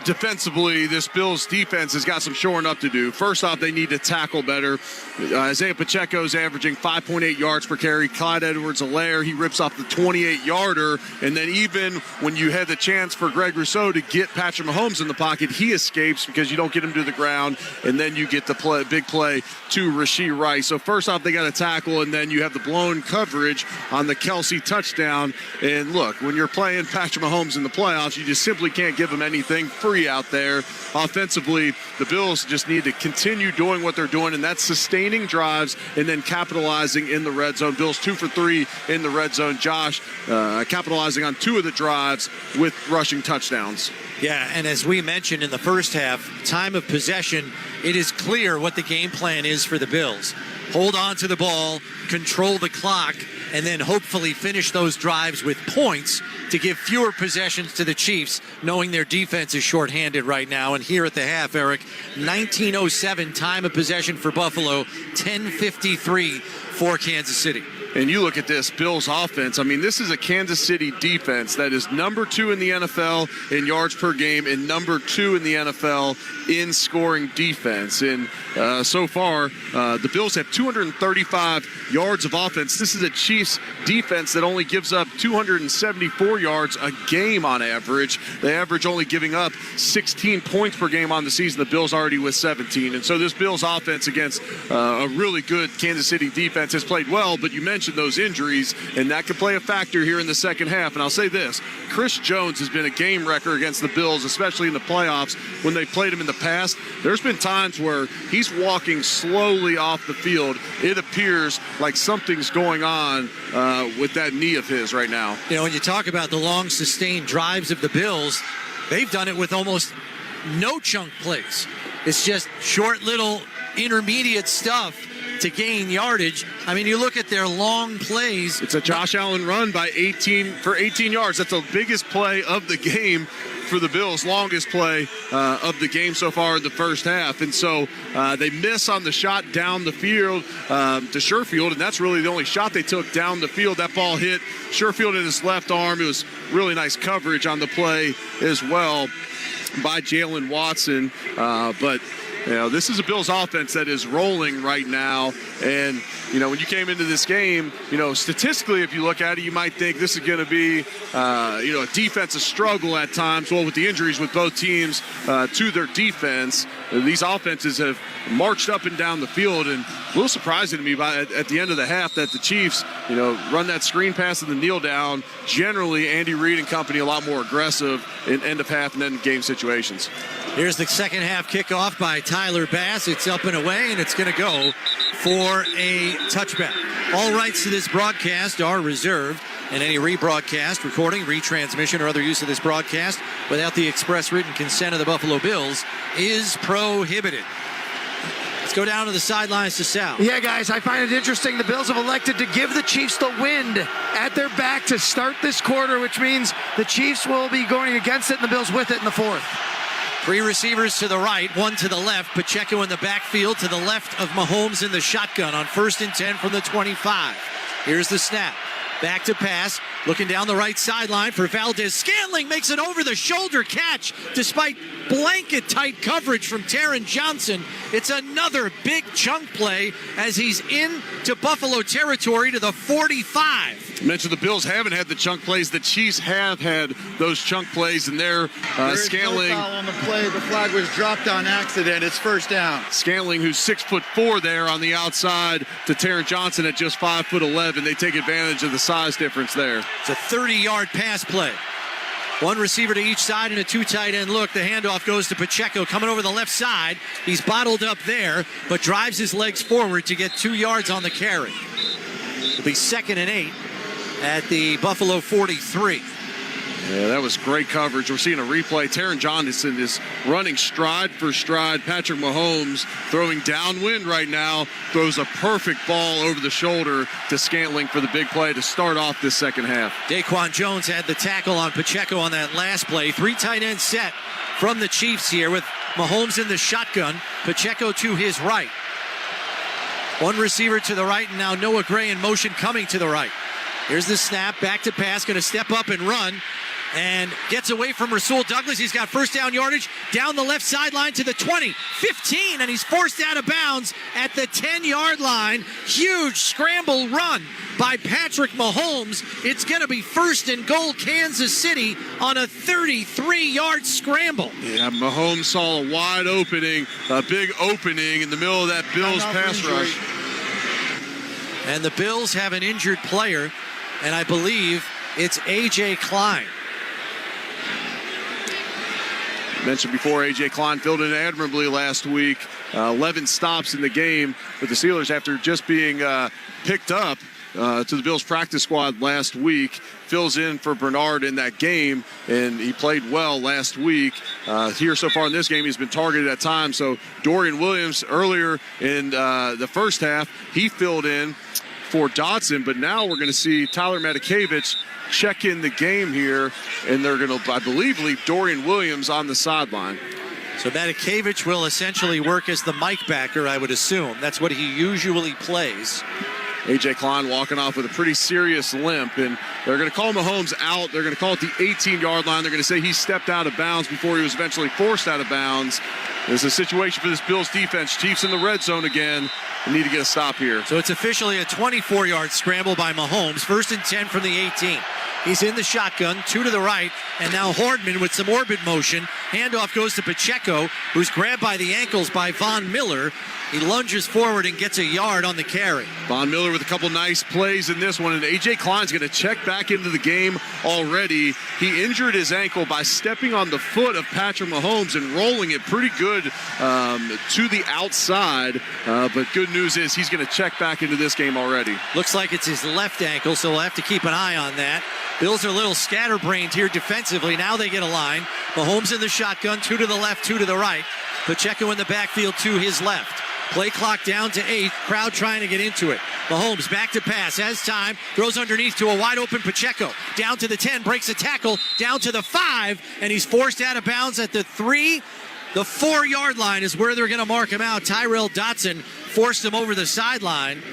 Defensively, this Bills defense has got some shoring up to do. First off, they need to tackle better. Isaiah Pacheco's averaging 5.8 yards per carry. Clyde Edwards-Helaire, he rips off the 28-yarder. And then even when you had the chance for Greg Rousseau to get Patrick Mahomes in the pocket, he escapes because you don't get him to the ground. And then you get the big play to Rashee Rice. So first off, they got to tackle, and then you have the blown coverage on the Kelce touchdown. And look, when you're playing Patrick Mahomes in the playoffs, you just simply can't give him anything free out there. Offensively, the Bills just need to continue doing what they're doing, and that's sustaining drives and then capitalizing in the red zone. Bills 2 for 3 in the red zone. Josh capitalizing on 2 of the drives with rushing touchdowns. Yeah, and as we mentioned in the first half, time of possession, it is clear what the game plan is for the Bills. Hold on to the ball, control the clock, and then hopefully finish those drives with points to give fewer possessions to the Chiefs, knowing their defense is shorthanded right now. And here at the half, Eric, 19:07 time of possession for Buffalo, 10:53 for Kansas City. And you look at this Bills offense. this is a Kansas City defense that is number 2 in the NFL in yards per game and number 2 in the NFL in scoring defense. And so far, the Bills have 235 yards of offense. This is a Chiefs defense that only gives up 274 yards a game on average. They average only giving up 16 points per game on the season. The Bills already with 17. And so this Bills offense against a really good Kansas City defense has played well, but you mentioned those injuries, and that could play a factor here in the second half. And I'll say this, Chris Jones has been a game wrecker against the Bills, especially in the playoffs when they played him in the past. There's been times where he's walking slowly off the field. It appears like something's going on with that knee of his right now. When you talk about the long sustained drives of the Bills, they've done it with almost no chunk plays. It's just short little intermediate stuff to gain yardage. You look at their long plays. It's a Josh Allen run by 18 yards. That's the biggest play of the game for the Bills, longest play of the game so far in the first half. And so they miss on the shot down the field to Sherfield, and that's really the only shot they took down the field. That ball hit Sherfield in his left arm. It was really nice coverage on the play as well by Jalen Watson. But This is a Bills offense that is rolling right now. And, when you came into this game, statistically, if you look at it, you might think this is going to be, a defensive struggle at times. Well, with the injuries with both teams to their defense, these offenses have marched up and down the field. And a little surprising to me at the end of the half that the Chiefs, run that screen pass and the kneel down. Generally, Andy Reid and company a lot more aggressive in end of half and end of game situations. Here's the second half kickoff by Tyler Bass. It's up and away, and it's going to go for a touchback. All rights to this broadcast are reserved, and any rebroadcast, recording, retransmission, or other use of this broadcast without the express written consent of the Buffalo Bills is prohibited. Let's go down to the sidelines to Sal. Yeah, guys, I find it interesting. The Bills have elected to give the Chiefs the wind at their back to start this quarter, which means the Chiefs will be going against it and the Bills with it in the fourth. 3 receivers to the right, 1 to the left. Pacheco in the backfield to the left of Mahomes in the shotgun on 1st and 10 from the 25. Here's the snap. Back to pass. Looking down the right sideline for Valdez. Scantling makes an over-the-shoulder catch despite blanket-tight coverage from Taron Johnson. It's another big chunk play as he's into Buffalo territory to the 45. I mentioned the Bills haven't had the chunk plays. The Chiefs have had those chunk plays, and they're Scantling. No foul on the play. The flag was dropped on accident. It's first down. Scantling, who's 6'4" there on the outside, to Taron Johnson at just 5'11". They take advantage of the size difference there. It's a 30-yard pass play. 1 receiver to each side and a 2 tight end look. The handoff goes to Pacheco coming over the left side. He's bottled up there, but drives his legs forward to get 2 yards on the carry. It'll be 2nd and 8 at the Buffalo 43. Yeah, that was great coverage. We're seeing a replay. Taron Johnson is running stride for stride. Patrick Mahomes throwing downwind right now. Throws a perfect ball over the shoulder to Scantling for the big play to start off this second half. Daquan Jones had the tackle on Pacheco on that last play. 3 tight end set from the Chiefs here with Mahomes in the shotgun. Pacheco to his right. 1 receiver to the right, and now Noah Gray in motion coming to the right. Here's the snap, back to pass, going to step up and run, and gets away from Rasul Douglas. He's got first down yardage down the left sideline to the 20, 15, and he's forced out of bounds at the 10-yard line. Huge scramble run by Patrick Mahomes. It's going to be 1st and goal Kansas City on a 33-yard scramble. Yeah, Mahomes saw a wide opening, a big opening in the middle of that Bills pass rush. And the Bills have an injured player, and I believe it's A.J. Klein. Mentioned before, A.J. Klein filled in admirably last week. 11 stops in the game with the Steelers after just being picked up to the Bills practice squad last week. Fills in for Bernard in that game, and he played well last week. Here so far in this game, he's been targeted at times. So Dorian Williams earlier in the first half, he filled in for Dotson, but now we're going to see Tyler Matakevich check in the game here, and they're going to, I believe, leave Dorian Williams on the sideline. So Matakevich will essentially work as the Mike backer, I would assume. That's what he usually plays. A.J. Klein walking off with a pretty serious limp, and they're going to call Mahomes out. They're going to call it the 18-yard line. They're going to say he stepped out of bounds before he was eventually forced out of bounds. There's a situation for this Bills defense. Chiefs in the red zone again. They need to get a stop here. So it's officially a 24-yard scramble by Mahomes. 1st and 10 from the 18. He's in the shotgun, 2 to the right, and now Hardman with some orbit motion. Handoff goes to Pacheco, who's grabbed by the ankles by Von Miller. He lunges forward and gets a yard on the carry. Von Miller with a couple nice plays in this one, and A.J. Klein's going to check back into the game already. He injured his ankle by stepping on the foot of Patrick Mahomes and rolling it pretty good to the outside. But good news is he's going to check back into this game already. Looks like it's his left ankle, so we'll have to keep an eye on that. Bills are a little scatterbrained here defensively. Now they get a line. Mahomes in the shotgun, 2 to the left, 2 to the right. Pacheco in the backfield to his left. Play clock down to 8. Crowd trying to get into it. Mahomes back to pass. Has time. Throws underneath to a wide open Pacheco. Down to the 10. Breaks a tackle. Down to the 5. And he's forced out of bounds at the 3. The 4-yard line is where they're going to mark him out. Tyrell Dotson forced him over the sideline.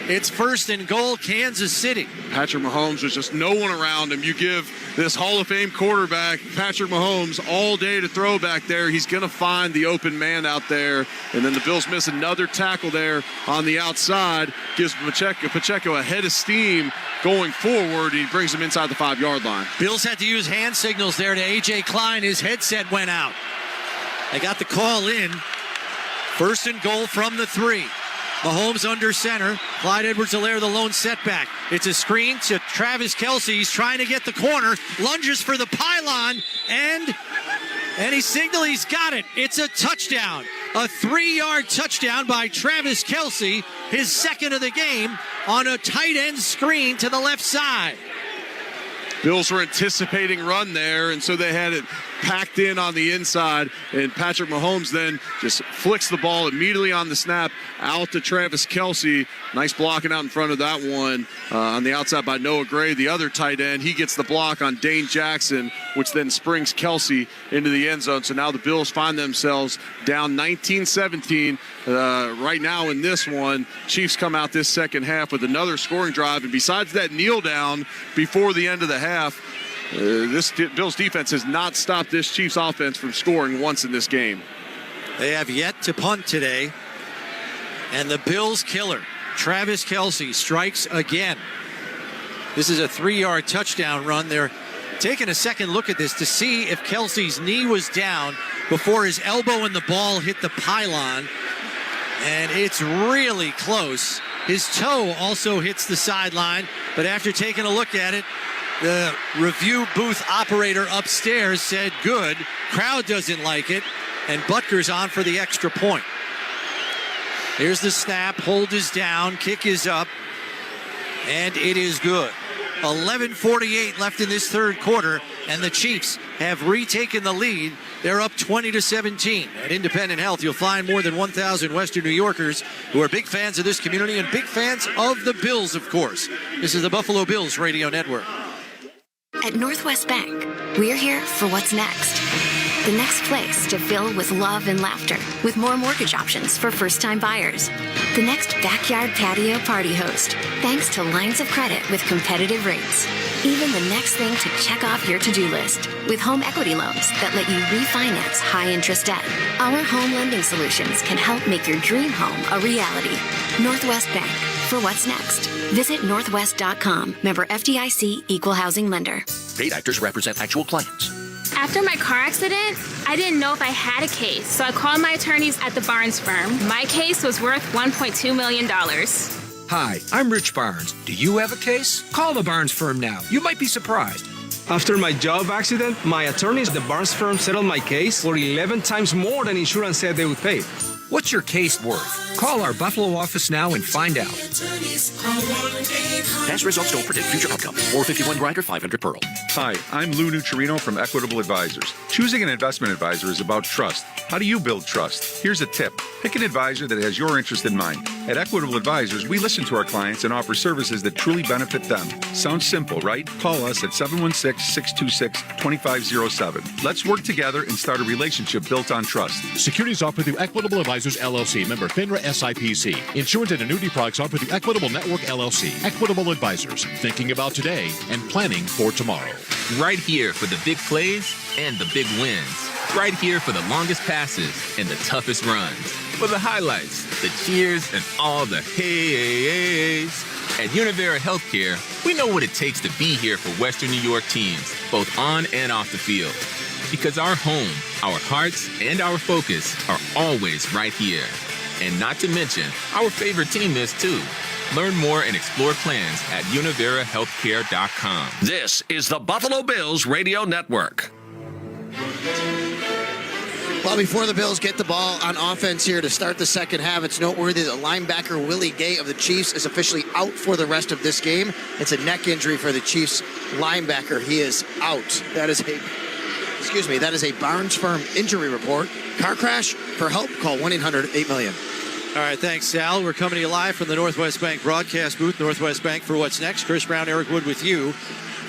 It's 1st and goal, Kansas City. Patrick Mahomes, there's just no one around him. You give this Hall of Fame quarterback, Patrick Mahomes, all day to throw back there. He's going to find the open man out there. And then the Bills miss another tackle there on the outside. Gives Pacheco a head of steam going forward. He brings him inside the 5-yard line. Bills had to use hand signals there to A.J. Klein. His headset went out. They got the call in. 1st and goal from the 3. Mahomes under center. Clyde Edwards-Helaire, the lone setback. It's a screen to Travis Kelce. He's trying to get the corner. Lunges for the pylon. And he signaled he's got it. It's a touchdown. A 3-yard touchdown by Travis Kelce. His 2nd of the game on a tight end screen to the left side. Bills were anticipating run there, and so they had it packed in on the inside, and Patrick Mahomes then just flicks the ball immediately on the snap out to Travis Kelce. Nice blocking out in front of that one on the outside by Noah Gray, the other tight end. He gets the block on Dane Jackson, which then springs Kelce into the end zone. So now the Bills find themselves down 19-17 right now in this one. Chiefs come out this second half with another scoring drive, and besides that kneel down before the end of the half, this Bills defense has not stopped this Chiefs offense from scoring once in this game. They have yet to punt today. And the Bills killer, Travis Kelce, strikes again. This is a 3-yard touchdown run. They're taking a second look at this to see if Kelce's knee was down before his elbow and the ball hit the pylon. And it's really close. His toe also hits the sideline. But after taking a look at it, the review booth operator upstairs said, good. Crowd doesn't like it. And Butker's on for the extra point. Here's the snap. Hold is down. Kick is up. And it is good. 11:48 left in this third quarter. And the Chiefs have retaken the lead. They're up 20-17. At Independent Health, you'll find more than 1,000 Western New Yorkers who are big fans of this community and big fans of the Bills, of course. This is the Buffalo Bills Radio Network. At Northwest Bank, we're here for what's next. The next place to fill with love and laughter, with more mortgage options for first-time buyers. The next backyard patio party host, thanks to lines of credit with competitive rates. Even the next thing to check off your to-do list, with home equity loans that let you refinance high-interest debt. Our home lending solutions can help make your dream home a reality. Northwest Bank, for what's next. Visit northwest.com. Member FDIC, Equal Housing Lender. Paid actors represent actual clients. After my car accident, I didn't know if I had a case, so I called my attorneys at the Barnes firm. My case was worth $1.2 million. Hi, I'm Rich Barnes. Do you have a case? Call the Barnes firm now. You might be surprised. After my job accident, my attorneys at the Barnes firm settled my case for 11 times more than insurance said they would pay. What's your case worth? Call our Buffalo office now and find out. Past results don't predict future outcomes. 451 Grinder, 500 Pearl. Hi, I'm Lou Nutrino from Equitable Advisors. Choosing an investment advisor is about trust. How do you build trust? Here's a tip. Pick an advisor that has your interest in mind. At Equitable Advisors, we listen to our clients and offer services that truly benefit them. Sounds simple, right? Call us at 716-626-2507. Let's work together and start a relationship built on trust. Securities offered through Equitable Advisors, LLC, member FINRA SIPC. Insurance and annuity products offered through Equitable Network, LLC. Equitable Advisors, thinking about today and planning for tomorrow. Right here for the big plays and the big wins. Right here for the longest passes and the toughest runs. For the highlights, the cheers, and all the hays. At Univera Healthcare, we know what it takes to be here for Western New York teams, both on and off the field. Because our home, our hearts, and our focus are always right here. And not to mention, our favorite team is too. Learn more and explore plans at univerahealthcare.com. This is the Buffalo Bills Radio Network. Well, before the Bills get the ball on offense here to start the second half, it's noteworthy that linebacker Willie Gay of the Chiefs is officially out for the rest of this game. It's a neck injury for the Chiefs linebacker. He is out. That is a Barnes Firm injury report. Car crash? For help, call 1-800-8-million. All right, thanks, Sal. We're coming to you live from the Northwest Bank broadcast booth. Northwest Bank for what's next. Chris Brown, Eric Wood with you.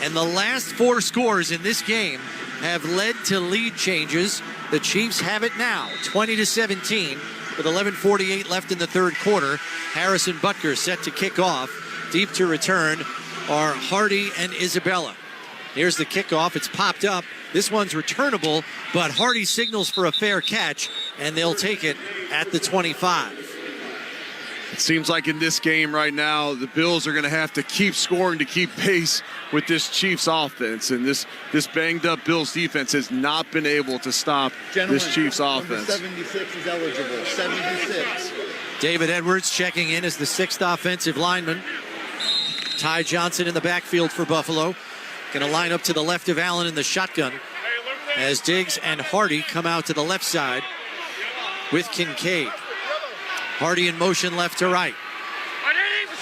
And the last four scores in this game have led to lead changes. The Chiefs have it now, 20-17. with 11:48 left in the third quarter. Harrison Butker set to kick off. Deep to return are Hardy and Isabella. Here's the kickoff. It's popped up. This one's returnable, but Hardy signals for a fair catch, and they'll take it at the 25. It seems like in this game right now, the Bills are going to have to keep scoring to keep pace with this Chiefs offense. And this banged-up Bills defense has not been able to stop this Chiefs offense. 76 is eligible. 76. David Edwards checking in as the 6th offensive lineman. Ty Johnson in the backfield for Buffalo. Going to line up to the left of Allen in the shotgun as Diggs and Hardy come out to the left side with Kincaid. Hardy in motion left to right.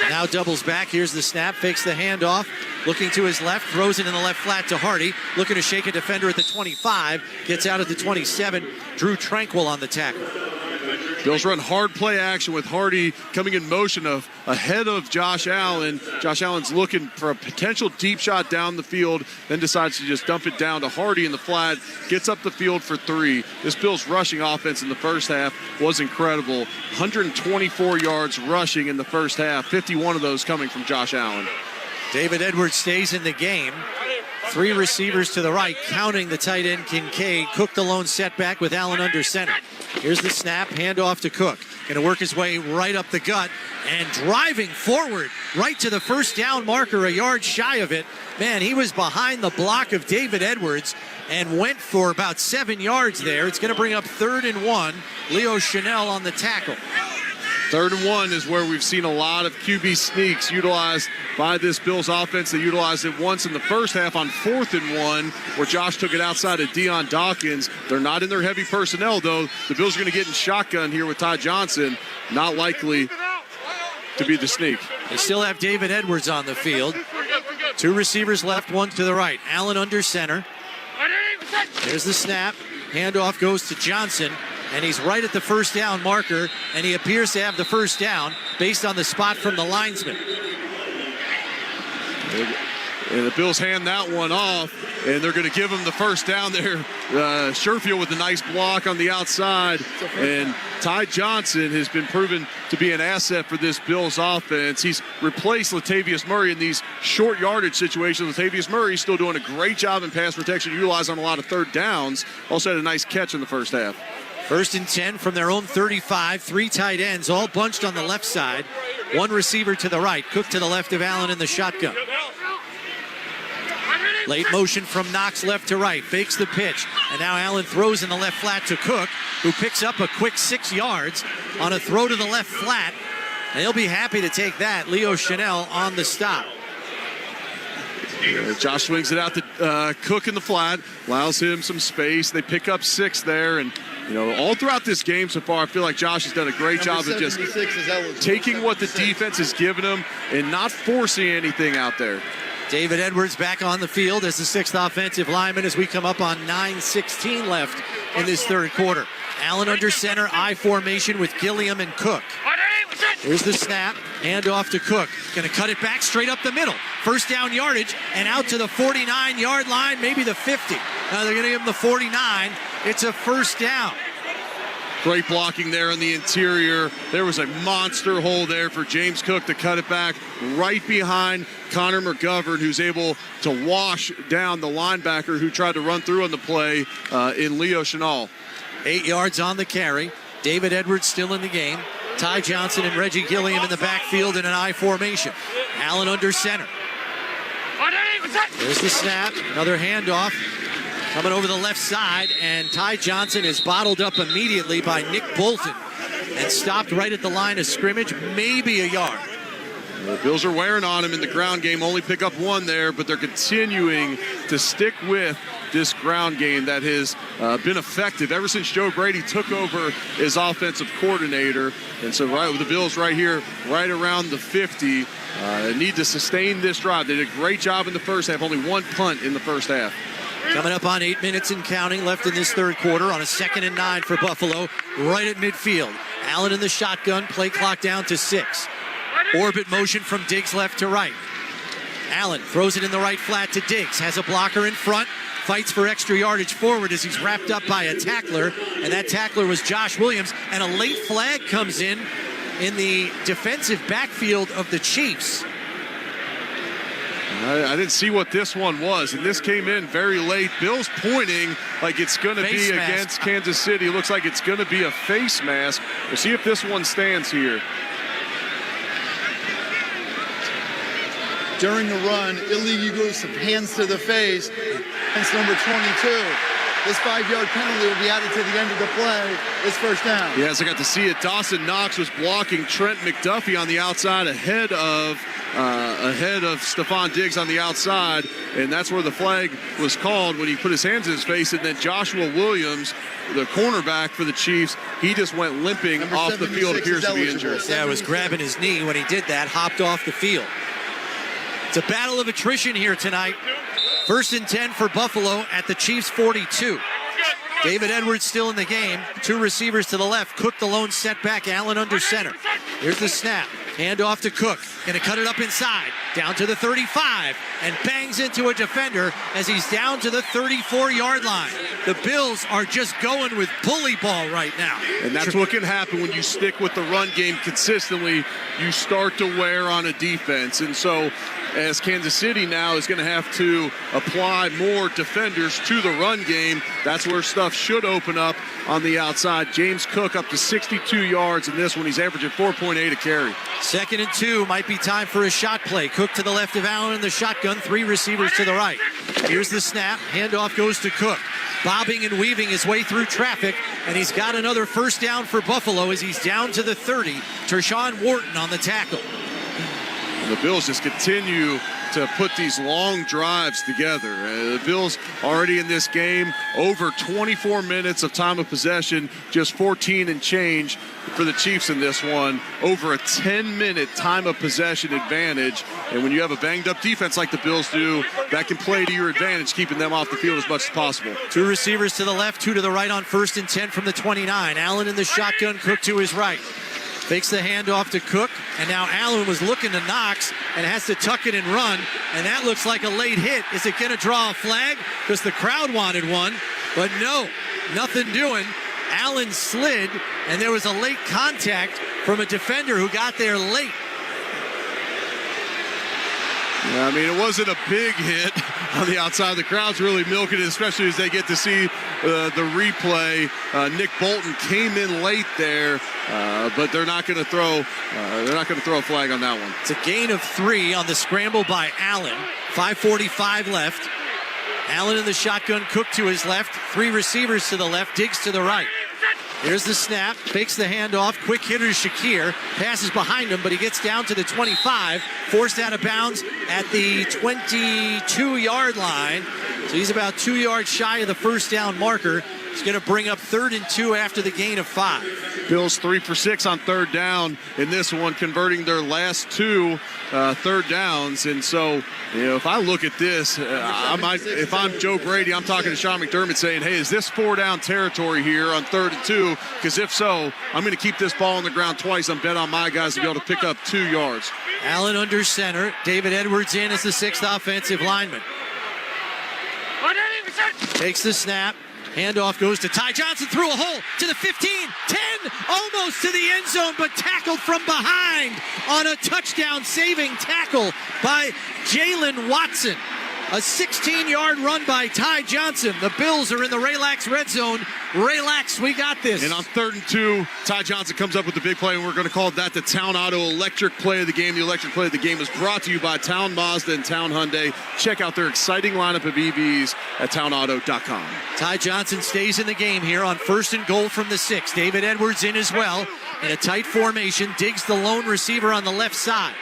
Now doubles back. Here's the snap. Fakes the handoff. Looking to his left. Throws it in the left flat to Hardy. Looking to shake a defender at the 25. Gets out at the 27. Drew Tranquil on the tackle. Bills run hard play action with Hardy coming in motion ahead of Josh Allen. Josh Allen's looking for a potential deep shot down the field, then decides to just dump it down to Hardy in the flat, gets up the field for 3. This Bills rushing offense in the first half was incredible. 124 yards rushing in the first half, 51 of those coming from Josh Allen. David Edwards stays in the game. 3 receivers to the right, counting the tight end Kincaid. Cook the lone setback with Allen under center. Here's the snap, handoff to Cook. Going to work his way right up the gut and driving forward right to the first down marker, a yard shy of it. Man, he was behind the block of David Edwards and went for about 7 yards there. It's going to bring up 3rd and 1. Leo Chanel on the tackle. 3rd and 1 is where we've seen a lot of QB sneaks utilized by this Bills offense. They utilized it once in the first half on 4th and 1, where Josh took it outside of Deion Dawkins. They're not in their heavy personnel, though. The Bills are going to get in shotgun here with Ty Johnson. Not likely to be the sneak. They still have David Edwards on the field. 2 receivers left, 1 to the right. Allen under center. There's the snap. Handoff goes to Johnson. And he's right at the first down marker, and he appears to have the first down based on the spot from the linesman. And the Bills hand that one off, and they're going to give him the first down there. Sherfield with a nice block on the outside, and Ty Johnson has been proven to be an asset for this Bills offense. He's replaced Latavius Murray in these short yardage situations. Latavius Murray still doing a great job in pass protection, utilized on a lot of 3rd downs. Also had a nice catch in the first half. 1st and 10 from their own 35. 3 tight ends, all bunched on the left side. 1 receiver to the right. Cook to the left of Allen in the shotgun. Late motion from Knox left to right. Fakes the pitch. And now Allen throws in the left flat to Cook, who picks up a quick 6 yards on a throw to the left flat. And he'll be happy to take that. Leo Chanel on the stop. Josh swings it out to Cook in the flat, allows him some space. They pick up 6 there, and all throughout this game so far, I feel like Josh has done a great job of just taking what the defense has given him and not forcing anything out there. David Edwards back on the field as the 6th offensive lineman as we come up on 9:16 left in this third quarter. Allen under center, I formation with Gilliam and Cook. Here's the snap, handoff to Cook. Going to cut it back straight up the middle. First down yardage and out to the 49-yard line, maybe the 50. They're going to give him the 49. It's a first down. Great blocking there on the interior. There was a monster hole there for James Cook to cut it back right behind Connor McGovern, who's able to wash down the linebacker who tried to run through on the play in Leo Chanel. 8 yards on the carry. David Edwards still in the game. Ty Johnson and Reggie Gilliam in the backfield in an I formation. Allen under center. There's the snap. Another handoff. Coming over the left side, and Ty Johnson is bottled up immediately by Nick Bolton and stopped right at the line of scrimmage, maybe a yard. The Bills are wearing on him in the ground game. Only pick up 1 there, but they're continuing to stick with this ground game that has been effective ever since Joe Brady took over as offensive coordinator. And so right with the Bills right here, right around the 50, need to sustain this drive. They did a great job in the first half, only 1 punt in the first half. Coming up on 8 minutes and counting left in this third quarter on a 2nd and 9 for Buffalo, right at midfield. Allen in the shotgun, play clock down to 6. Orbit motion from Diggs left to right. Allen throws it in the right flat to Diggs, has a blocker in front, fights for extra yardage forward as he's wrapped up by a tackler, and that tackler was Josh Williams, and a late flag comes in the defensive backfield of the Chiefs. I didn't see what this one was, and this came in very late. Bills pointing like it's going to be against Kansas City. Looks like it's going to be a face mask. We'll see if this one stands here. During the run, illegal use of hands to the face. It's number 22. This 5-yard penalty will be added to the end of the play. It's first down. Yes, I got to see it. Dawson Knox was blocking Trent McDuffie on the outside ahead of Stephon Diggs on the outside, and that's where the flag was called when he put his hands in his face. And then Joshua Williams, the cornerback for the Chiefs, he just went limping Number off the field, appears to be injured. Yeah, was grabbing his knee when he did that, hopped off the field. It's a battle of attrition here tonight. 1st and 10 for Buffalo at the Chiefs' 42. David Edwards still in the game. 2 receivers to the left. Cook the lone setback. Allen under center. Here's the snap. Hand off to Cook. Going to cut it up inside. Down to the 35. And bangs into a defender as he's down to the 34-yard line. The Bills are just going with bully ball right now. And that's what can happen when you stick with the run game consistently. You start to wear on a defense. And so as Kansas City now is going to have to apply more defenders to the run game, that's where stuff should open up on the outside. James Cook up to 62 yards in this one. He's averaging 4.8 a carry. 2nd and 2, might be time for a shot play. Cook to the left of Allen in the shotgun, 3 receivers to the right. Here's the snap. Handoff goes to Cook. Bobbing and weaving his way through traffic, and he's got another first down for Buffalo as he's down to the 30. Tershawn Wharton on the tackle. And the Bills just continue to put these long drives together. The Bills already in this game, over 24 minutes of time of possession, just 14 and change for the Chiefs in this one. Over a 10-minute time of possession advantage. And when you have a banged-up defense like the Bills do, that can play to your advantage, keeping them off the field as much as possible. 2 receivers to the left, 2 to the right on 1st and 10 from the 29. Allen in the shotgun, Cook to his right. Fakes the handoff to Cook, and now Allen was looking to Knox and has to tuck it and run, and that looks like a late hit. Is it going to draw a flag? Because the crowd wanted one, but no, nothing doing. Allen slid, and there was a late contact from a defender who got there late. Yeah, I mean, it wasn't a big hit on the outside. The crowd's really milking it, especially as they get to see the replay. Nick Bolton came in late there, but they're not going to throw. They're not going to throw a flag on that one. It's a gain of 3 on the scramble by Allen. 5:45 left. Allen in the shotgun, Cook to his left. 3 receivers to the left, Diggs to the right. Here's the snap, fakes the handoff, quick hitter to Shakir, passes behind him, but he gets down to the 25, forced out of bounds at the 22-yard line. So he's about 2 yards shy of the first down marker. He's going to bring up 3rd and 2 after the gain of 5. Bills 3 for 6 on 3rd down in this one, converting their last 2 third downs. And so, you know, if I look at this, if I'm Joe Brady, I'm talking to Sean McDermott saying, hey, is this 4-down territory here on 3rd and 2? Because if so, I'm going to keep this ball on the ground twice. I'm bet on my guys to be able to pick up 2 yards. Allen under center. David Edwards in as the 6th offensive lineman. Takes the snap. Handoff goes to Ty Johnson through a hole to the 15, 10, almost to the end zone, but tackled from behind on a touchdown-saving tackle by Jalen Watson. A 16-yard run by Ty Johnson. The Bills are in the Relax red zone. Relax, we got this. And on 3rd and 2, Ty Johnson comes up with the big play, and we're going to call that the Town Auto Electric Play of the Game. The Electric Play of the Game is brought to you by Town Mazda and Town Hyundai. Check out their exciting lineup of EVs at townauto.com. Ty Johnson stays in the game here on 1st and goal from the 6. David Edwards in as well. In a tight formation, Diggs the lone receiver on the left side.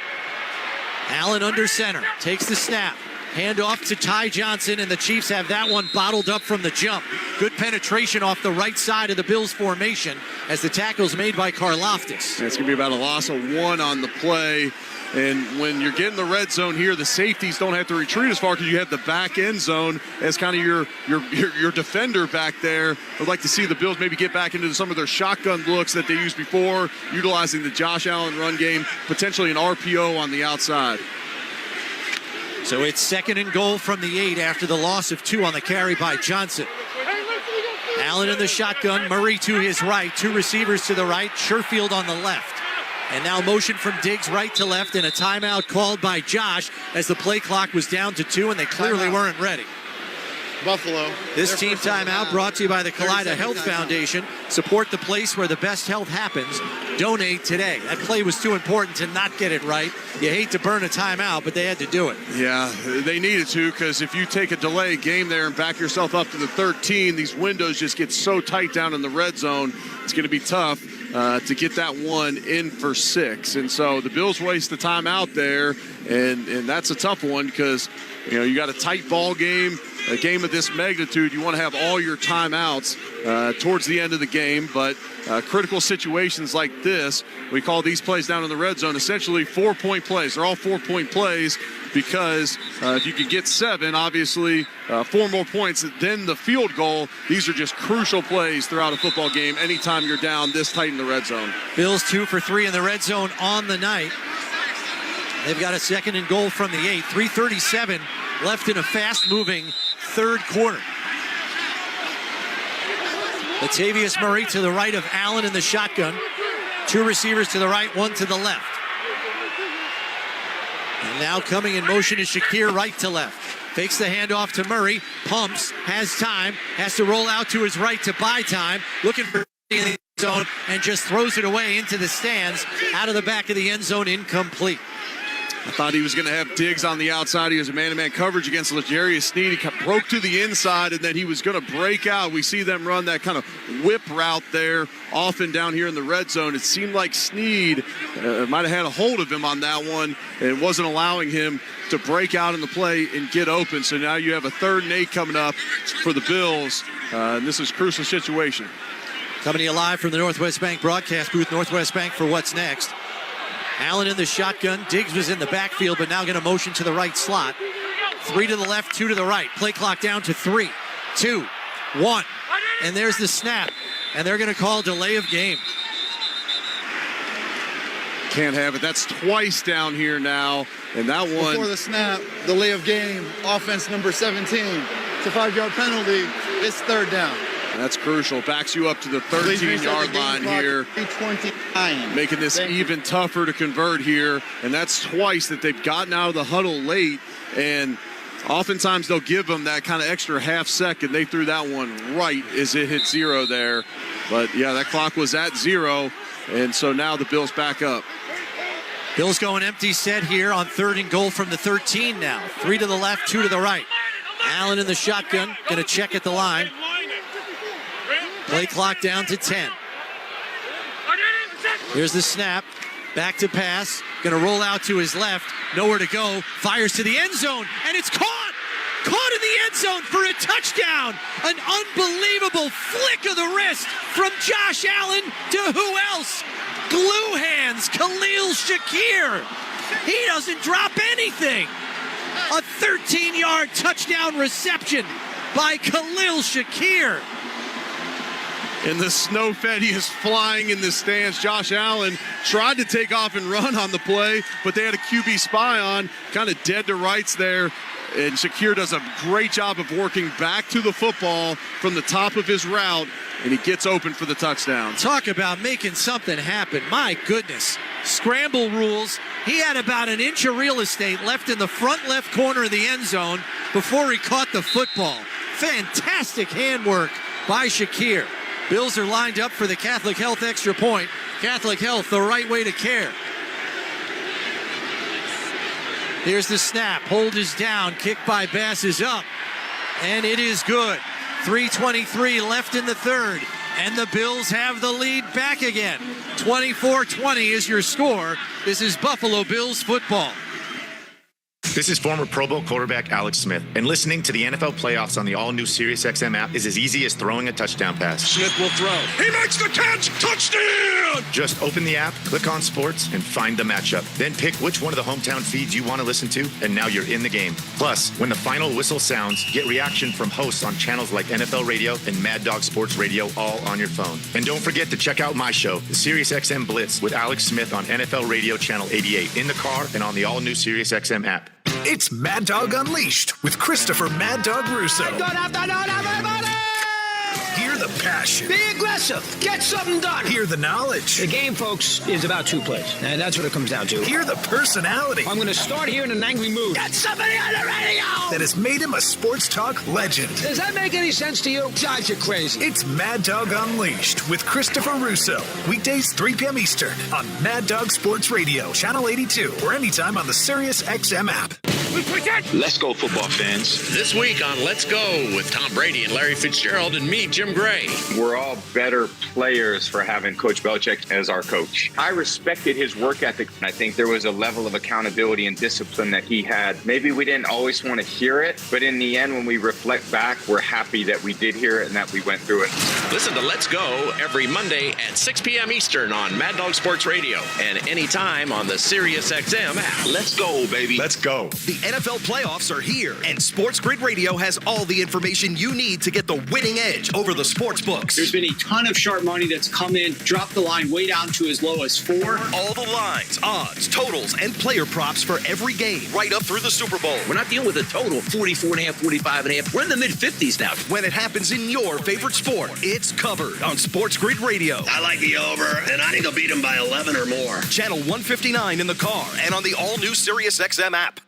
Allen under center, takes the snap. Handoff to Ty Johnson, and the Chiefs have that one bottled up from the jump. Good penetration off the right side of the Bills formation as the tackle's made by Karlaftis. It's going to be about a loss of 1 on the play. And when you're getting the red zone here, the safeties don't have to retreat as far because you have the back end zone as kind of your defender back there. I'd like to see the Bills maybe get back into some of their shotgun looks that they used before, utilizing the Josh Allen run game, potentially an RPO on the outside. So it's 2nd and goal from the 8 after the loss of 2 on the carry by Johnson. Allen in the shotgun, Murray to his right, 2 receivers to the right, Sherfield on the left. And now motion from Diggs right to left and a timeout called by Josh as the play clock was down to 2 and they clearly weren't ready. Buffalo. This team timeout brought to you by the Kaleida Health Foundation. Support the place where the best health happens. Donate today. That play was too important to not get it right. You hate to burn a timeout, but they had to do it. Yeah, they needed to, because if you take a delay game there and back yourself up to the 13, these windows just get so tight down in the red zone. It's going to be tough to get that one in for 6. And so the Bills waste the timeout there, and that's a tough one because, you got a tight ball game. A game of this magnitude, you want to have all your timeouts towards the end of the game, but critical situations like this, we call these plays down in the red zone essentially 4-point plays. They're all 4-point plays because if you can get 7, obviously 4 more points than the field goal. These are just crucial plays throughout a football game anytime you're down this tight in the red zone. Bills 2 for 3 in the red zone on the night. They've got a 2nd and goal from the 8. 3:37 left in a fast-moving third quarter. Latavius Murray to the right of Allen in the shotgun. 2 receivers to the right, 1 to the left. And now coming in motion is Shakir right to left. Fakes the handoff to Murray, pumps, has time, has to roll out to his right to buy time, looking for in the zone and just throws it away into the stands, out of the back of the end zone, incomplete. I thought he was going to have Diggs on the outside. He was a man-to-man coverage against L'Jarius Sneed. He broke to the inside, and then he was going to break out. We see them run that kind of whip route there, often down here in the red zone. It seemed like Sneed might have had a hold of him on that one and wasn't allowing him to break out in the play and get open. So now you have a 3rd and 8 coming up for the Bills. And this is a crucial situation. Coming to you live from the Northwest Bank broadcast booth, Northwest Bank for What's Next. Allen in the shotgun. Diggs was in the backfield, but now going to motion to the right slot. 3 to the left, 2 to the right. Play clock down to 3, 2, 1. And there's the snap. And they're going to call delay of game. Can't have it. That's twice down here now. And that one. Before the snap, delay of game, offense number 17. It's a 5-yard penalty. It's 3rd down. That's crucial. Backs you up to the 13-yard line here. 3:29. Making this even tougher to convert here. And that's twice that they've gotten out of the huddle late. And oftentimes they'll give them that kind of extra half second. They threw that one right as it hit 0 there. But, yeah, that clock was at 0. And so now the Bills back up. Bills going empty set here on 3rd and goal from the 13 now. 3 to the left, 2 to the right. Allen in the shotgun. Going to check at the line. Play clock down to 10. Here's the snap. Back to pass. Going to roll out to his left. Nowhere to go. Fires to the end zone. And it's caught. Caught in the end zone for a touchdown. An unbelievable flick of the wrist from Josh Allen to who else? Glue hands. Khalil Shakir. He doesn't drop anything. A 13-yard touchdown reception by Khalil Shakir. And the snowfetti is flying in the stands. Josh Allen tried to take off and run on the play, but they had a QB spy on, kind of dead to rights there. And Shakir does a great job of working back to the football from the top of his route, and he gets open for the touchdown. Talk about making something happen. My goodness. Scramble rules. He had about an inch of real estate left in the front left corner of the end zone before he caught the football. Fantastic handwork by Shakir. Bills are lined up for the Catholic Health extra point. Catholic Health, the right way to care. Here's the snap. Hold is down. Kick by Bass is up. And it is good. 3:23 left in the 3rd. And the Bills have the lead back again. 24-20 is your score. This is Buffalo Bills football. This is former Pro Bowl quarterback Alex Smith, and listening to the NFL playoffs on the all-new SiriusXM app is as easy as throwing a touchdown pass. Smith will throw. He makes the catch. Touchdown! Just open the app, click on sports, and find the matchup. Then pick which one of the hometown feeds you want to listen to, and now you're in the game. Plus, when the final whistle sounds, get reaction from hosts on channels like NFL Radio and Mad Dog Sports Radio all on your phone. And don't forget to check out my show, the SiriusXM Blitz with Alex Smith on NFL Radio Channel 88, in the car and on the all-new SiriusXM app. It's Mad Dog Unleashed with Christopher Mad Dog Russo. Good afternoon, everybody! Hear the passion. Be aggressive. Get something done. Hear the knowledge. The game, folks, is about two plays. And that's what it comes down to. Hear the personality. I'm going to start here in an angry mood. Get somebody on the radio! That has made him a sports talk legend. Does that make any sense to you? Drives you crazy. It's Mad Dog Unleashed with Christopher Russo. Weekdays, 3 p.m. Eastern on Mad Dog Sports Radio, Channel 82, or anytime on the Sirius XM app. Let's go, football fans. This week on Let's Go with Tom Brady and Larry Fitzgerald and me, Jim Gray. We're all better players for having Coach Belichick as our coach. I respected his work ethic. I think there was a level of accountability and discipline that he had. Maybe we didn't always want to hear it, but in the end, when we reflect back, we're happy that we did hear it and that we went through it. Listen to Let's Go every Monday at 6 p.m. Eastern on Mad Dog Sports Radio and anytime on the Sirius XM app. Let's go, baby. Let's go. The NFL playoffs are here, and Sports Grid Radio has all the information you need to get the winning edge over the sports books. There's been a ton of sharp money that's come in, dropped the line way down to as low as 4. All the lines, odds, totals, and player props for every game, right up through the Super Bowl. We're not dealing with a total of 44.5, 45.5. We're in the mid-50s now. When it happens in your favorite sport, it's covered on Sports Grid Radio. I like the over, and I think they'll beat them by 11 or more. Channel 159 in the car and on the all-new Sirius XM app.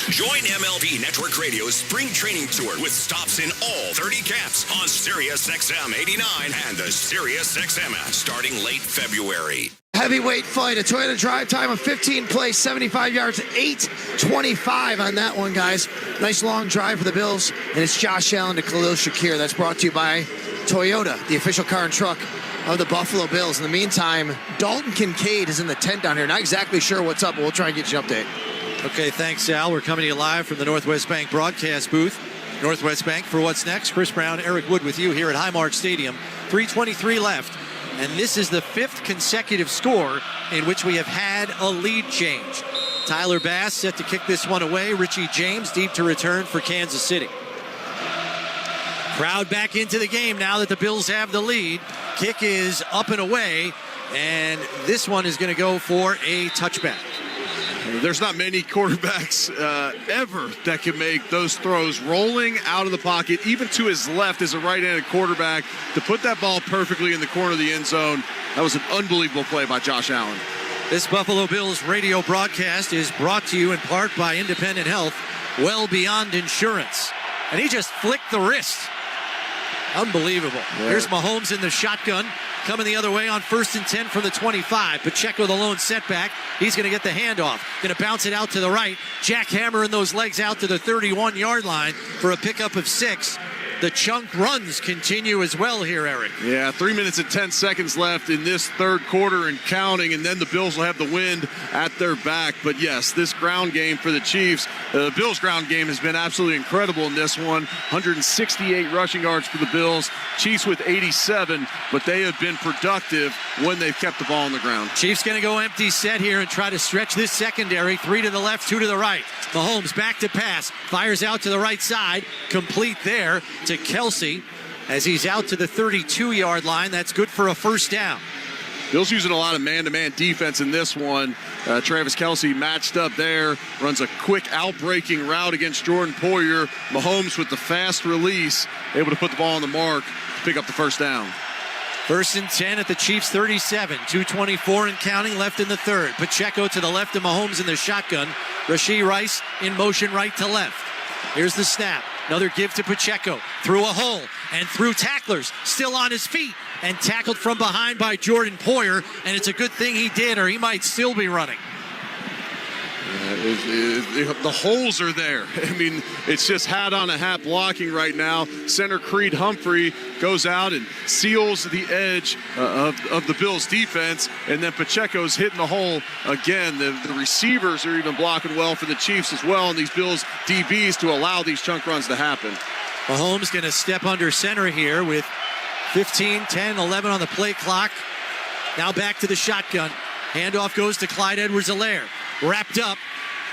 Join MLB Network Radio's spring training tour with stops in all 30 camps on Sirius XM 89 and the Sirius XM app starting late February. Heavyweight fight, a Toyota drive time of 15 plays, 75 yards, 8:25 on that one, guys. Nice long drive for the Bills, and it's Josh Allen to Khalil Shakir. That's brought to you by Toyota, the official car and truck of the Buffalo Bills. In the meantime, Dalton Kincaid is in the tent down here. Not exactly sure what's up, but we'll try and get you an update. Okay, thanks, Al. We're coming to you live from the Northwest Bank broadcast booth. Northwest Bank for what's next. Chris Brown, Eric Wood with you here at Highmark Stadium. 3:23 left, and this is the 5th consecutive score in which we have had a lead change. Tyler Bass set to kick this one away. Richie James deep to return for Kansas City. Crowd back into the game now that the Bills have the lead. Kick is up and away, and this one is going to go for a touchback. There's not many quarterbacks ever that can make those throws rolling out of the pocket, even to his left as a right-handed quarterback, to put that ball perfectly in the corner of the end zone. That was an unbelievable play by Josh Allen. This Buffalo Bills radio broadcast is brought to you in part by Independent Health, well beyond insurance. And he just flicked the wrist. Unbelievable. Yeah. Here's Mahomes in the shotgun. Coming the other way on 1st and 10 from the 25. Pacheco the lone setback. He's going to get the handoff. Going to bounce it out to the right. Jackhammering those legs out to the 31-yard line for a pickup of 6. The chunk runs continue as well here, Eric. Yeah, 3 minutes and 10 seconds left in this third quarter and counting, and then the Bills will have the wind at their back. But yes, this ground game for the Chiefs, the Bills' ground game has been absolutely incredible in this one. 168 rushing yards for the Bills. Chiefs with 87, but they have been productive when they've kept the ball on the ground. Chiefs going to go empty set here and try to stretch this secondary. 3 to the left, 2 to the right. Mahomes back to pass. Fires out to the right side. Complete there to Kelsey as he's out to the 32-yard line. That's good for a first down. Bill's using a lot of man-to-man defense in this one. Travis Kelsey matched up there, runs a quick out-breaking route against Jordan Poyer. Mahomes with the fast release, able to put the ball on the mark to pick up the first down. 1st and 10 at the Chiefs' 37. 2:24 and counting left in the third. Pacheco to the left of Mahomes in the shotgun. Rashee Rice in motion right to left. Here's the snap. Another give to Pacheco. Through a hole and through tacklers. Still on his feet and tackled from behind by Jordan Poyer. And it's a good thing he did, or he might still be running. The holes are there. I mean, it's just hat on a hat blocking right now. Center Creed Humphrey goes out and seals the edge of the Bills' defense, and then Pacheco's hitting the hole again. The receivers are even blocking well for the Chiefs as well, and these Bills DBs to allow these chunk runs to happen. Mahomes going to step under center here with 15, 10, 11 on the play clock. Now back to the shotgun. Handoff goes to Clyde Edwards-Helaire. Wrapped up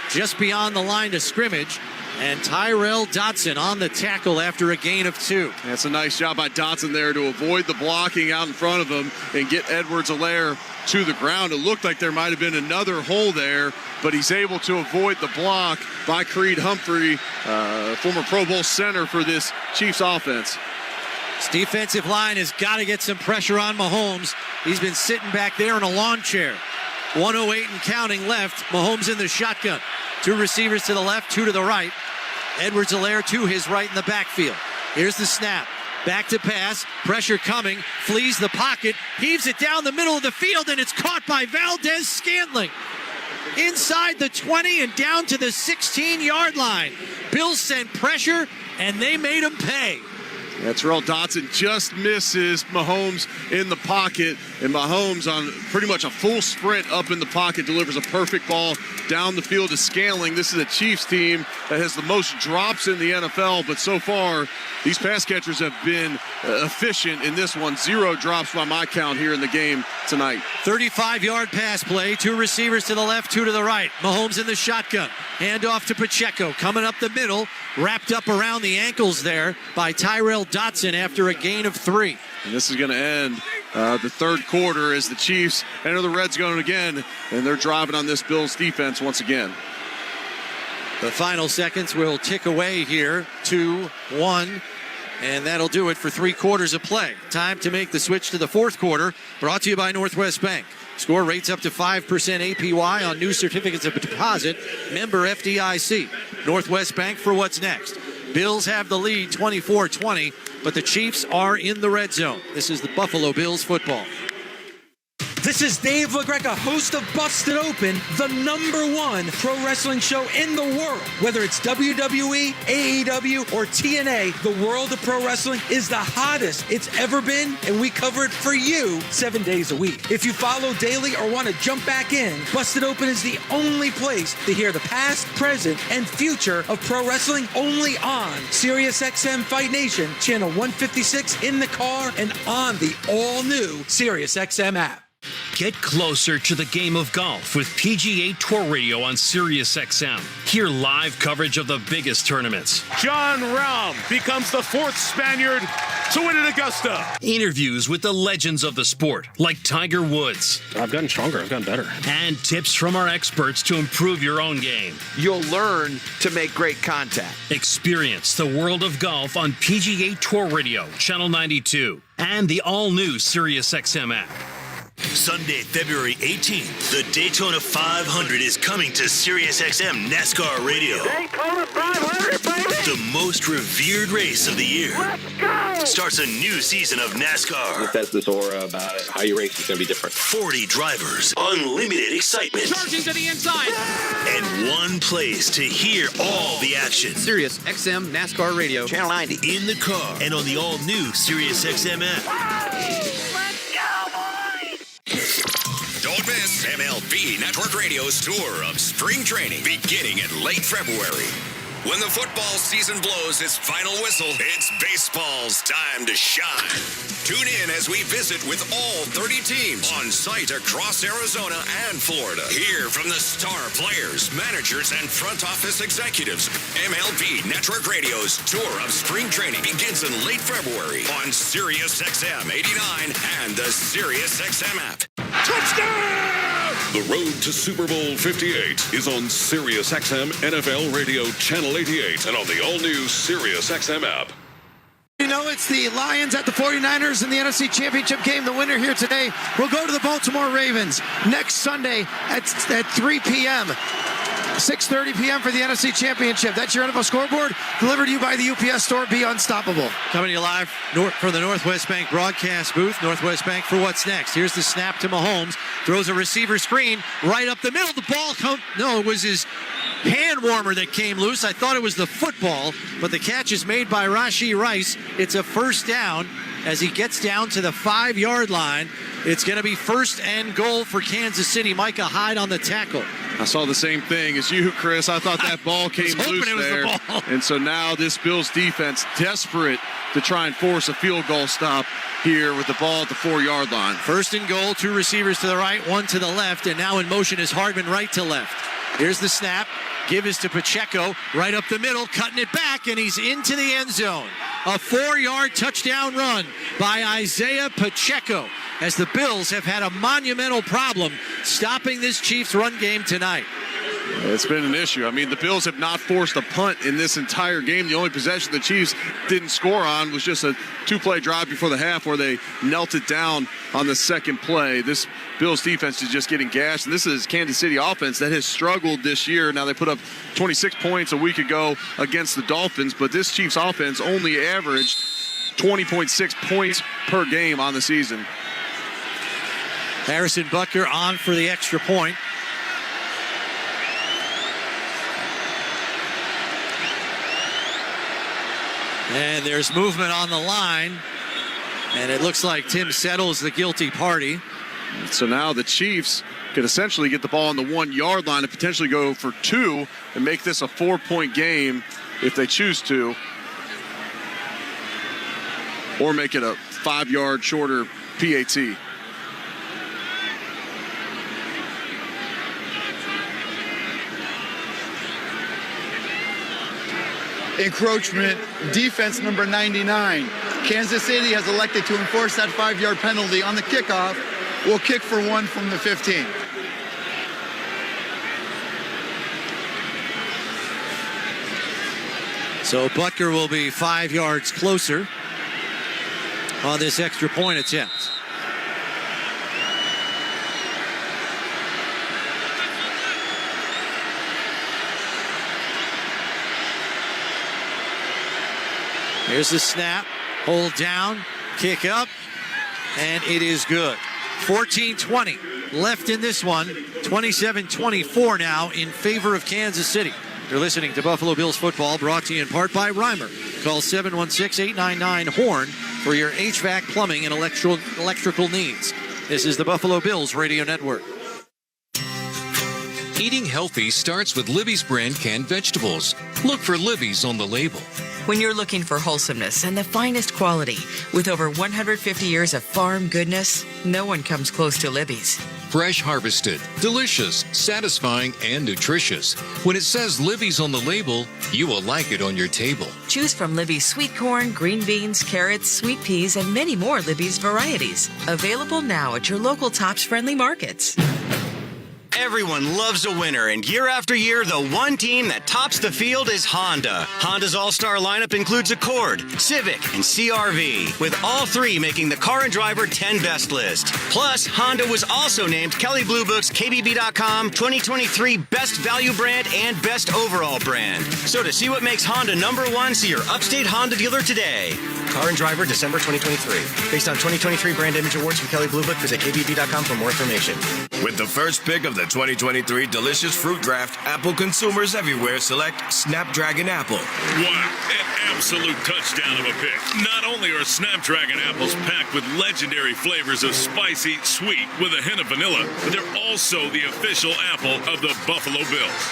just beyond the line of scrimmage. And Tyrell Dotson on the tackle after a gain of 2. That's a nice job by Dotson there to avoid the blocking out in front of him and get Edwards-Helaire to the ground. It looked like there might have been another hole there, but he's able to avoid the block by Creed Humphrey, former Pro Bowl center for this Chiefs offense. This defensive line has got to get some pressure on Mahomes. He's been sitting back there in a lawn chair. 1:08 and counting left. Mahomes in the shotgun. 2 receivers to the left, 2 to the right. Edwards-Helaire to his right in the backfield. Here's the snap. Back to pass. Pressure coming. Flees the pocket. Heaves it down the middle of the field, and it's caught by Valdez-Scantling. Inside the 20 and down to the 16-yard line. Bills sent pressure, and they made him pay. Terrell Dotson just misses Mahomes in the pocket, and Mahomes on pretty much a full sprint up in the pocket delivers a perfect ball down the field to Scantling. This is a Chiefs team that has the most drops in the NFL, but so far these pass catchers have been efficient in this one. 0 drops by my count here in the game tonight. 35-yard pass play. 2 receivers to the left, 2 to the right. Mahomes in the shotgun. Handoff to Pacheco. Coming up the middle. Wrapped up around the ankles there by Tyrell Dotson after a gain of 3. And this is going to end the third quarter as the Chiefs enter the red zone again, and they're driving on this Bills defense once again. The final seconds will tick away here. 2-1. And that'll do it for 3 quarters of play. Time to make the switch to the fourth quarter. Brought to you by Northwest Bank. Score rates up to 5% APY on new certificates of deposit. Member FDIC. Northwest Bank for what's next. Bills have the lead 24-20, but the Chiefs are in the red zone. This is the Buffalo Bills football. This is Dave LaGreca, host of Busted Open, the #1 pro wrestling show in the world. Whether it's WWE, AEW, or TNA, the world of pro wrestling is the hottest it's ever been, and we cover it for you 7 days a week. If you follow daily or want to jump back in, Busted Open is the only place to hear the past, present, and future of pro wrestling, only on SiriusXM Fight Nation, channel 156 in the car, and on the all-new SiriusXM app. Get closer to the game of golf with PGA Tour Radio on SiriusXM. Hear live coverage of the biggest tournaments. John Rahm becomes the 4th Spaniard to win at Augusta. Interviews with the legends of the sport, like Tiger Woods. I've gotten stronger. I've gotten better. And tips from our experts to improve your own game. You'll learn to make great contact. Experience the world of golf on PGA Tour Radio, Channel 92, and the all-new SiriusXM app. Sunday, February 18th, the Daytona 500 is coming to SiriusXM NASCAR Radio. Daytona 500, baby! The most revered race of the year. Let's go! Starts a new season of NASCAR. It has this aura about it. How you race is going to be different. 40 drivers, unlimited excitement. Charging to the inside! And one place to hear all the action. SiriusXM NASCAR Radio, Channel 90. In the car and on the all-new SiriusXM app. Don't miss MLB Network Radio's tour of spring training beginning in late February. When the football season blows its final whistle, it's baseball's time to shine. Tune in as we visit with all 30 teams on site across Arizona and Florida. Hear from the star players, managers, and front office executives. MLB Network Radio's tour of spring training begins in late February on SiriusXM 89 and the SiriusXM app. Touchdown! The road to Super Bowl 58 is on SiriusXM NFL Radio Channel 88 and on the all-new SiriusXM app. You know, it's the Lions at the 49ers in the NFC Championship game. The winner here today will go to the Baltimore Ravens next Sunday at 3 p.m. 6:30 p.m. for the NFC Championship. That's your NFL scoreboard, delivered to you by the UPS Store. Be unstoppable. Coming to you live from the Northwest Bank broadcast booth. Northwest Bank for what's next. Here's the snap to Mahomes. Throws a receiver screen right up the middle. The ball it was his hand warmer that came loose. I thought it was the football, but the catch is made by Rashee Rice. It's a first down as he gets down to the 5-yard line. It's going to be 1st and goal for Kansas City. Micah Hyde on the tackle. I saw the same thing as you, Chris. I thought that ball came loose there. And so now this Bills defense desperate to try and force a field goal stop here with the ball at the 4-yard line. 1st and goal, 2 receivers to the right, 1 to the left, and now in motion is Hardman right to left. Here's the snap. Give is to Pacheco, right up the middle, cutting it back, and he's into the end zone. A 4-yard touchdown run by Isaiah Pacheco, as the Bills have had a monumental problem stopping this Chiefs run game tonight. It's been an issue. I mean, the Bills have not forced a punt in this entire game. The only possession the Chiefs didn't score on was just a 2-play drive before the half where they knelt it down on the second play. This Bills defense is just getting gashed, and this is Kansas City offense that has struggled this year. Now, they put up 26 points a week ago against the Dolphins, but this Chiefs offense only averaged 20.6 points per game on the season. Harrison Butker on for the extra point. And there's movement on the line. And it looks like Tim Settle is the guilty party. So now the Chiefs could essentially get the ball on the 1-yard line and potentially go for 2 and make this a 4-point game if they choose to. Or make it a 5-yard shorter PAT. Encroachment, defense number 99. Kansas City has elected to enforce that 5-yard penalty on the kickoff. We'll kick for 1 from the 15. So Butker will be 5 yards closer on this extra point attempt. Here's the snap, hold down, kick up, and it is good. 14-20 left in this one. 27-24 now in favor of Kansas City. You're listening to Buffalo Bills football, brought to you in part by Reimer. Call 716-899-HORN for your HVAC, plumbing, and electrical needs. This is the Buffalo Bills Radio Network. Eating healthy starts with Libby's brand canned vegetables. Look for Libby's on the label. When you're looking for wholesomeness and the finest quality, with over 150 years of farm goodness, no one comes close to Libby's. Fresh harvested, delicious, satisfying, and nutritious. When it says Libby's on the label, you will like it on your table. Choose from Libby's sweet corn, green beans, carrots, sweet peas, and many more Libby's varieties. Available now at your local Tops Friendly markets. Everyone loves a winner, and year after year, the one team that tops the field is Honda. Honda's all-star lineup includes Accord, Civic, and CR-V, with all three making the Car and Driver 10 Best list. Plus, Honda was also named Kelley Blue Book's KBB.com 2023 Best Value Brand and Best Overall Brand. So to see what makes Honda #1, see your upstate Honda dealer today. Car and Driver, December 2023. Based on 2023 Brand Image Awards from Kelley Blue Book, visit KBB.com for more information. With the first pick of the 2023 Delicious Fruit Draft, Apple consumers everywhere select Snapdragon Apple. Wow, an absolute touchdown of a pick. Not only are Snapdragon apples packed with legendary flavors of spicy, sweet, with a hint of vanilla, but they're also the official apple of the Buffalo Bills.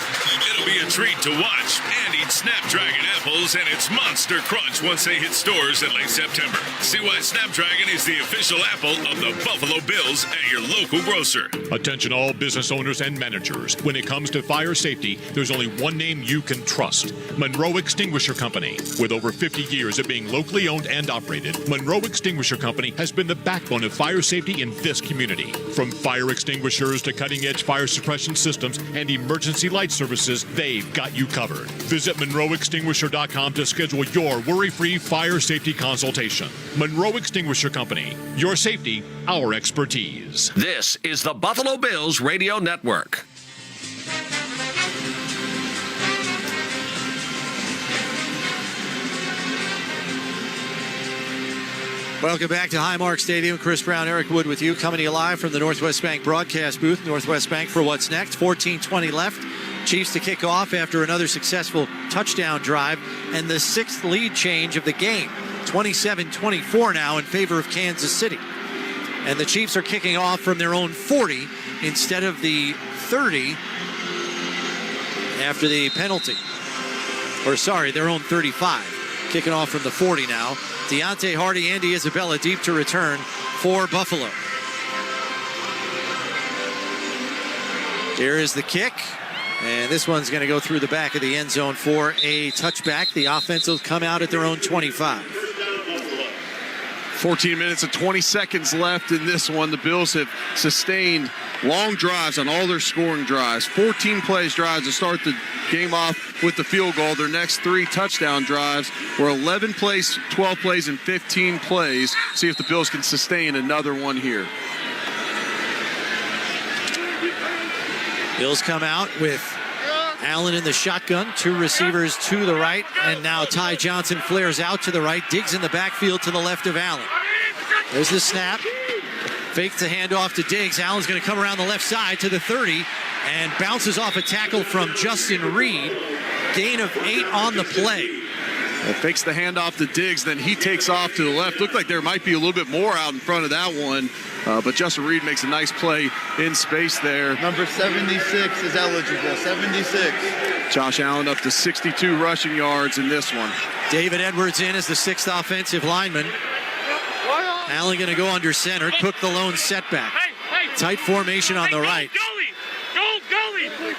It'll be a treat to watch and eat Snapdragon apples and its monster crunch once they hit stores in late September. See why Snapdragon is the official apple of the Buffalo Bills at your local grocer. Attention all business owners and managers. When it comes to fire safety, there's only one name you can trust. Monroe Extinguisher Company. With over 50 years of being locally owned and operated, Monroe Extinguisher Company has been the backbone of fire safety in this community. From fire extinguishers to cutting-edge fire suppression systems and emergency light services, they've got you covered. Visit MonroeExtinguisher.com to schedule your worry-free fire safety consultation. Monroe Extinguisher Company. Your safety, our expertise. This is the Buffalo Bills Radio Network. Welcome back to Highmark Stadium. Chris Brown, Eric Wood with you, coming to you live from the Northwest Bank broadcast booth. Northwest Bank for what's next. 14:20 left. Chiefs to kick off after another successful touchdown drive and the sixth lead change of the game. 27-24 now in favor of Kansas City. And the Chiefs are kicking off from their own 40 instead of the 30 after the penalty. Or sorry, their own 35. Kicking off from the 40 now. Deontay Hardy, Andy Isabella deep to return for Buffalo. Here is the kick. And this one's going to go through the back of the end zone for a touchback. The offense will come out at their own 25. 14 minutes and 20 seconds left in this one. The Bills have sustained long drives on all their scoring drives. 14 plays drives to start the game off with the field goal. Their next 3 touchdown drives were 11 plays, 12 plays, and 15 plays. See if the Bills can sustain another one here. Bills come out with Allen in the shotgun, 2 receivers to the right, and now Ty Johnson flares out to the right, Diggs in the backfield to the left of Allen. There's the snap. Fakes the handoff to Diggs. Allen's going to come around the left side to the 30 and bounces off a tackle from Justin Reed. Gain of 8 on the play. Fakes the handoff to Diggs, then he takes off to the left. Looked like there might be a little bit more out in front of that one, but Justin Reed makes a nice play in space there. Number 76 is eligible, 76. Josh Allen up to 62 rushing yards in this one. David Edwards in as the 6th offensive lineman. Allen going to go under center. Cook the lone setback. Tight formation on the right.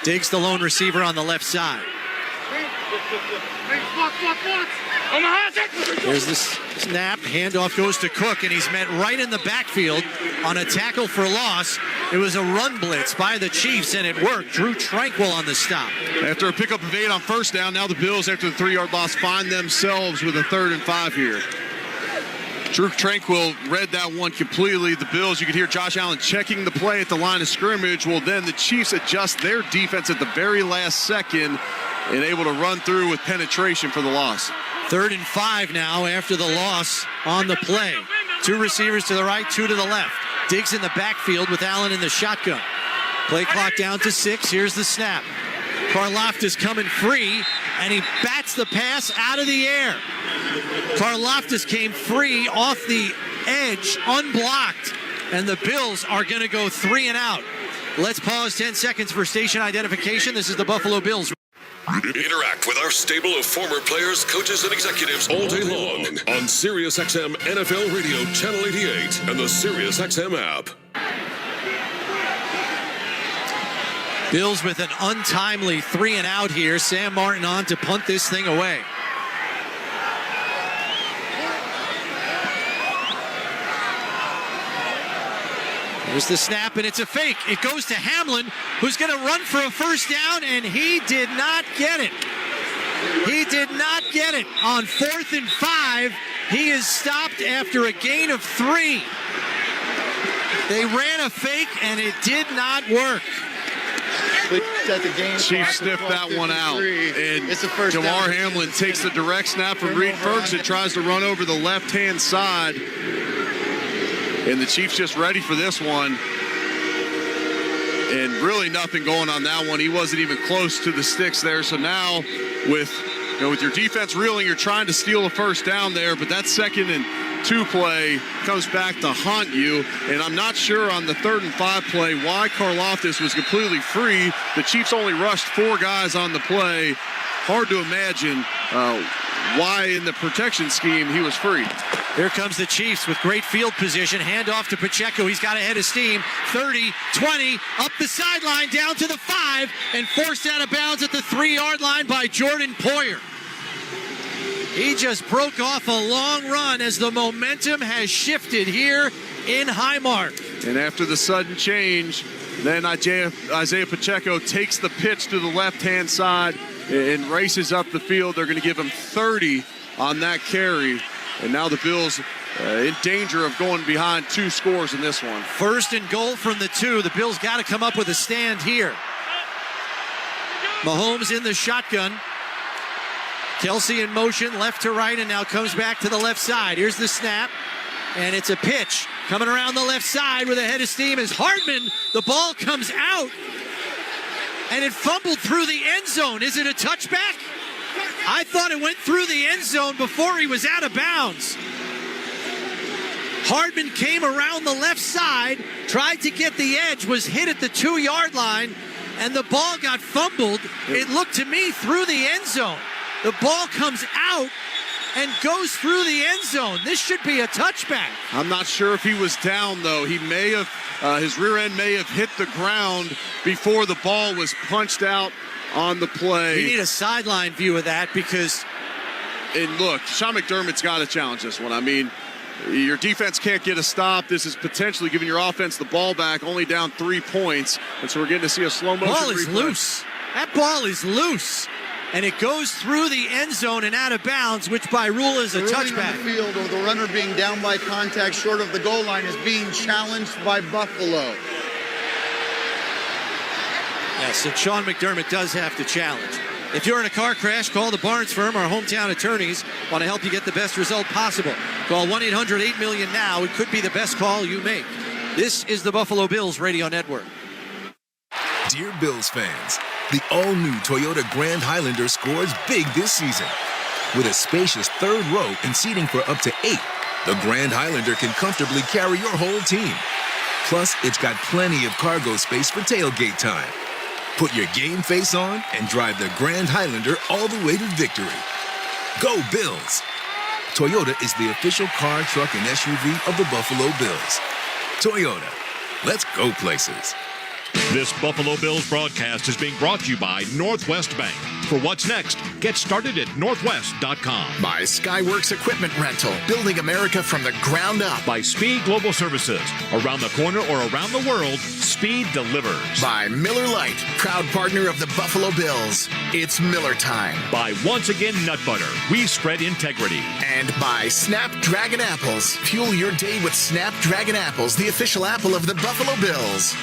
Diggs the lone receiver on the left side. There's the snap. Handoff goes to Cook, and he's met right in the backfield on a tackle for loss. It was a run blitz by the Chiefs, and it worked. Drew Tranquil on the stop. After a pickup of 8 on first down, now the Bills, after the 3-yard loss, find themselves with a 3rd and 5 here. Drew Tranquil read that one completely. The Bills, you could hear Josh Allen checking the play at the line of scrimmage. Well, then the Chiefs adjust their defense at the very last second and able to run through with penetration for the loss. 3rd and 5 now after the loss on the play. 2 receivers to the right, 2 to the left. Diggs in the backfield with Allen in the shotgun. Play clock down to 6. Here's the snap. Karlaftis coming free, and he bats the pass out of the air. Karlaftis came free off the edge, unblocked, and the Bills are going to go 3 and out. Let's pause 10 seconds for station identification. This is the Buffalo Bills. Interact with our stable of former players, coaches, and executives all day long on SiriusXM NFL Radio Channel 88 and the SiriusXM app. Bills with an untimely 3 and out here. Sam Martin on to punt this thing away. There's the snap, and it's a fake. It goes to Hamlin, who's going to run for a first down, and he did not get it. He did not get it. On 4th and 5, he is stopped after a gain of 3. They ran a fake, and it did not work. Chiefs sniffed that one out, and Jamar Hamlin takes the direct snap from Reed Ferguson, tries to run over the left-hand side, and the Chiefs just ready for this one, and really nothing going on that one. He wasn't even close to the sticks there, so now with your defense reeling, you're trying to steal a first down there, but that 2nd and 2 play comes back to haunt you, and I'm not sure on the 3rd and 5 play why Karlaftis was completely free. The Chiefs only rushed 4 guys on the play. Hard to imagine why in the protection scheme he was free. Here comes the Chiefs with great field position. Handoff to Pacheco. He's got a head of steam. 30, 20, up the sideline, down to the 5, and forced out of bounds at the 3-yard line by Jordan Poyer. He just broke off a long run as the momentum has shifted here in Highmark. And after the sudden change, then Isaiah Pacheco takes the pitch to the left-hand side and races up the field. They're going to give him 30 on that carry. And now the Bills in danger of going behind 2 scores in this one. 1st and goal from the 2. The Bills got to come up with a stand here. Mahomes in the shotgun. Kelsey in motion, left to right, and now comes back to the left side. Here's the snap, and it's a pitch. Coming around the left side with a head of steam is Hardman. The ball comes out, and it fumbled through the end zone. Is it a touchback? I thought it went through the end zone before he was out of bounds. Hardman came around the left side, tried to get the edge, was hit at the 2-yard line, and the ball got fumbled. It looked to me through the end zone. The ball comes out, and goes through the end zone. This should be a touchback. I'm not sure if he was down, though. He may have, his rear end may have hit the ground before the ball was punched out on the play. You need a sideline view of that because... And look, Sean McDermott's got to challenge this one. I mean, your defense can't get a stop. This is potentially giving your offense the ball back, only down 3 points. And so we're getting to see a slow motion. Ball is loose. That ball is loose. And it goes through the end zone and out of bounds, which by rule is a touchback. The field, or the runner being down by contact short of the goal line, is being challenged by Buffalo. Yes, and Sean McDermott does have to challenge. If you're in a car crash, call the Barnes firm. Our hometown attorneys want to help you get the best result possible. Call 1-800-8-MILLION now. It could be the best call you make. This is the Buffalo Bills Radio Network. Dear Bills fans, the all-new Toyota Grand Highlander scores big this season. With a spacious third row and seating for up to 8, the Grand Highlander can comfortably carry your whole team. Plus, it's got plenty of cargo space for tailgate time. Put your game face on and drive the Grand Highlander all the way to victory. Go Bills! Toyota is the official car, truck, and SUV of the Buffalo Bills. Toyota, let's go places. This Buffalo Bills broadcast is being brought to you by Northwest Bank. For what's next, get started at northwest.com. By Skyworks Equipment Rental, building America from the ground up. By Speed Global Services. Around the corner or around the world, Speed delivers. By Miller Lite, proud partner of the Buffalo Bills. It's Miller time. By Once Again Nut Butter, we spread integrity. And by Snapdragon Apples. Fuel your day with Snapdragon Apples, the official apple of the Buffalo Bills.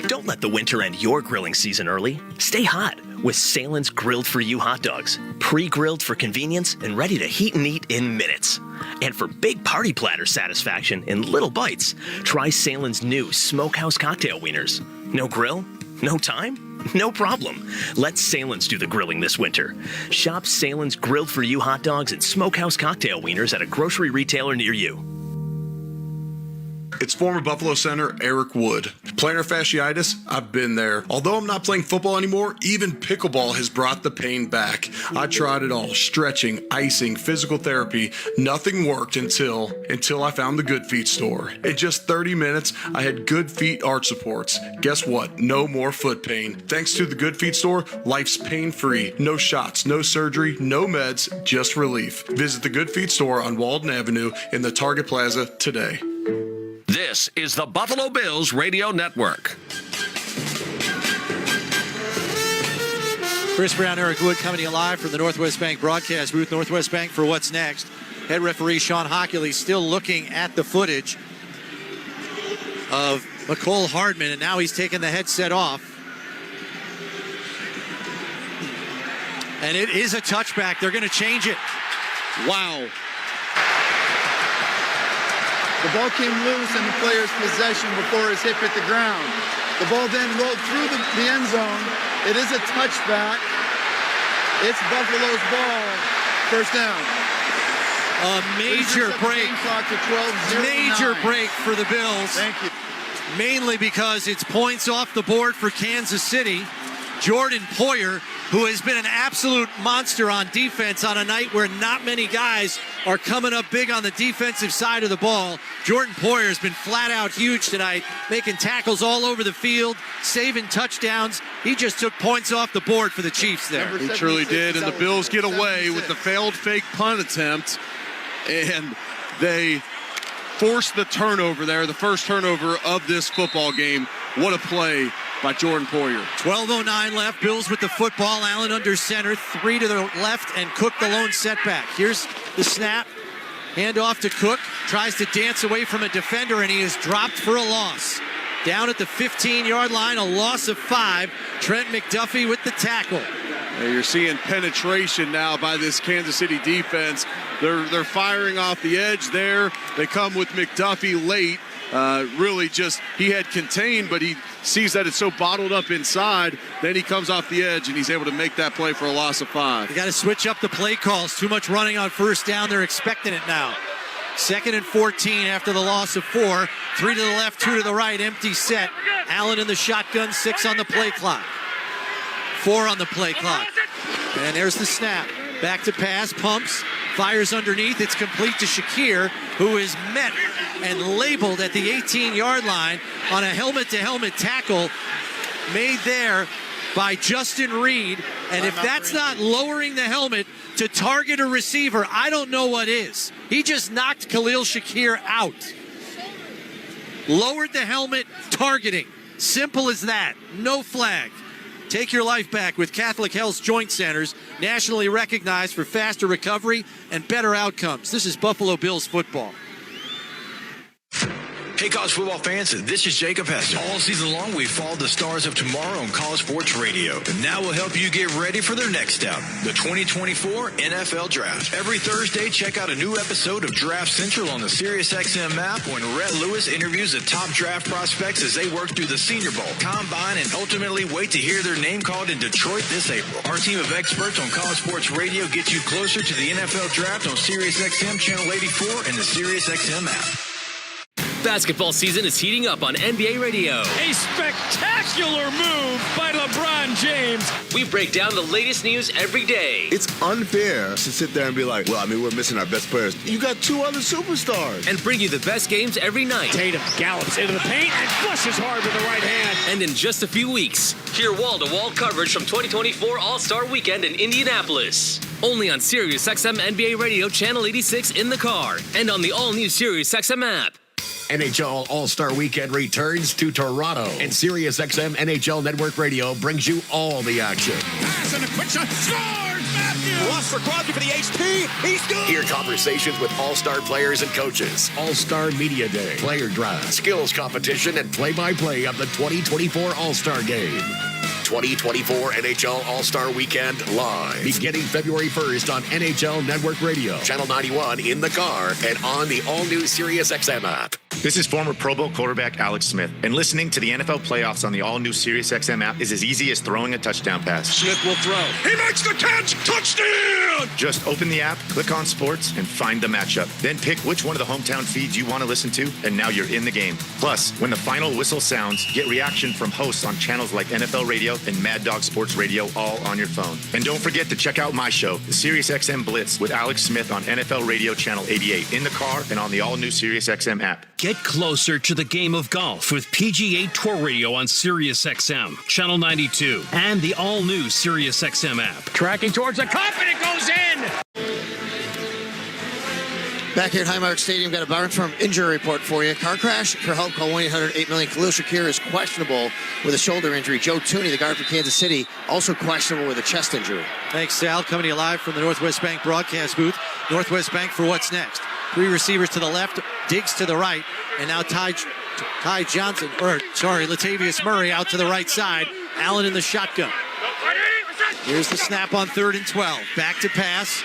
Don't let the winter end your grilling season early. Stay hot with Salen's Grilled For You hot dogs. Pre-grilled for convenience and ready to heat and eat in minutes. And for big party platter satisfaction in little bites, try Salen's new Smokehouse Cocktail Wieners. No grill? No time? No problem. Let Salen's do the grilling this winter. Shop Salen's Grilled For You hot dogs and Smokehouse Cocktail Wieners at a grocery retailer near you. It's former Buffalo center Eric Wood. Plantar fasciitis, I've been there. Although I'm not playing football anymore, even pickleball has brought the pain back. I tried it all, stretching, icing, physical therapy. Nothing worked until I found the Good Feet store. In just 30 minutes, I had Good Feet arch supports. Guess what? No more foot pain. Thanks to the Good Feet store, life's pain-free. No shots, no surgery, no meds, just relief. Visit the Good Feet store on Walden Avenue in the Target Plaza today. This is the Buffalo Bills Radio Network. Chris Brown, Eric Wood coming to you live from the Northwest Bank broadcast booth. Northwest Bank for what's next. Head referee Sean Hockley still looking at the footage of McCole Hardman, and now he's taken the headset off. And it is a touchback. They're going to change it. Wow. The ball came loose in the player's possession before his hip hit the ground. The ball then rolled through the end zone. It is a touchback. It's Buffalo's ball. First down. A major break. Major break for the Bills. Thank you. Mainly because it's points off the board for Kansas City. Jordan Poyer, who has been an absolute monster on defense on a night where not many guys are coming up big on the defensive side of the ball. Jordan Poyer has been flat out huge tonight, making tackles all over the field, saving touchdowns. He just took points off the board for the Chiefs there. He truly did, and the Bills get away with the failed fake punt attempt, and they forced the turnover there, the first turnover of this football game. What a play by Jordan Poyer. 12:09 left. Bills with the football. Allen under center. 3 to the left, and Cook the lone setback. Here's the snap. Hand off to Cook. Tries to dance away from a defender, and he is dropped for a loss. Down at the 15-yard line, a loss of 5. Trent McDuffie with the tackle. You're seeing penetration now by this Kansas City defense. They're firing off the edge there. They come with McDuffie late. Really just, he had contained, but he sees that it's so bottled up inside. Then he comes off the edge, and he's able to make that play for a loss of 5. You got to switch up the play calls. Too much running on first down. They're expecting it now. 2nd and 14 after the loss of 4. 3 to the left, 2 to the right. Empty set. Allen in the shotgun. 6 on the play clock. 4 on the play clock. And there's the snap. Back to pass, pumps, fires underneath. It's complete to Shakir, who is met and labeled at the 18-yard line on a helmet-to-helmet tackle made there by Justin Reed. And if that's not lowering the helmet to target a receiver, I don't know what is. He just knocked Khalil Shakir out. Lowered the helmet, targeting. Simple as that. No flag. Take your life back with Catholic Health's Joint Centers, nationally recognized for faster recovery and better outcomes. This is Buffalo Bills football. Hey, college football fans, this is Jacob Hester. All season long, we followed the stars of tomorrow on College Sports Radio. And now we'll help you get ready for their next step, the 2024 NFL Draft. Every Thursday, check out a new episode of Draft Central on the SiriusXM app when Rhett Lewis interviews the top draft prospects as they work through the Senior Bowl, Combine, and ultimately wait to hear their name called in Detroit this April. Our team of experts on College Sports Radio gets you closer to the NFL Draft on SiriusXM Channel 84 and the SiriusXM app. Basketball season is heating up on NBA Radio. A spectacular move by LeBron James. We break down the latest news every day. It's unfair to sit there and be like, well, I mean, we're missing our best players. You got two other superstars. And bring you the best games every night. Tatum gallops into the paint and flushes hard with the right hand. And in just a few weeks, hear wall-to-wall coverage from 2024 All-Star Weekend in Indianapolis. Only on SiriusXM NBA Radio Channel 86 in the car and on the all-new SiriusXM app. NHL All-Star Weekend returns to Toronto, and SiriusXM NHL Network Radio brings you all the action. Pass and a quick shot. Scores! Matthews! Lost for Crosby for the HP. He's good! Hear conversations with all-star players and coaches. All-Star Media Day, player drive, skills competition, and play-by-play of the 2024 All-Star Game. 2024 NHL All-Star Weekend live, beginning February 1st on NHL Network Radio, Channel 91 in the car, and on the all-new SiriusXM app. This is former Pro Bowl quarterback Alex Smith, and listening to the NFL playoffs on the all-new SiriusXM app is as easy as throwing a touchdown pass. Smith will throw. He makes the catch! Touchdown! Just open the app, click on sports, and find the matchup. Then pick which one of the hometown feeds you want to listen to, and now you're in the game. Plus, when the final whistle sounds, get reaction from hosts on channels like NFL Radio and Mad Dog Sports Radio all on your phone. And don't forget to check out my show, the SiriusXM Blitz with Alex Smith on NFL Radio Channel 88 in the car and on the all-new SiriusXM app. Get closer to the game of golf with PGA Tour Radio on SiriusXM, Channel 92, and the all-new SiriusXM app. Tracking towards the cup, and it goes in! Back here at Highmark Stadium, got a Barnstorm injury report for you. Car crash. For help, call 1-800-8-million. Khalil Shakir is questionable with a shoulder injury. Joe Tooney, the guard for Kansas City, also questionable with a chest injury. Thanks, Sal. Coming to you live from the Northwest Bank broadcast booth. Northwest Bank for what's next. Three receivers to the left, Diggs to the right, and now Latavius Murray out to the right side. Allen in the shotgun. Here's the snap on 3rd and 12. Back to pass.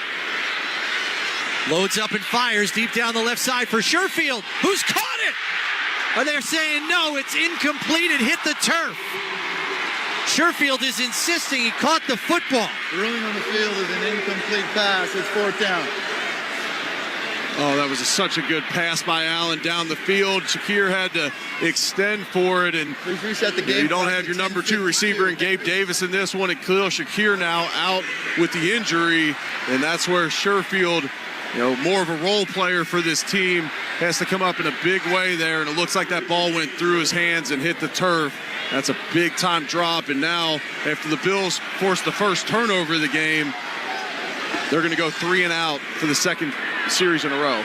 Loads up and fires deep down the left side for Sherfield, who's caught it. Are they saying no, it's incomplete, it hit the turf. Sherfield is insisting he caught the football. Ruling on the field is an incomplete pass. It's 4th down. Oh, that was such a good pass by Allen down the field. Shakir had to extend for it, and please reset the game. You don't have your number 2 receiver in Gabe Davis in this one, and Khalil Shakir now out with the injury, and that's where Sherfield, more of a role player for this team, has to come up in a big way there, and it looks like that ball went through his hands and hit the turf. That's a big-time drop, and now after the Bills forced the first turnover of the game, they're going to go 3 and out for the second series in a row.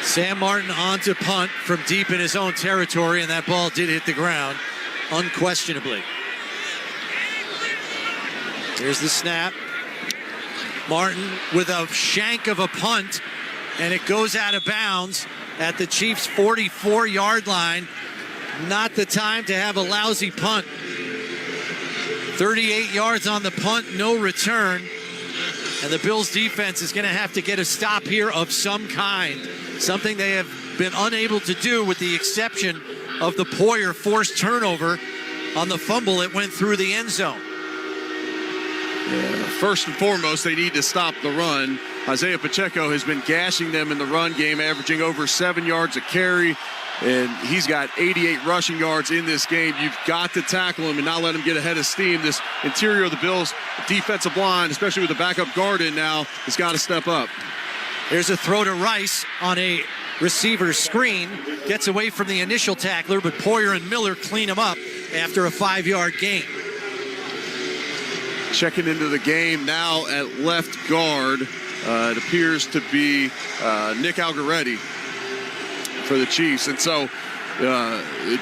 Sam Martin on to punt from deep in his own territory, and that ball did hit the ground, unquestionably. Here's the snap. Martin with a shank of a punt, and it goes out of bounds at the Chiefs' 44-yard line. Not the time to have a lousy punt. 38 yards on the punt, no return. And the Bills defense is going to have to get a stop here of some kind. Something they have been unable to do, with the exception of the Poyer forced turnover on the fumble. It went through the end zone. Yeah, first and foremost, they need to stop the run. Isaiah Pacheco has been gashing them in the run game, averaging over 7 yards a carry. and he's got 88 rushing yards in this game. You've got to tackle him and not let him get ahead of steam. This interior of the Bills defensive line, especially with the backup guard in now, has got to step up. Here's a throw to Rice on a receiver screen. Gets away from the initial tackler, but Poyer and Miller clean him up after a 5-yard gain. Checking into the game now at left guard. It appears to be Nick Algaretti for the Chiefs. And so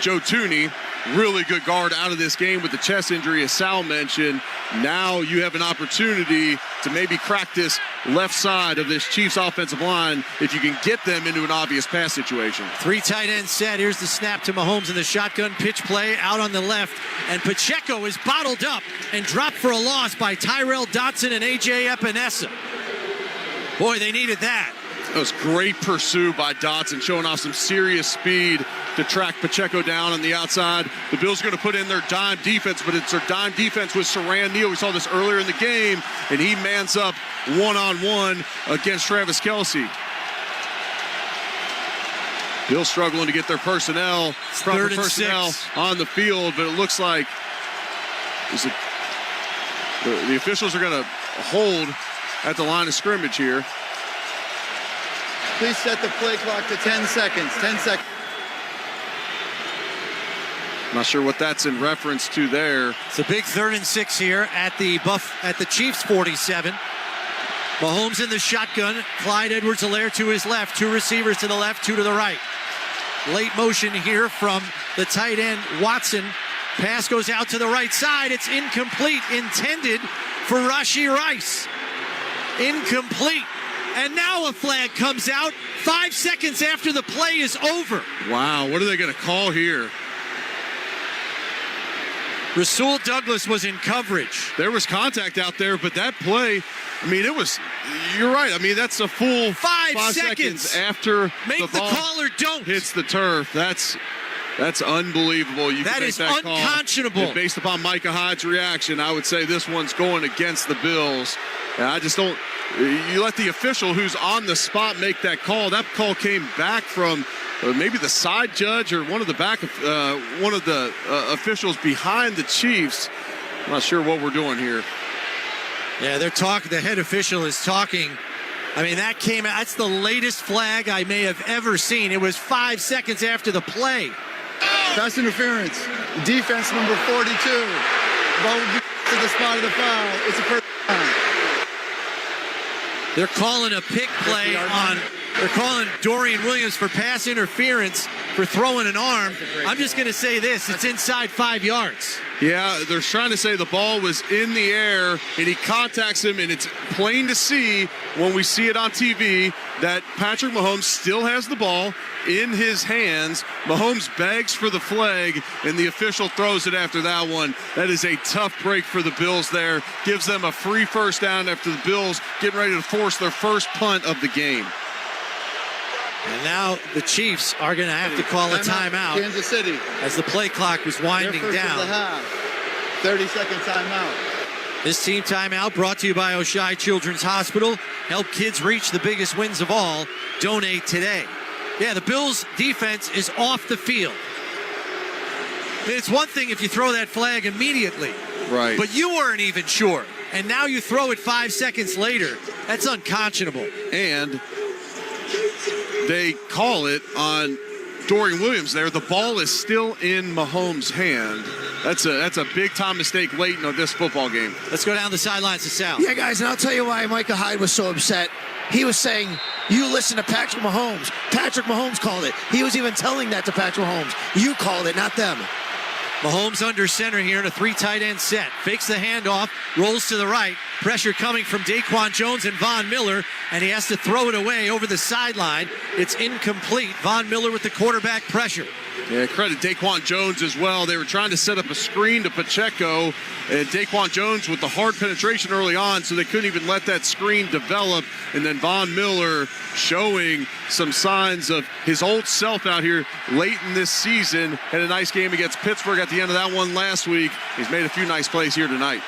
Joe Tooney, really good guard out of this game with the chest injury, as Sal mentioned. Now you have an opportunity to maybe crack this left side of this Chiefs offensive line if you can get them into an obvious pass situation. 3 tight ends set. Here's the snap to Mahomes in the shotgun pitch play out on the left. And Pacheco is bottled up and dropped for a loss by Tyrell Dotson and A.J. Epinesa. Boy, they needed that. That was great pursuit by Dotson, showing off some serious speed to track Pacheco down on the outside. The Bills are going to put in their dime defense, but it's their dime defense with Saran Neal. We saw this earlier in the game, and he mans up one-on-one against Travis Kelce. Bills struggling to get their personnel, proper personnel on the field, but it looks like the officials are going to hold at the line of scrimmage here. Please set the play clock to 10 seconds. 10 seconds. Not sure what that's in reference to there. It's a big 3rd and 6 here at the Chiefs 47. Mahomes in the shotgun. Clyde Edwards-Helaire to his left. 2 receivers to the left, 2 to the right. Late motion here from the tight end Watson. Pass goes out to the right side. It's incomplete. Intended for Rashee Rice. Incomplete. And now a flag comes out 5 seconds after the play is over. Wow, what are they going to call here? Rasul Douglas was in coverage. There was contact out there, but that play, I mean, you're right. I mean, that's a full 5 seconds after Make the ball call or don't. hits the turf. That's unbelievable. That is unconscionable. And based upon Micah Hyde's reaction, I would say this one's going against the Bills. And I just don't. You let the official who's on the spot make that call. That call came back from maybe the side judge or one of the officials behind the Chiefs. I'm not sure what we're doing here. Yeah, they're talking. The head official is talking. I mean, that came out. That's the latest flag I may have ever seen. It was 5 seconds after the play. Pass interference. Defense number 42. Ball will be to the spot of the foul. It's a first down. They're calling a pick play they're calling Dorian Williams for pass interference for throwing an arm. I'm just going to say this. It's inside 5 yards. Yeah, they're trying to say the ball was in the air, and he contacts him, and it's plain to see when we see it on TV that Patrick Mahomes still has the ball in his hands. Mahomes begs for the flag, and the official throws it after that one. That is a tough break for the Bills there. Gives them a free first down after the Bills getting ready to force their first punt of the game. And now the Chiefs are going to have to call a timeout. Kansas City. As the play clock was winding down. 30-second timeout. This team timeout brought to you by Oshai Children's Hospital. Help kids reach the biggest wins of all. Donate today. Yeah, the Bills' defense is off the field. I mean, it's one thing if you throw that flag immediately. Right. But you weren't even sure. And now you throw it 5 seconds later. That's unconscionable. And they call it on Dorian Williams there. The ball is still in Mahomes' hand. That's a big-time mistake late in this football game. Let's go down the sidelines to Sal. Yeah, guys, and I'll tell you why Micah Hyde was so upset. He was saying, you listen to Patrick Mahomes. Patrick Mahomes called it. He was even telling that to Patrick Mahomes. You called it, not them. Mahomes under center here in a 3 tight end set. Fakes the handoff, rolls to the right. Pressure coming from Daquan Jones and Von Miller, and he has to throw it away over the sideline. It's incomplete. Von Miller with the quarterback pressure. Yeah, credit Daquan Jones as well. They were trying to set up a screen to Pacheco, and Daquan Jones with the hard penetration early on, so they couldn't even let that screen develop. And then Von Miller showing some signs of his old self out here late in this season. Had a nice game against Pittsburgh at the end of that one last week. He's made a few nice plays here tonight.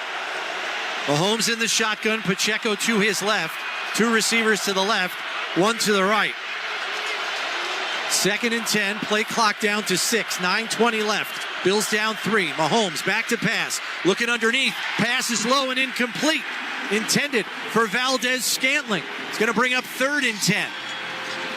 Mahomes in the shotgun, Pacheco to his left. 2 receivers to the left, 1 to the right. 2nd and 10, play clock down to 6, 9:20 left. Bills down 3. Mahomes back to pass, looking underneath. Pass is low and incomplete. Intended for Valdez-Scantling. It's going to bring up 3rd and 10.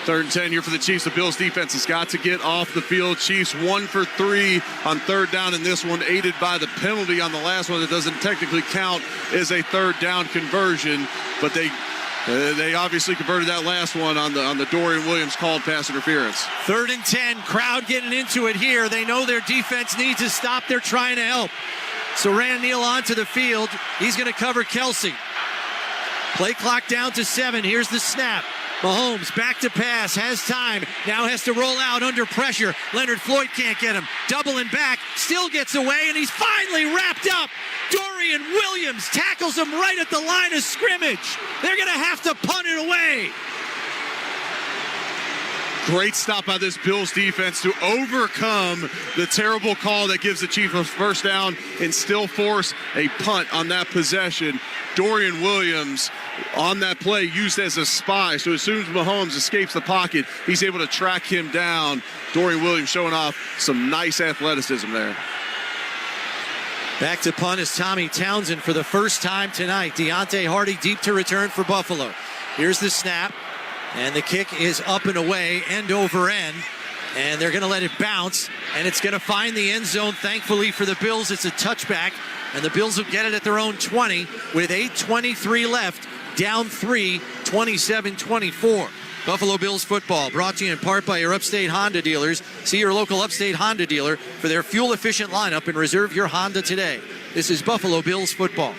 3rd and 10 here for the Chiefs. The Bills defense has got to get off the field. Chiefs 1 for 3 on 3rd down in this one, aided by the penalty on the last one that doesn't technically count as a 3rd down conversion, but they obviously converted that last one on the Dorian Williams called pass interference. 3rd and 10, crowd getting into it here. They know their defense needs to stop. They're trying to help. So Rand Neal onto the field. He's going to cover Kelsey. Play clock down to 7. Here's the snap. Mahomes back to pass, has time, now has to roll out under pressure. Leonard Floyd can't get him. Doubling back, still gets away, and he's finally wrapped up. Dorian Williams tackles him right at the line of scrimmage. They're going to have to punt it away. Great stop by this Bills defense to overcome the terrible call that gives the Chiefs a 1st down and still force a punt on that possession. Dorian Williams on that play used as a spy, so as soon as Mahomes escapes the pocket, he's able to track him down. Dorian Williams showing off some nice athleticism there. Back to punt is Tommy Townsend for the first time tonight. Deontay Hardy deep to return for Buffalo. Here's the snap, and the kick is up and away, end over end. And they're going to let it bounce, and it's going to find the end zone. Thankfully for the Bills, it's a touchback, and the Bills will get it at their own 20 with 8:23 left, down 3, 27-24. Buffalo Bills football brought to you in part by your Upstate Honda dealers. See your local Upstate Honda dealer for their fuel-efficient lineup and reserve your Honda today. This is Buffalo Bills football.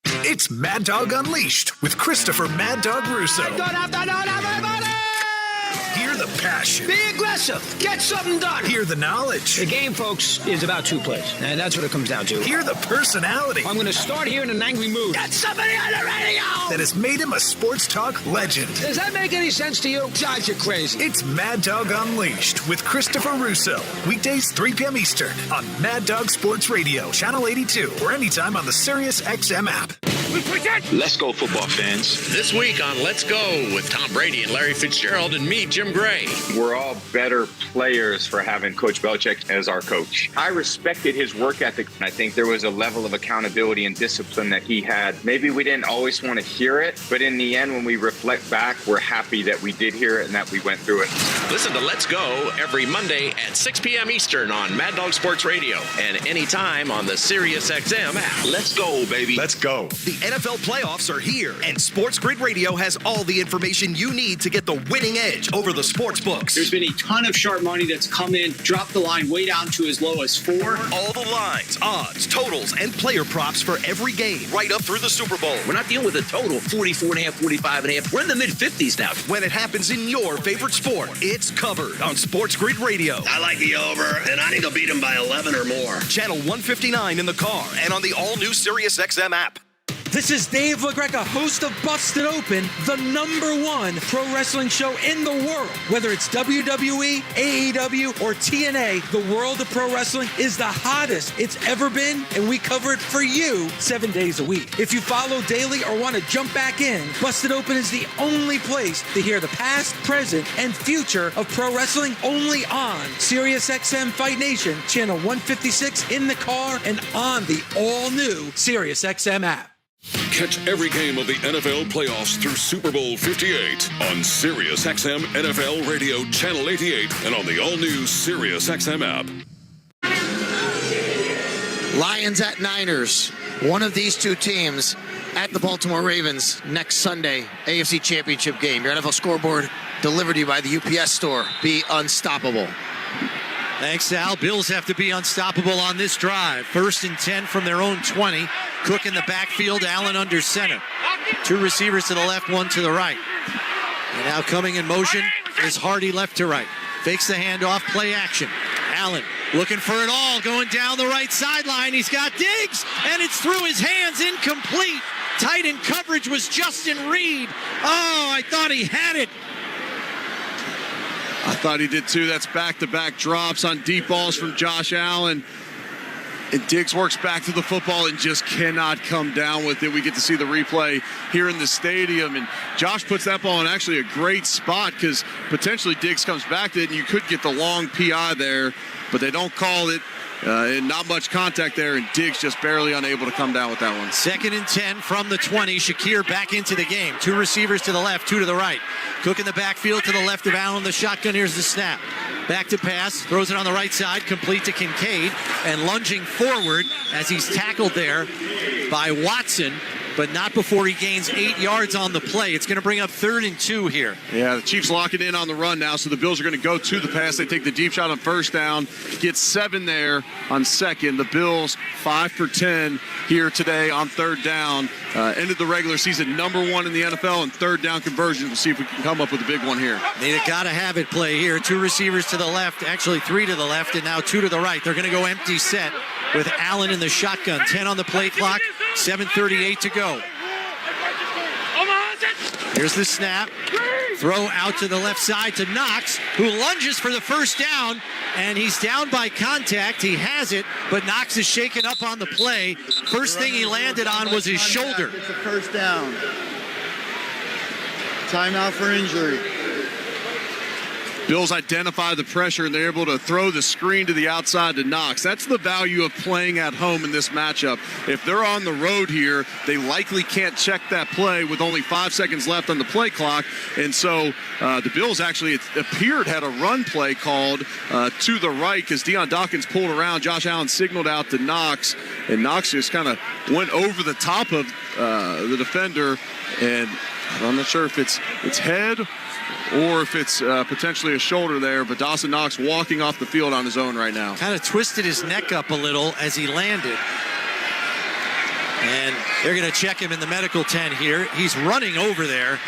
It's Mad Dog Unleashed with Christopher Mad Dog Russo. Good afternoon, everybody! Hear the passion. Be aggressive. Get something done. Hear the knowledge. The game, folks, is about 2 plays, and that's what it comes down to. Hear the personality. I'm going to start here in an angry mood. Get somebody on the radio! That has made him a sports talk legend. Does that make any sense to you? Drives you crazy. It's Mad Dog Unleashed with Christopher Russo. Weekdays, 3 p.m. Eastern on Mad Dog Sports Radio, Channel 82, or anytime on the Sirius XM app. Let's go, football fans. This week on Let's Go with Tom Brady and Larry Fitzgerald and me, Jim Gray. We're all better players for having Coach Belichick as our coach. I respected his work ethic. I think there was a level of accountability and discipline that he had. Maybe we didn't always want to hear it, but in the end, when we reflect back, we're happy that we did hear it and that we went through it. Listen to Let's Go every Monday at 6 p.m. Eastern on Mad Dog Sports Radio and anytime on the Sirius XM app. Let's go, baby. Let's go. The NFL playoffs are here, and Sports Grid Radio has all the information you need to get the winning edge over the sports books. There's been a ton of sharp money that's come in, dropped the line way down to as low as 4. All the lines, odds, totals, and player props for every game, right up through the Super Bowl. We're not dealing with a total 44.5, 45.5. We're in the mid-50s now. When it happens in your favorite sport, it's covered on Sports Grid Radio. I like the over, and I think they'll beat them by 11 or more. Channel 159 in the car and on the all-new Sirius XM app. This is Dave LaGreca, host of Busted Open, the #1 pro wrestling show in the world. Whether it's WWE, AEW, or TNA, the world of pro wrestling is the hottest it's ever been, and we cover it for you 7 days a week. If you follow daily or want to jump back in, Busted Open is the only place to hear the past, present, and future of pro wrestling, only on SiriusXM Fight Nation, channel 156 in the car and on the all-new SiriusXM app. Catch every game of the NFL playoffs through Super Bowl 58 on Sirius XM NFL Radio Channel 88 and on the all-new Sirius XM app. Lions at Niners. One of these two teams at the Baltimore Ravens next Sunday, AFC Championship game. Your NFL scoreboard delivered to you by the UPS store. Be unstoppable. Thanks, Sal. Bills have to be unstoppable on this drive. 1st and 10 from their own 20. Cook in the backfield, Allen under center. 2 receivers to the left, 1 to the right. And now coming in motion is Hardy left to right. Fakes the handoff, play action. Allen looking for it all, going down the right sideline. He's got Diggs, and it's through his hands, incomplete. Tight in coverage was Justin Reed. Oh, I thought he had it. I thought he did too. That's back-to-back drops on deep balls from Josh Allen. And Diggs works back to the football and just cannot come down with it. We get to see the replay here in the stadium. And Josh puts that ball in actually a great spot because potentially Diggs comes back to it and you could get the long PI there, but they don't call it. And not much contact there, and Diggs just barely unable to come down with that one. 2nd and 10 from the 20. Shakir back into the game. 2 receivers to the left, 2 to the right. Cook in the backfield to the left of Allen. The shotgun. Here's the snap. Back to pass. Throws it on the right side. Complete to Kincaid. And lunging forward as he's tackled there by Watson, but not before he gains 8 yards on the play. It's going to bring up 3rd and 2 here. Yeah, the Chiefs locking in on the run now, so the Bills are going to go to the pass. They take the deep shot on 1st down, get 7 there on 2nd. The Bills 5 for 10 here today on 3rd down. Ended the regular season #1 in the NFL in 3rd down conversions. We'll see if we can come up with a big one here. They gotta have it play here. 2 receivers to the left, actually 3 to the left, and now 2 to the right. They're going to go empty set with Allen in the shotgun. 10 on the play clock, 7:38 to go. Here's the snap. Throw out to the left side to Knox, who lunges for the 1st down, and he's down by contact. He has it, but Knox is shaken up on the play. First thing he landed on was his shoulder. It's a 1st down. Timeout for injury. Bills identify the pressure, and they're able to throw the screen to the outside to Knox. That's the value of playing at home in this matchup. If they're on the road here, they likely can't check that play with only 5 seconds left on the play clock. And so the Bills actually, it appeared, had a run play called to the right because Deion Dawkins pulled around. Josh Allen signaled out to Knox, and Knox just kind of went over the top of the defender. And I'm not sure if it's head or if it's potentially a shoulder there, but Dawson Knox walking off the field on his own right now. Kind of twisted his neck up a little as he landed. And they're going to check him in the medical tent here. He's running over there.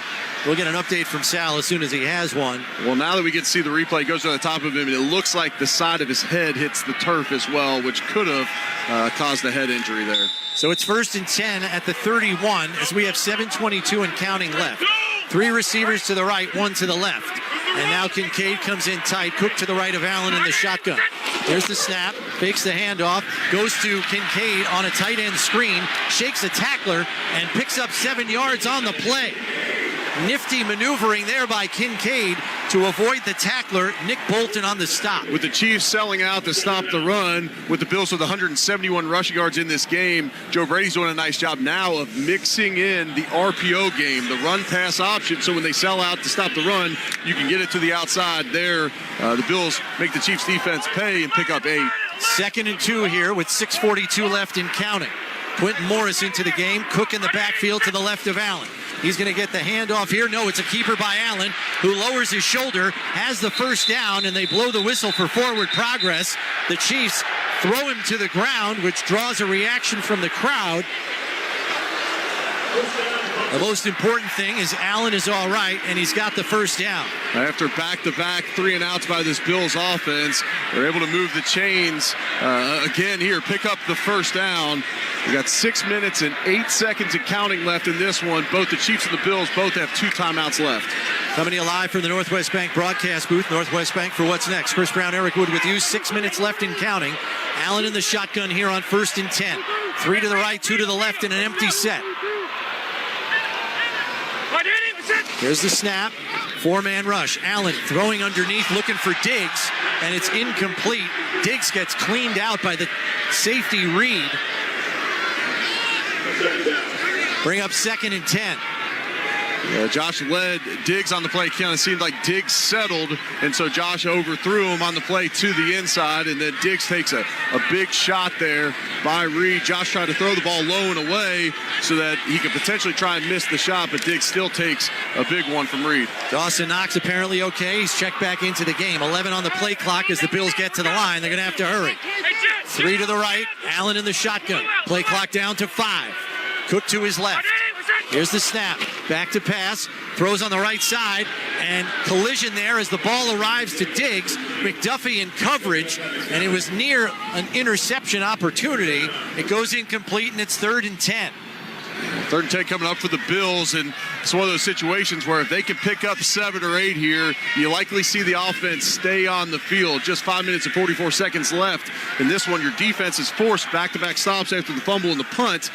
We'll get an update from Sal as soon as he has one. Well, now that we get to see the replay, it goes to the top of him, and it looks like the side of his head hits the turf as well, which could have caused a head injury there. So it's 1st and 10 at the 31 as we have 7:22 and counting left. 3 receivers to the right, 1 to the left. And now Kincaid comes in tight. Cook to the right of Allen in the shotgun. There's the snap, fakes the handoff, goes to Kincaid on a tight end screen, shakes a tackler, and picks up 7 yards on the play. Nifty maneuvering there by Kincaid to avoid the tackler, Nick Bolton on the stop. With the Chiefs selling out to stop the run, with the Bills with 171 rushing yards in this game, Joe Brady's doing a nice job now of mixing in the RPO game, the run-pass option, so when they sell out to stop the run, you can get it to the outside there. The Bills make the Chiefs defense pay and pick up 8. 2nd and 2 here with 6:42 left and counting. Quentin Morris into the game. Cook in the backfield to the left of Allen. He's going to get the handoff here. No, it's a keeper by Allen, who lowers his shoulder, has the 1st down, and they blow the whistle for forward progress. The Chiefs throw him to the ground, which draws a reaction from the crowd. The most important thing is Allen is all right, and he's got the 1st down. After back-to-back 3-and-outs by this Bills offense, they're able to move the chains again here, pick up the 1st down. We got 6 minutes and 8 seconds and counting left in this one. Both the Chiefs and the Bills both have 2 timeouts left. Coming to you live from the Northwest Bank broadcast booth. Northwest Bank for what's next. Chris Brown, Eric Wood with you. 6 minutes left and counting. Allen in the shotgun here on 1st and 10. 3 to the right, 2 to the left, and an empty set. Here's the snap. 4-man rush. Allen throwing underneath, looking for Diggs, and it's incomplete. Diggs gets cleaned out by the safety Reed. Bring up 2nd and 10. Josh led Diggs on the play. Kind of seemed like Diggs settled, and so Josh overthrew him on the play to the inside, and then Diggs takes a big shot there by Reed. Josh tried to throw the ball low and away so that he could potentially try and miss the shot, but Diggs still takes a big one from Reed. Dawson Knox apparently okay. He's checked back into the game. 11 on the play clock as the Bills get to the line. They're going to have to hurry. 3 to the right. Allen in the shotgun. Play clock down to 5. Cook to his left. Here's the snap. Back to pass. Throws on the right side. And collision there as the ball arrives to Diggs. McDuffie in coverage. And it was near an interception opportunity. It goes incomplete, and it's 3rd and 10. 3rd and 10 coming up for the Bills, and it's one of those situations where if they can pick up 7 or 8 here, you likely see the offense stay on the field. Just 5 minutes and 44 seconds left. In this one, your defense is forced back-to-back stops after the fumble and the punt.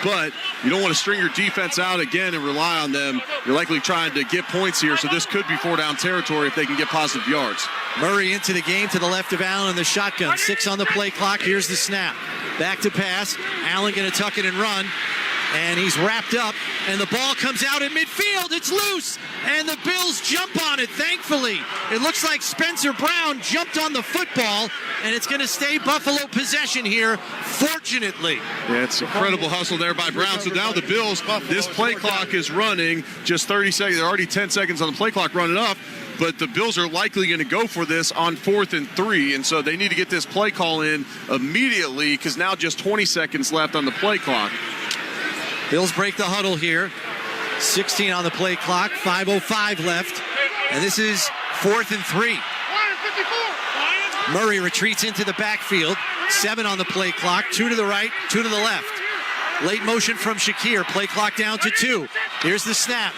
But you don't want to string your defense out again and rely on them. You're likely trying to get points here, so this could be 4-down territory if they can get positive yards. Murray into the game to the left of Allen in the shotgun. 6 on the play clock. Here's the snap. Back to pass. Allen going to tuck it and run. And he's wrapped up, and the ball comes out in midfield. It's loose, and the Bills jump on it, thankfully. It looks like Spencer Brown jumped on the football, and it's going to stay Buffalo possession here, fortunately. Yeah, it's incredible hustle there by Brown. So now the Bills, this play clock is running just 30 seconds. They're already 10 seconds on the play clock running up. But the Bills are likely going to go for this on 4th and 3, and so they need to get this play call in immediately because now just 20 seconds left on the play clock. Bills break the huddle here. 16 on the play clock, 5:05 left, and this is 4th and 3. Murray retreats into the backfield. 7 on the play clock, 2 to the right, 2 to the left. Late motion from Shakir, play clock down to 2. Here's the snap.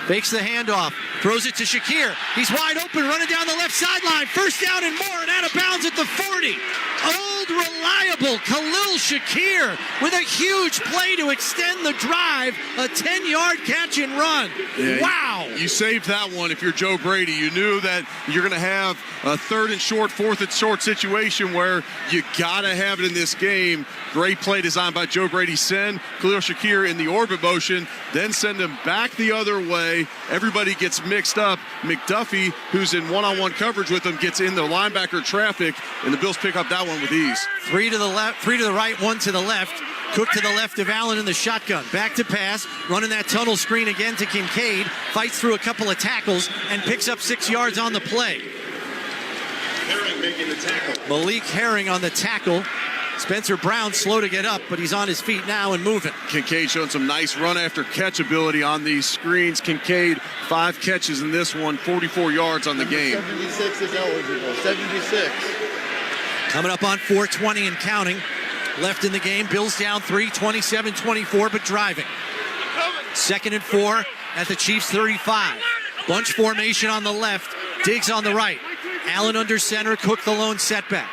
Fakes the handoff, throws it to Shakir. He's wide open, running down the left sideline. First down and more, and out of bounds at the 40. Old, reliable Khalil Shakir with a huge play to extend the drive. A 10-yard catch and run. Yeah, wow. You saved that one if you're Joe Brady. You knew that you're going to have a 3rd and short, 4th and short situation where you got to have it in this game. Great play designed by Joe Brady. Send Khalil Shakir in the orbit motion, then send him back the other way. Everybody gets mixed up. McDuffie, who's in one-on-one coverage with him, gets in the linebacker traffic, and the Bills pick up that one with ease. 3 to the left, 3 to the right, 1 to the left. Cook to the left of Allen in the shotgun. Back to pass, running that tunnel screen again to Kincaid. Fights through a couple of tackles and picks up 6 yards on the play. Herring making the tackle. Malik Herring on the tackle. Spencer Brown slow to get up, but he's on his feet now and moving. Kincaid showing some nice run after catch ability on these screens. Kincaid, 5 catches in this one, 44 yards on the game. 76 is eligible. 76. Coming up on 4:20 and counting. Left in the game. Bills down 3, 27-24, but driving. 2nd and 4 at the Chiefs' 35. Bunch formation on the left. Diggs on the right. Allen under center. Cook the lone setback.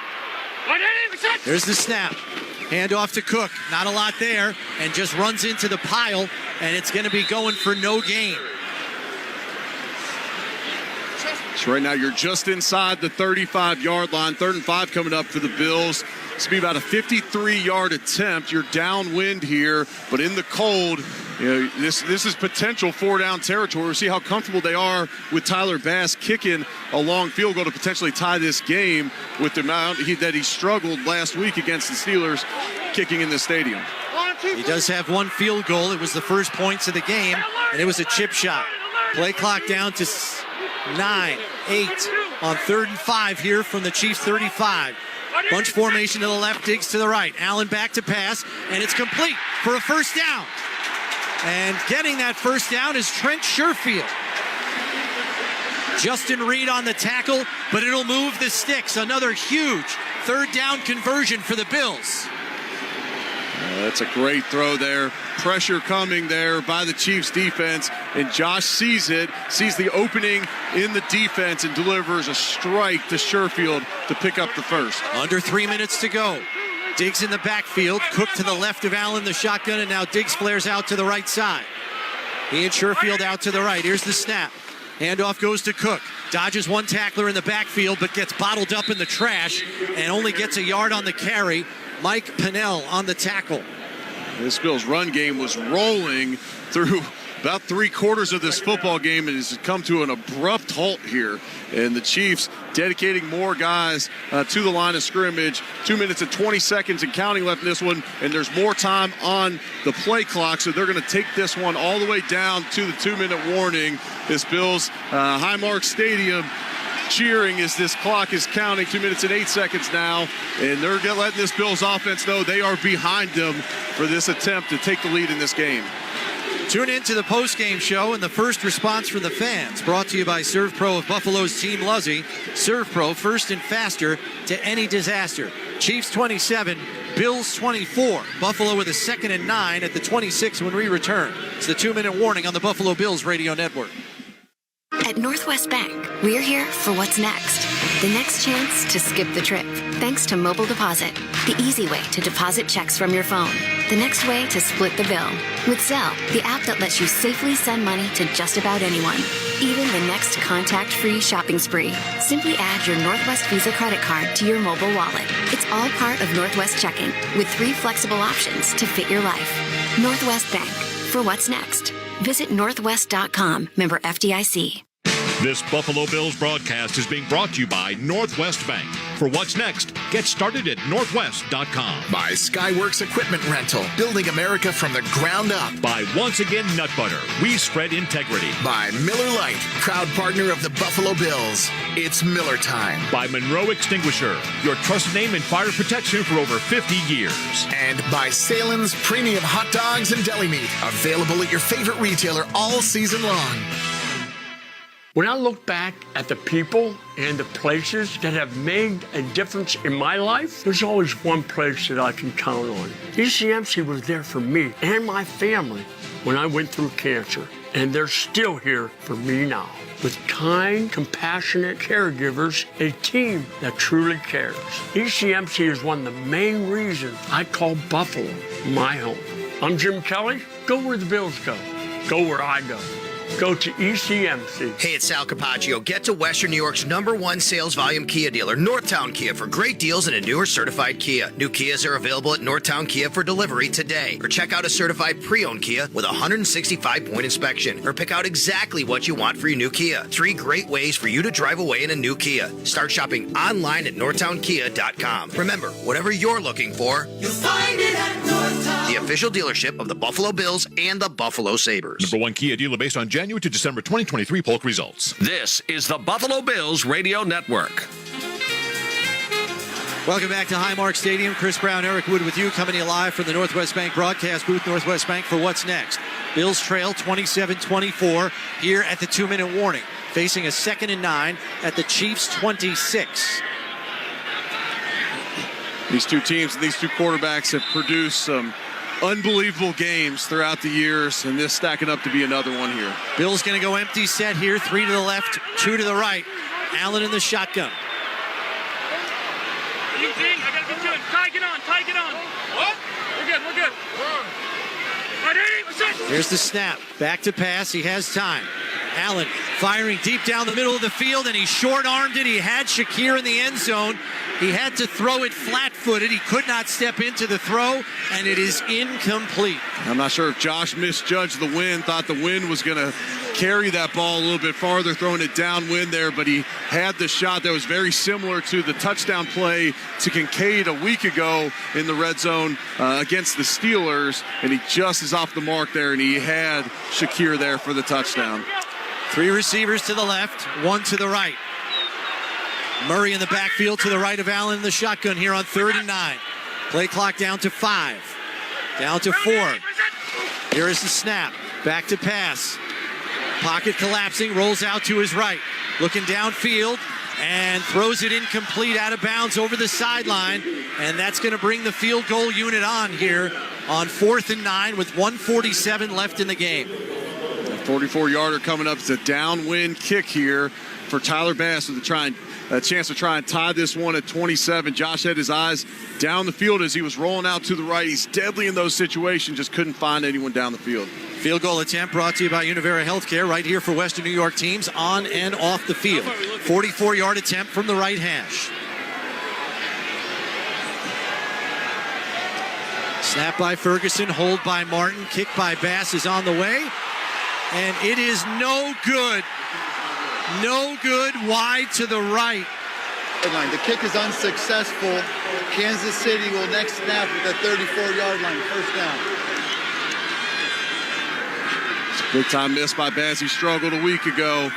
There's the snap. Hand off to Cook. Not a lot there. And just runs into the pile. And it's going to be going for no gain. So right now you're just inside the 35-yard line. 3rd and 5 coming up for the Bills. This will be about a 53-yard attempt. You're downwind here, but in the cold, you know, this is potential 4-down territory. We'll see how comfortable they are with Tyler Bass kicking a long field goal to potentially tie this game with the amount that he struggled last week against the Steelers kicking in the stadium. He does have 1 field goal. It was the first points of the game, and it was a chip shot. Play clock down to 9, 8 on 3rd and 5 here from the Chiefs' 35. Bunch formation to the left, Diggs to the right. Allen back to pass, and it's complete for a first down. And getting that first down is Trent Sherfield. Justin Reed on the tackle, but it'll move the sticks. Another huge 3rd down conversion for the Bills. That's a great throw there. Pressure coming there by the Chiefs defense, and Josh sees it, sees the opening in the defense, and delivers a strike to Sherfield to pick up the first. Under 3 minutes to go. Diggs in the backfield. Cook to the left of Allen, the shotgun, and now Diggs flares out to the right side. He and Sherfield out to the right. Here's the snap. Handoff goes to Cook. Dodges 1 tackler in the backfield, but gets bottled up in the trash and only gets a yard on the carry. Mike Pennell on the tackle. This Bills run game was rolling through about 3/4 of this football game, and has come to an abrupt halt here. And the Chiefs dedicating more guys to the line of scrimmage. 2 minutes and 20 seconds and counting left in this one, and there's more time on the play clock, so they're going to take this one all the way down to the 2-minute warning. This Bills Highmark Stadium cheering as this clock is counting. 2 minutes and 8 seconds now, and they're letting this Bills offense know they are behind them for this attempt to take the lead in this game. Tune in to the post-game show and the first response from the fans. Brought to you by Serve Pro of Buffalo's Team Luzzy. Serve Pro, first and faster to any disaster. Chiefs 27, Bills 24. Buffalo with a 2nd and 9 at the 26 when we return. It's the 2-minute warning on the Buffalo Bills Radio Network. At Northwest Bank, we're here for what's next. The next chance to skip the trip. Thanks to Mobile Deposit, the easy way to deposit checks from your phone. The next way to split the bill. With Zelle, the app that lets you safely send money to just about anyone. Even the next contact-free shopping spree. Simply add your Northwest Visa credit card to your mobile wallet. It's all part of Northwest Checking, with 3 flexible options to fit your life. Northwest Bank, for what's next. Visit northwest.com, member FDIC. This Buffalo Bills broadcast is being brought to you by Northwest Bank. For what's next, get started at northwest.com. By Skyworks Equipment Rental, building America from the ground up. By Once Again Nut Butter, we spread integrity. By Miller Lite, proud partner of the Buffalo Bills. It's Miller time. By Monroe Extinguisher, your trusted name in fire protection for over 50 years. And by Salen's Premium Hot Dogs and Deli Meat, available at your favorite retailer all season long. When I look back at the people and the places that have made a difference in my life, there's always one place that I can count on. ECMC was there for me and my family when I went through cancer, and they're still here for me now. With kind, compassionate caregivers, a team that truly cares. ECMC is one of the main reasons I call Buffalo my home. I'm Jim Kelly. Go where the Bills go. Go where I go. Go to ECMC. Hey, it's Sal Capaccio. Get to Western New York's #1 sales volume Kia dealer, Northtown Kia, for great deals and a newer certified Kia. New Kias are available at Northtown Kia for delivery today. Or check out a certified pre-owned Kia with a 165-point inspection. Or pick out exactly what you want for your new Kia. 3 great ways for you to drive away in a new Kia. Start shopping online at northtownkia.com. Remember, whatever you're looking for, you'll find it at Northtown. The official dealership of the Buffalo Bills and the Buffalo Sabres. #1 Kia dealer based on January to December 2023 polk results. This is the Buffalo Bills Radio Network. Welcome back to Highmark Stadium. Chris Brown, Eric Wood with you, coming to you live from the Northwest Bank broadcast booth. Northwest Bank for what's next. Bills trail 27-24 here at the 2-minute warning, facing a 2nd and 9 at the Chiefs' 26. These two teams and these two quarterbacks have produced some unbelievable games throughout the years, and this stacking up to be another one here. Bill's going to go empty set here. 3 to the left, 2 to the right. Allen in the shotgun. I gotta be good. Ty, get on. What? We're good. Ready? Here's the snap. Back to pass. He has time. Allen firing deep down the middle of the field, and he short-armed it. He had Shakir in the end zone. He had to throw it flat-footed. He could not step into the throw, and it is incomplete. I'm not sure if Josh misjudged the wind, thought the wind was going to carry that ball a little bit farther, throwing it downwind there, but he had the shot that was very similar to the touchdown play to Kincaid a week ago in the red zone against the Steelers, and he just is off the mark there, and he had Shakir there for the touchdown. 3 receivers to the left, 1 to the right. Murray in the backfield to the right of Allen in the shotgun here on 3rd and 9. Play clock down to 5. Down to 4. Here is the snap. Back to pass. Pocket collapsing, rolls out to his right. Looking downfield and throws it incomplete, out of bounds over the sideline. And that's going to bring the field goal unit on here on 4th and 9 with 1:47 left in the game. A 44-yarder coming up. It's a downwind kick here for Tyler Bass with a chance to try and tie this one at 27. Josh had his eyes down the field as he was rolling out to the right. He's deadly in those situations, just couldn't find anyone down the field. Field goal attempt brought to you by Univera Healthcare right here for Western New York teams on and off the field. 44-yard attempt from the right hash. Snap by Ferguson, hold by Martin, kick by Bass is on the way. And it is no good. No good, wide to the right. The kick is unsuccessful. Kansas City will next snap at the 34-yard line, 1st down. Big time miss by Bass. He struggled a week ago.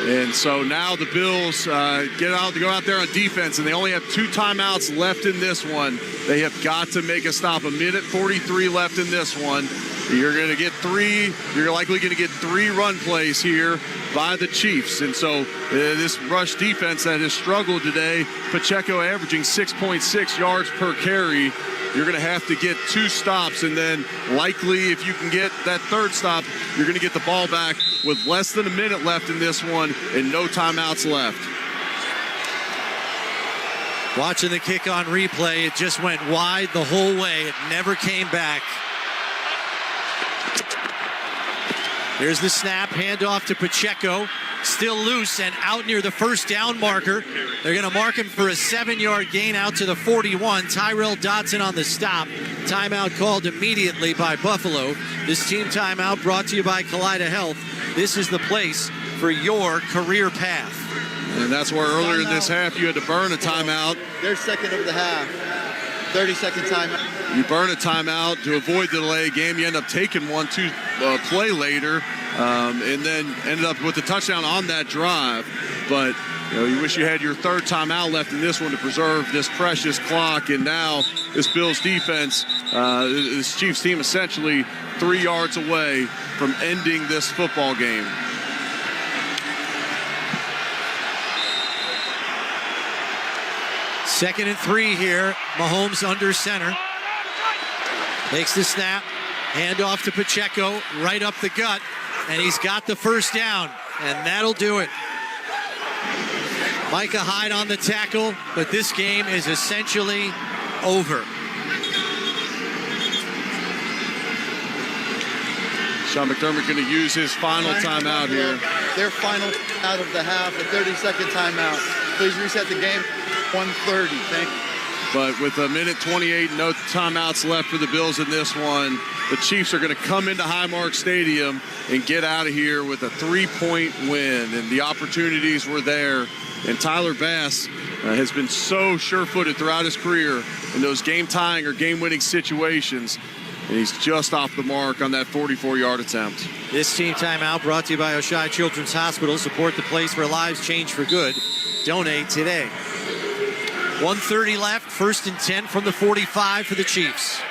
And so now the Bills go out there on defense, and they only have 2 timeouts left in this one. They have got to make a stop. 1:43 left in this one. You're going to get three. You're likely going to get 3 run plays here by the Chiefs. And so this rush defense that has struggled today, Pacheco averaging 6.6 yards per carry. You're going to have to get 2 stops, and then likely if you can get that 3rd stop, you're going to get the ball back with less than a minute left in this one and no timeouts left. Watching the kick on replay, it just went wide the whole way. It never came back. Here's the snap, handoff to Pacheco. Still loose and out near the first down marker. They're going to mark him for a 7-yard gain out to the 41. Tyrell Dodson on the stop. Timeout called immediately by Buffalo. This team timeout brought to you by Kaleida Health. This is the place for your career path. And that's where earlier in this half you had to burn a timeout. Their second of the half. 30-second timeout. You burn a timeout to avoid the delay game. You end up taking one to play later, and then ended up with the touchdown on that drive. But you wish you had your 3rd timeout left in this one to preserve this precious clock. And now this Bills defense, this Chiefs team essentially 3 yards away from ending this football game. Second and 3 here. Mahomes under center. Takes the snap. Handoff to Pacheco. Right up the gut. And he's got the first down. And that'll do it. Micah Hyde on the tackle. But this game is essentially over. Sean McDermott going to use his final timeout here. Their final out of the half, a 30-second timeout. Please reset the game. 1:30. Thank you. But with a minute 28, no timeouts left for the Bills in this one, the Chiefs are going to come into Highmark Stadium and get out of here with a 3-point win. And the opportunities were there. And Tyler Bass has been so sure-footed throughout his career in those game-tying or game-winning situations. And he's just off the mark on that 44-yard attempt. This team timeout brought to you by Oshai Children's Hospital. Support the place where lives change for good. Donate today. 1:30 left, 1st and 10 from the 45 for the Chiefs.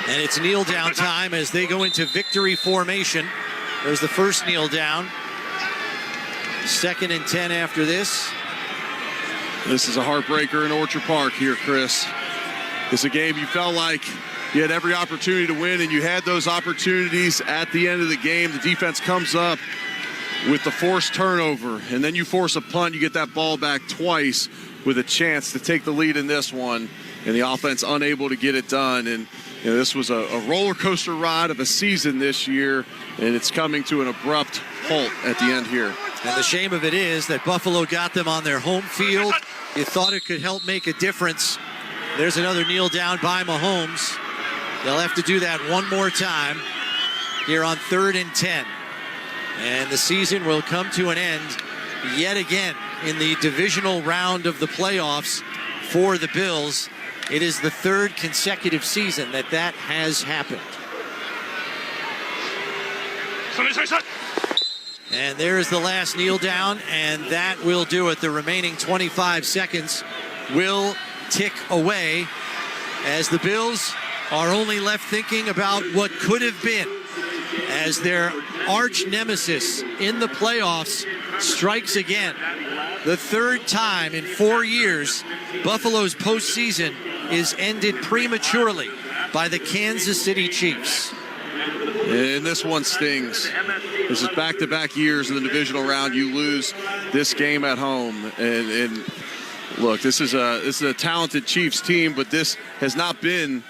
And it's kneel down time as they go into victory formation. There's the first kneel down. 2nd and 10 after this. This is a heartbreaker in Orchard Park here, Chris. It's a game you felt like you had every opportunity to win, and you had those opportunities at the end of the game. The defense comes up with the forced turnover, and then you force a punt. You get that ball back twice with a chance to take the lead in this one, and the offense unable to get it done. And this was a roller coaster ride of a season this year, and it's coming to an abrupt halt at the end here. And the shame of it is that Buffalo got them on their home field. You thought it could help make a difference. There's another kneel down by Mahomes. They'll have to do that one more time here on 3rd and 10. And the season will come to an end yet again in the divisional round of the playoffs for the Bills. It is the 3rd consecutive season that has happened. And there is the last kneel down, and that will do it. The remaining 25 seconds will tick away as the Bills are only left thinking about what could have been as their arch nemesis in the playoffs strikes again. The 3rd time in 4 years, Buffalo's postseason is ended prematurely by the Kansas City Chiefs. And this one stings. This is back-to-back years in the divisional round. You lose this game at home. And look, this is a talented Chiefs team, but this has not been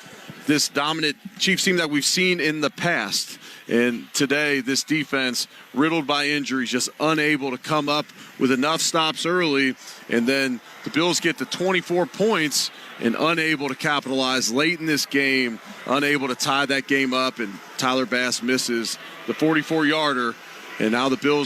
this dominant Chiefs team that we've seen in the past. And today, this defense, riddled by injuries, just unable to come up with enough stops early. And then the Bills get to 24 points and unable to capitalize late in this game, unable to tie that game up. And Tyler Bass misses the 44-yarder. And now the Bills